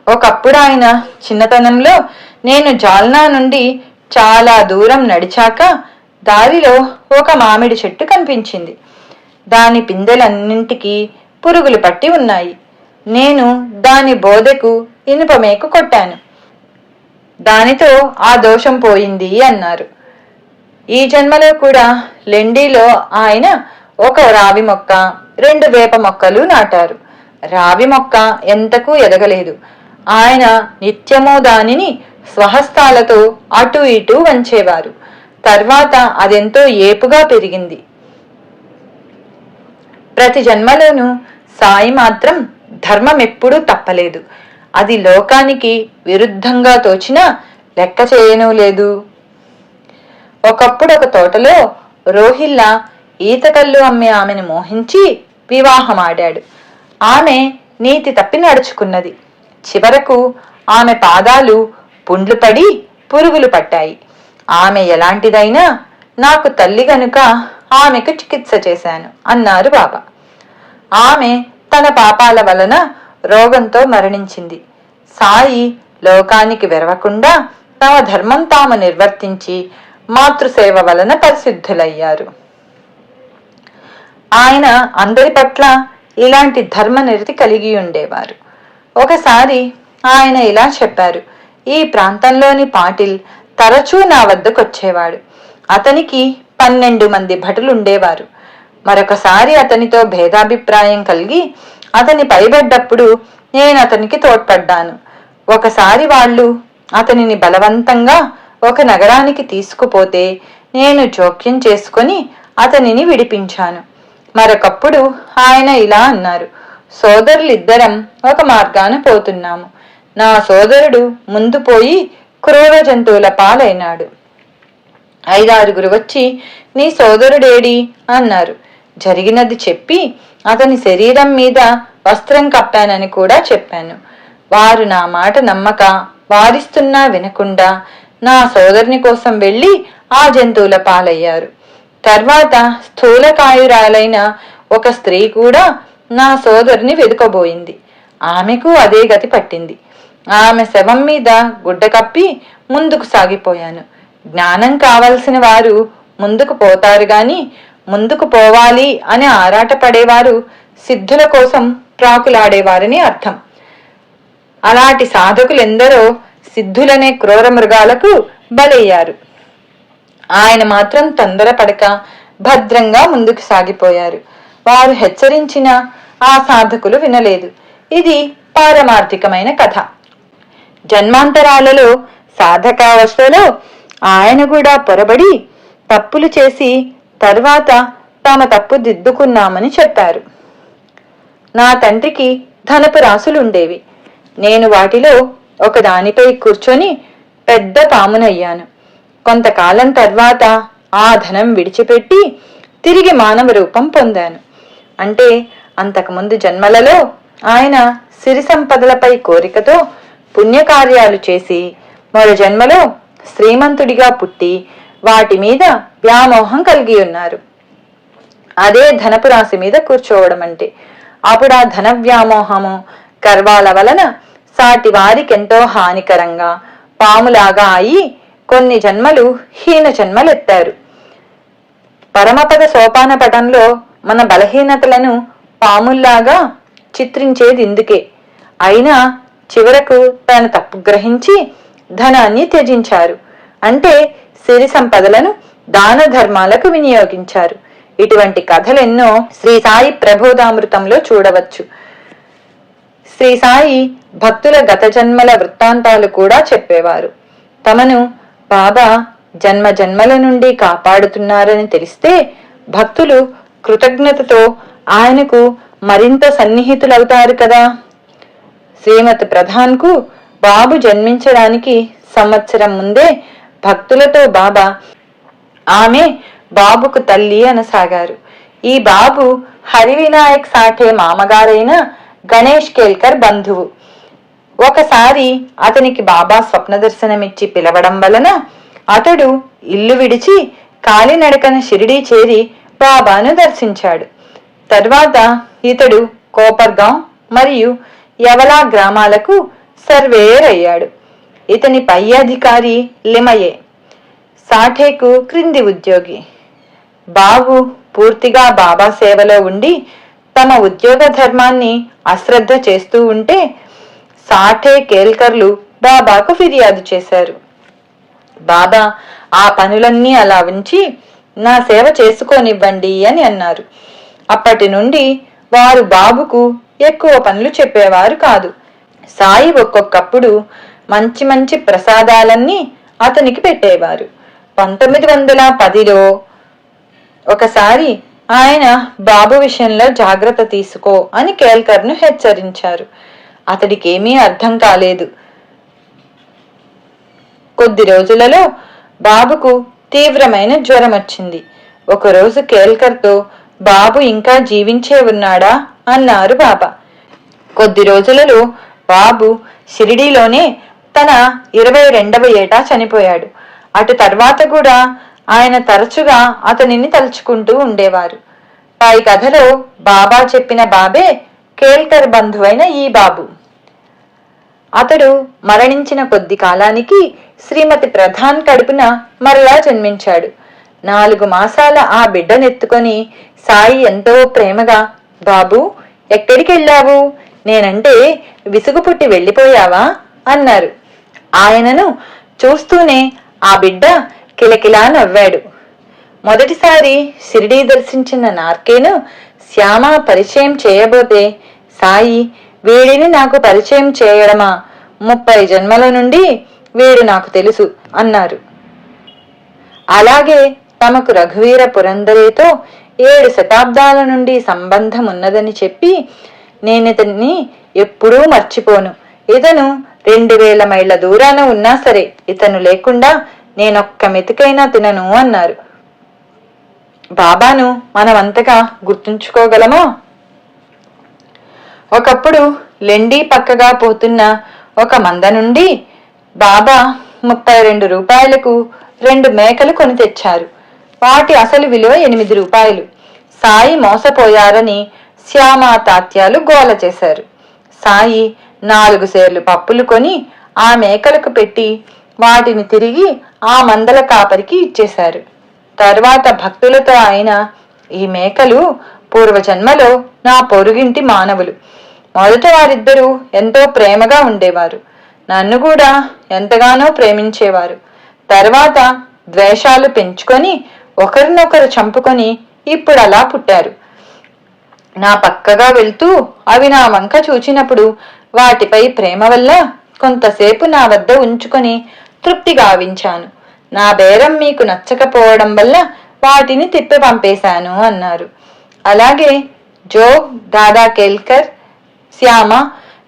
ఒకప్పుడు ఆయన చిన్నతనంలో నేను జాల్నా నుండి చాలా దూరం నడిచాక దారిలో ఒక మామిడి చెట్టు కనిపించింది. దాని పిందెలన్నింటికీ పురుగులు పట్టి ఉన్నాయి. నేను దాని బోదెకు ఇనుప మేకు కొట్టాను. దానితో ఆ దోషం పోయింది అన్నారు. ఈ జన్మలో కూడా లెండీలో ఆయన ఒక రావి మొక్క, 2 వేప మొక్కలు నాటారు. రావి మొక్క ఎంతకు ఎదగలేదు. ఆయన నిత్యము దానిని స్వహస్తాలతో అటు ఇటు వంచేవారు. తర్వాత అదెంతో ఏపుగా పెరిగింది. ప్రతి జన్మలోనూ సాయి మాత్రం ధర్మం ఎప్పుడూ తప్పలేదు. అది లోకానికి విరుద్ధంగా తోచినా లెక్క చేయనూ లేదు. ఒకప్పుడు ఒక తోటలో రోహిల్లా ఈతకల్లు అమ్మే ఆమెను మోహించి వివాహమాడాడు. ఆమె నీతి తప్పి నడుచుకున్నది. చివరకు ఆమె పాదాలు పుండ్లు పడి పురుగులు పట్టాయి. ఆమె ఎలాంటిదైనా నాకు తల్లి గనుక ఆమెకు చికిత్స చేశాను అన్నారు బాబా. ఆమె తన పాపాల వలన రోగంతో మరణించింది. సాయి లోకానికి వెరవకుండా తమ ధర్మం తాము నిర్వర్తించి మాతృసేవ వలన పరిశుద్ధులయ్యారు. ఆయన అందరి పట్ల ఇలాంటి ధర్మనిరతి కలిగి ఉండేవారు. ఒకసారి ఆయన ఇలా చెప్పారు. ఈ ప్రాంతంలోని పాటిల్ తరచూ నా వద్దకొచ్చేవాడు. అతనికి 12 మంది భటులుండేవారు. మరొకసారి అతనితో భేదాభిప్రాయం కలిగి అతని పైబడ్డప్పుడు నేను అతనికి తోడ్పడ్డాను. ఒకసారి వాళ్ళు అతనిని బలవంతంగా ఒక నగరానికి తీసుకుపోతే నేను జోక్యం చేసుకొని అతనిని విడిపించాను. మరొకప్పుడు ఆయన ఇలా అన్నారు. సోదరులిద్దరం ఒక మార్గాన పోతున్నాము. నా సోదరుడు ముందు పోయి క్రూర జంతువుల పాలైనాడు. 5-6 వచ్చి నీ సోదరుడేడి అన్నారు. జరిగినది చెప్పి అతని శరీరం మీద వస్త్రం కప్పానని కూడా చెప్పాను. వారు నా మాట నమ్మక వారిస్తున్నా వినకుండా నా సోదరుని కోసం వెళ్లి ఆ జంతువుల పాలయ్యారు. తర్వాత స్థూలకాయురాలైన ఒక స్త్రీ కూడా నా సోదరుని వెదుకబోయింది. ఆమెకు అదే గతి పట్టింది. ఆమె శవం మీద గుడ్డ కప్పి ముందుకు సాగిపోయాను. జ్ఞానం కావలసిన వారు ముందుకు పోతారు గాని ముందుకు పోవాలి అని ఆరాటపడేవారు సిద్ధుల కోసం ప్రాకులాడేవారని అర్థం. అలాంటి సాధకులెందరో సిద్ధులనే క్రూర మృగాలకు బలయ్యారు. ఆయన మాత్రం తొందరపడక భద్రంగా ముందుకు సాగిపోయారు. వారు హెచ్చరించిన ఆ సాధకులు వినలేదు. ఇది పారమార్థికమైన కథ. జన్మాంతరాలలో సాధకావస్థలో ఆయన కూడా పొరబడి తప్పులు చేసి తర్వాత తామ తప్పు దిద్దుకున్నామని చెప్పారు. నా తండ్రికి ధనపు రాసులుండేవి. నేను వాటిలో ఒక దానిపై కూర్చొని పెద్ద పామునయ్యాను. కొంతకాలం తర్వాత ఆ ధనం విడిచిపెట్టి తిరిగి మానవ రూపం పొందాను. అంటే అంతకుముందు జన్మలలో ఆయన సిరి సంపదలపై కోరికతో పుణ్యకార్యాలు చేసి మరో జన్మలో శ్రీమంతుడిగా పుట్టి వాటి మీద వ్యామోహం కలిగి ఉన్నారు. అదే ధనపు రాశి మీద కూర్చోవడం అంటే. అప్పుడు ఆ ధన వ్యామోహము గర్వాల వలన సాటి వారికెంతో హానికరంగా పాములాగా అయి కొన్ని జన్మలు హీన జన్మలెత్తారు. పరమపద సోపాన పటంలో మన బలహీనతలను పాముల్లాగా చిత్రించేది ఇందుకే. అయినా చివరకు తన తప్పు గ్రహించి ధనాన్ని త్యజించారు. అంటే సిరి సంపదలను దాన ధర్మాలకు వినియోగించారు. ఇటువంటి కథలెన్నో శ్రీ సాయి ప్రబోధామృతంలో చూడవచ్చు. శ్రీ సాయి భక్తుల గత జన్మల వృత్తాంతాలు కూడా చెప్పేవారు. తమను బాబా జన్మ జన్మల నుండి కాపాడుతున్నారని తెలిస్తే భక్తులు కృతజ్ఞతతో ఆయనకు మరింత సన్నిహితులవుతారు కదా. శ్రీమతి ప్రధాన్కు బాబు జన్మించడానికి సంవత్సరం ముందే భక్తులతో బాబా ఆమె బాబుకు తల్లి అనసాగారు. ఈ బాబు హరివినాయక్ సాఠే మామగారైన గణేష్ కేల్కర్ బంధువు. ఒకసారి అతనికి బాబా స్వప్న దర్శనమిచ్చి పిలవడం వలన అతడు ఇల్లు విడిచి కాలినడకన షిరిడీ చేరి బాబాను దర్శించాడు. తర్వాత ఇతడు కోపర్గాం మరియు యవలా గ్రామాలకు సర్వేయర్ అయ్యాడు. ఇతని పై అధికారి లిమయే, సాఠేకు క్రింది ఉద్యోగి. బాబు పూర్తిగా బాబా సేవలో ఉండి తమ ఉద్యోగ ధర్మాన్ని అశ్రద్ధ చేస్తూ ఉంటే సాఠే కేల్కర్లు బాబాకు ఫిర్యాదు చేశారు. బాబా ఆ పనులన్నీ అలా ఉంచి నా సేవ చేసుకోనివ్వండి అని అన్నారు. అప్పటి నుండి వారు బాబుకు ఎక్కువ పనులు చెప్పేవారు కాదు. సాయి ఒక్కొక్కప్పుడు మంచి మంచి ప్రసాదాలన్నీ అతనికి పెట్టేవారు. 1910లో ఒకసారి ఆయన బాబు విషయంలో జాగ్రత్త తీసుకో అని కేల్కర్ను హెచ్చరించారు. అతడికేమీ అర్థం కాలేదు. కొద్ది రోజులలో బాబుకు తీవ్రమైన జ్వరం వచ్చింది. ఒకరోజు కేల్కర్తో బాబు ఇంకా జీవించే ఉన్నాడా అన్నారు బాబా. కొద్ది రోజులలో బాబు షిరిడీలోనే తన 22వ ఏటా చనిపోయాడు. అటు తర్వాత కూడా ఆయన తరచుగా అతనిని తలుచుకుంటూ ఉండేవారు. పై కథలో బాబా చెప్పిన బాబే కేల్కర్ బంధువైన ఈ బాబు. అతడు మరణించిన కొద్ది కాలానికి శ్రీమతి ప్రధాన్ కడుపున మరలా జన్మించాడు. 4 మాసాల ఆ బిడ్డనెత్తుకొని సాయి ఎంతో ప్రేమగా, బాబు ఎక్కడికెళ్ళావు, నేనంటే విసుగు పుట్టి వెళ్ళిపోయావా అన్నారు. ఆయనను చూస్తూనే ఆ బిడ్డ కిలకిలా నవ్వాడు. మొదటిసారి షిరిడీ దర్శించిన నార్కేను శ్యామ పరిచయం చేయబోతే సాయి, వీడిని నాకు పరిచయం చేయడమా, 30 జన్మల నుండి వీడు నాకు తెలుసు అన్నారు. అలాగే తమకు రఘువీర పురందరేతో 7 శతాబ్దాల నుండి సంబంధం ఉన్నదని చెప్పి, నేనితన్ని ఎప్పుడూ మర్చిపోను, ఇతను 2000 మైళ్ళ దూరాన ఉన్నా సరే ఇతను లేకుండా నేనొక్క మెతుకైనా తినను అన్నారు. బాబాను మనమంతగా గుర్తుంచుకోగలమా? ఒకప్పుడు లెండి పక్కగా పోతున్న ఒక మంద నుండి బాబా 32 రూపాయలకు 2 మేకలు కొని తెచ్చారు. వాటి అసలు విలువ 8 రూపాయలు. సాయి మోసపోయారని శ్యామ తాత్యాలు గోల చేశారు. సాయి 4 సేర్లు పప్పులు కొని ఆ మేకలకు పెట్టి వాటిని తిరిగి ఆ మందల కాపరికి ఇచ్చేశారు. తర్వాత భక్తులతో ఆయన, ఈ మేకలు పూర్వజన్మలో నా పొరుగింటి మానవులు. మొదట వారిద్దరూ ఎంతో ప్రేమగా ఉండేవారు. నన్ను కూడా ఎంతగానో ప్రేమించేవారు. తర్వాత ద్వేషాలు పెంచుకొని ఒకరినొకరు చంపుకొని ఇప్పుడు అలా పుట్టారు. నా పక్కగా వెళ్తూ అవి నా వంక చూచినప్పుడు వాటిపై ప్రేమ వల్ల కొంతసేపు నా వద్ద ఉంచుకొని తృప్తి గావించాను. నా బేరం మీకు నచ్చకపోవడం వల్ల వాటిని తిప్పి పంపేశాను అన్నారు. అలాగే జో, దాదా కేల్కర్, శ్యామ,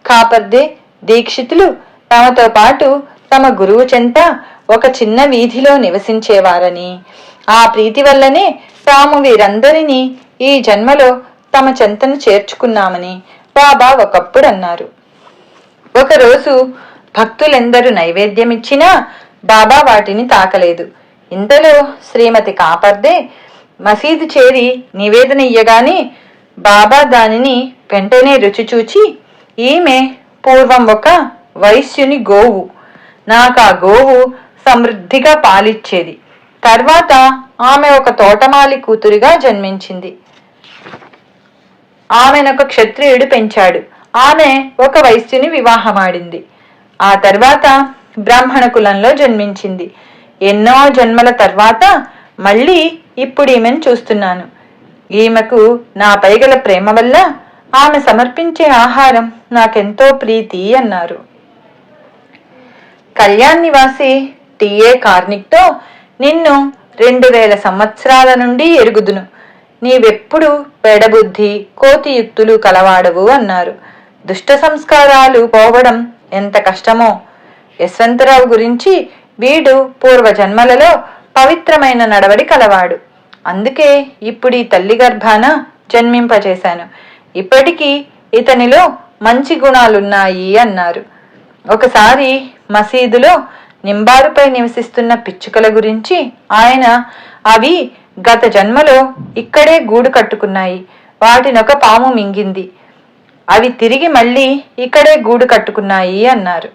కాపర్దే, దీక్షితులు తమతో పాటు తమ గురువు చెంత ఒక చిన్న వీధిలో నివసించేవారని, ఆ ప్రీతి వల్లనే తాము వీరందరినీ ఈ జన్మలో తమ చెంతను చేర్చుకున్నామని బాబా ఒకప్పుడు అన్నారు. ఒకరోజు భక్తులెందరూ నైవేద్యమిచ్చినా బాబా వాటిని తాకలేదు. ఇంతలో శ్రీమతి కాపర్దే మసీదు చేరి నివేదన ఇయ్యగానే బాబా దానిని వెంటనే రుచి చూచి, ఈమె పూర్వం ఒక వైశ్యుని గోవు, నాకా గోవు సమృద్ధిగా పాలిచ్చేది. తర్వాత ఆమె ఒక తోటమాలి కూతురిగా జన్మించింది. ఆమెనొక క్షత్రియుడు పెంచాడు. ఆమె ఒక వైశ్యుని వివాహమాడింది. ఆ తర్వాత బ్రాహ్మణ కులంలో జన్మించింది. ఎన్నో జన్మల తర్వాత మళ్ళీ ఇప్పుడు ఈమెను చూస్తున్నాను. ఈమెకు నాపై గల ప్రేమ వల్ల ఆమె సమర్పించే ఆహారం నాకెంతో ప్రీతి అన్నారు. కళ్యాణ్ నివాసి టిఏ కార్నిక్తో, నిన్ను 2000 సంవత్సరాల నుండి ఎరుగుదును. నీవెప్పుడు పెడబుద్ధి కోతియుక్తులు కలవాడవు అన్నారు. దుష్ట సంస్కారాలు పోవడం ఎంత కష్టమో. యశ్వంతరావు గురించి, వీడు పూర్వజన్మలలో పవిత్రమైన నడవడి కలవాడు. అందుకే ఇప్పుడు ఈ తల్లి గర్భాన జన్మింపచేశాను. ఇప్పటికీ ఇతనిలో మంచి గుణాలున్నాయి అన్నారు. ఒకసారి మసీదులో నింబారుపై నివసిస్తున్న పిచ్చుకల గురించి ఆయన, అవి గత జన్మలో ఇక్కడే గూడు కట్టుకున్నాయి, వాటినొక పాము మింగింది, అవి తిరిగి మళ్ళీ ఇక్కడే గూడు కట్టుకున్నాయి అన్నారు.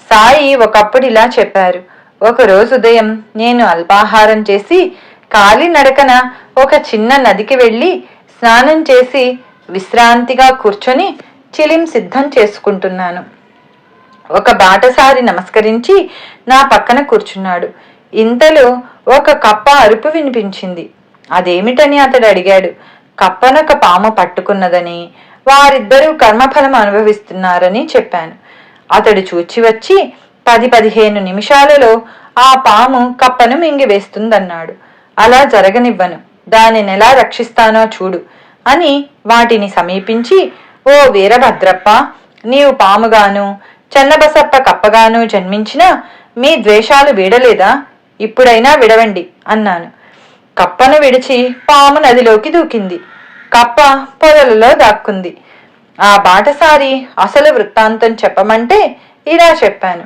సాయి ఒకప్పుడు ఇలా చెప్పారు. ఒకరోజు ఉదయం నేను అల్పాహారం చేసి కాలినడకన ఒక చిన్న నదికి వెళ్ళి స్నానం చేసి విశ్రాంతిగా కూర్చొని చిలిం సిద్ధం చేసుకుంటున్నాను. ఒక బాటసారి నమస్కరించి నా పక్కన కూర్చున్నాడు. ఇంతలో ఒక కప్ప అరుపు వినిపించింది. అదేమిటని అతడు అడిగాడు. కప్పనొక పాము పట్టుకున్నదని, వారిద్దరూ కర్మఫలం అనుభవిస్తున్నారని చెప్పాను. అతడు చూచి వచ్చి 10-15 నిమిషాలలో ఆ పాము కప్పను మింగివేస్తుందన్నాడు. అలా జరగనివ్వను, దానినెలా రక్షిస్తానో చూడు అని వాటిని సమీపించి, ఓ వీరభద్రప్ప, నీవు పాముగాను చెన్నబసప్ప కప్పగాను జన్మించినా మీ ద్వేషాలు వీడలేదా? ఇప్పుడైనా విడవండి అన్నాను. కప్పను విడిచి పాము నదిలోకి దూకింది. కప్ప పొదలలో దాక్కుంది. ఆ బాటసారి అసలు వృత్తాంతం చెప్పమంటే ఇలా చెప్పాను.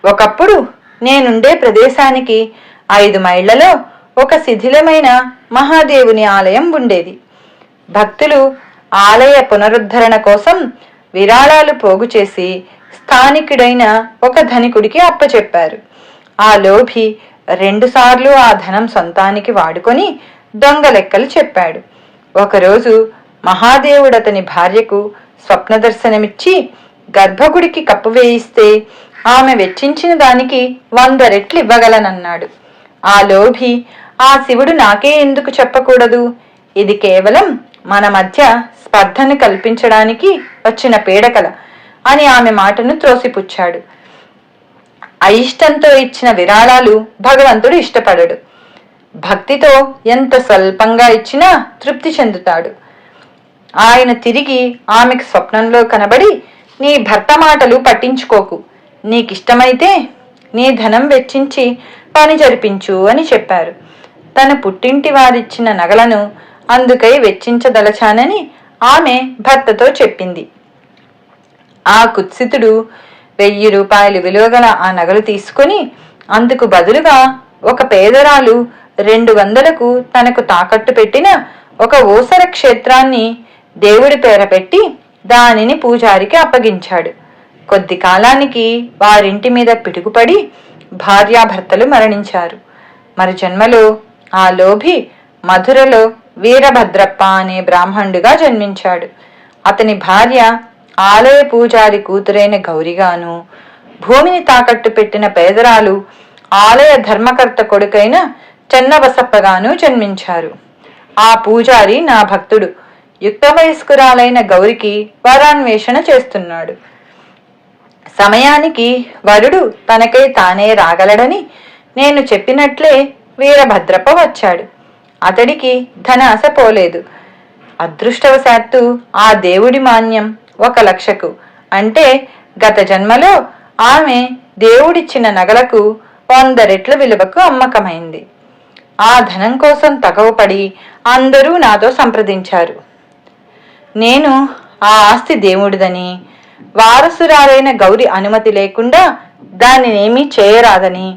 ఒకప్పుడు నేనుండే ప్రదేశానికి 5 మైళ్లలో ఒక శిథిలమైన మహాదేవుని ఆలయం ఉండేది. భక్తులు ఆలయ పునరుద్ధరణ కోసం విరాళాలు పోగు చేసి స్థానికుడైన ఒక ధనికుడికి అప్పచెప్పారు. ఆ లోభి 2 సార్లు ఆ ధనం సొంతానికి వాడుకొని దొంగ లెక్కలు చెప్పాడు. ఒకరోజు మహాదేవుడతని భార్యకు స్వప్న దర్శనమిచ్చి గర్భగుడికి కప్పు వేయిస్తే ఆమె వెచ్చించిన దానికి 100 రెట్లు ఇవ్వగలనన్నాడు. ఆ లోభి, ఆ శివుడు నాకే ఎందుకు చెప్పకూడదు? ఇది కేవలం మన మధ్య స్పర్ధను కల్పించడానికి వచ్చిన పీడకల అని ఆమె మాటను త్రోసిపుచ్చాడు. అయిష్టంతో ఇచ్చిన విరాళాలు భగవంతుడు ఇష్టపడడు. భక్తితో ఎంత స్వల్పంగా ఇచ్చినా తృప్తి చెందుతాడు. ఆయన తిరిగి ఆమెకు స్వప్నంలో కనబడి, నీ భర్త మాటలు పట్టించుకోకు, నీకిష్టమైతే నీ ధనం వెచ్చించి పని జరిపించు అని చెప్పారు. తన పుట్టింటి వారిచ్చిన నగలను అందుకై వెచ్చించదలచానని ఆమె భర్తతో చెప్పింది. ఆ కుత్సితుడు 1000 రూపాయలు విలువగల ఆ నగలు తీసుకుని అందుకు బదులుగా ఒక పేదరాలు 200కు తనకు తాకట్టు పెట్టిన ఒక ఓసర క్షేత్రాన్ని దేవుడి పేర పెట్టి దానిని పూజారికి అప్పగించాడు. కొద్ది కాలానికి వారింటి మీద పిడుగుపడి భార్యాభర్తలు మరణించారు. మరి జన్మలో ఆ లోభి మధురలో వీరభద్రప్ప అనే బ్రాహ్మణుడిగా జన్మించాడు. అతని భార్య ఆలయ పూజారి కూతురైన గౌరిగాను, భూమిని తాకట్టు పెట్టిన పేదరాలు ఆలయ ధర్మకర్త కొడుకైన చెన్నబసప్పగాను జన్మించారు. ఆ పూజారి నా భక్తుడు. యుక్త వయస్కురాలైన గౌరికి వరాన్వేషణ చేస్తున్నాడు. సమయానికి వరుడు తనకై తానే రాగలడని నేను చెప్పినట్లే వీరభద్రప్ప వచ్చాడు. అతడికి ధన ఆశ పోలేదు. అదృష్టవశాత్తు ఆ దేవుడి మాన్యం 1,00,000కు, అంటే గత జన్మలో ఆమె దేవుడిచ్చిన నగలకు 100 రెట్ల విలువకు అమ్మకమైంది. ఆ ధనం కోసం తగవపడి అందరూ నాతో సంప్రదించారు. నేను ఆ ఆస్తి దేవుడిదని, వారసురాలైన గౌరి అనుమతి లేకుండా దానినేమీ చేయరాదని,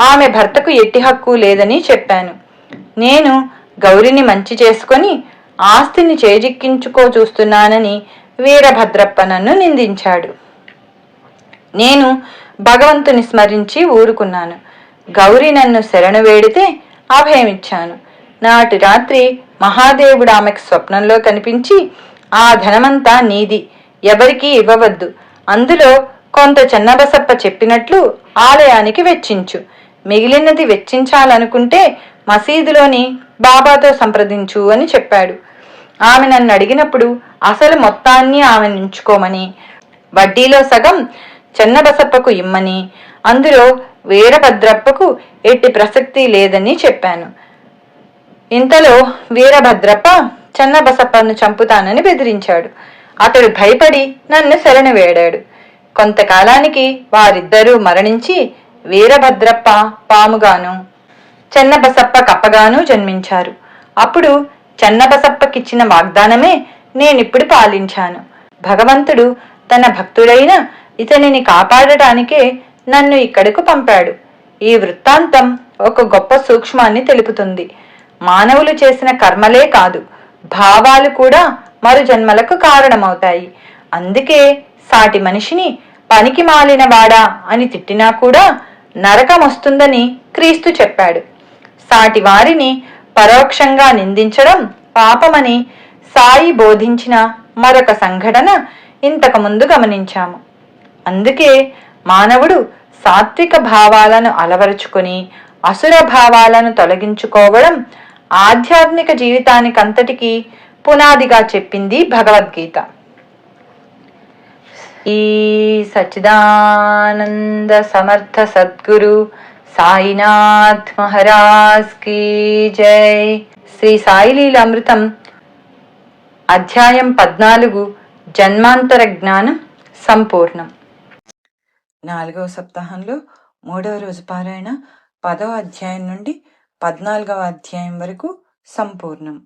ఆమె భర్తకు ఎట్టి హక్కు లేదని చెప్పాను. నేను గౌరిని మంచి చేసుకొని ఆస్తిని చేజిక్కించుకో చూస్తున్నానని వీరభద్రప్ప నన్ను నిందించాడు. నేను భగవంతుని స్మరించి ఊరుకున్నాను. గౌరి నన్ను శరణు వేడితే అభయమిచ్చాను. నాటి రాత్రి మహాదేవుడు ఆమెకు స్వప్నంలో కనిపించి, ఆ ధనమంతా నీది, ఎవరికీ ఇవ్వవద్దు, అందులో కొంత చెన్నబసప్ప చెప్పినట్లు ఆలయానికి వెచ్చించు, మిగిలినది వెచ్చించాలనుకుంటే మసీదులోని బాబాతో సంప్రదించు అని చెప్పాడు. ఆమె నన్ను అడిగినప్పుడు అసలు మొత్తాన్ని ఆమె ఉంచుకోమని, వడ్డీలో సగం చెన్నబసప్పకు ఇమ్మని, అందులో వీరభద్రప్పకు ఎట్టి ప్రసక్తి లేదని చెప్పాను. ఇంతలో వీరభద్రప్ప చెన్నబసప్పను చంపుతానని బెదిరించాడు. అతడు భయపడి నన్ను శరణు వేడాడు. కొంతకాలానికి వారిద్దరూ మరణించి వీరభద్రప్ప పాముగాను చెన్నబసప్ప కప్పగాను జన్మించారు. అప్పుడు చెన్నబసప్పకిచ్చిన వాగ్దానమే నేనిప్పుడు పాలించాను. భగవంతుడు తన భక్తుడైన ఇతనిని కాపాడటానికే నన్ను ఇక్కడకు పంపాడు. ఈ వృత్తాంతం ఒక గొప్ప సూక్ష్మాన్ని తెలుపుతుంది. మానవులు చేసిన కర్మలే కాదు, భావాలు కూడా మరు జన్మలకు కారణమవుతాయి. అందుకే సాటి మనిషిని పనికి మాలిన వాడా అని తిట్టినా కూడా నరకం వస్తుందని క్రీస్తు చెప్పాడు. సాటి వారిని పరోక్షంగా నిందించడం పాపమని సాయి బోధించిన మరొక సంఘటన ఇంతకు ముందు గమనించాము. అందుకే మానవుడు సాత్విక భావాలను అలవరుచుకొని అసుర భావాలను తొలగించుకోవడం ఆధ్యాత్మిక జీవితానికంతటికీ పునాదిగా చెప్పింది భగవద్గీత. ఈ సచ్చిదానంద సమర్థ సద్గురు సాయినాథ్ మహారాజ్ కీ జై. శ్రీ సాయిలీల అమృతం అధ్యాయం 14 జన్మాంతర జ్ఞానం సంపూర్ణం. 4వ సప్తాహంలో 3వ రోజు పారాయణ 10వ అధ్యాయం నుండి 14వ అధ్యాయం వరకు సంపూర్ణం.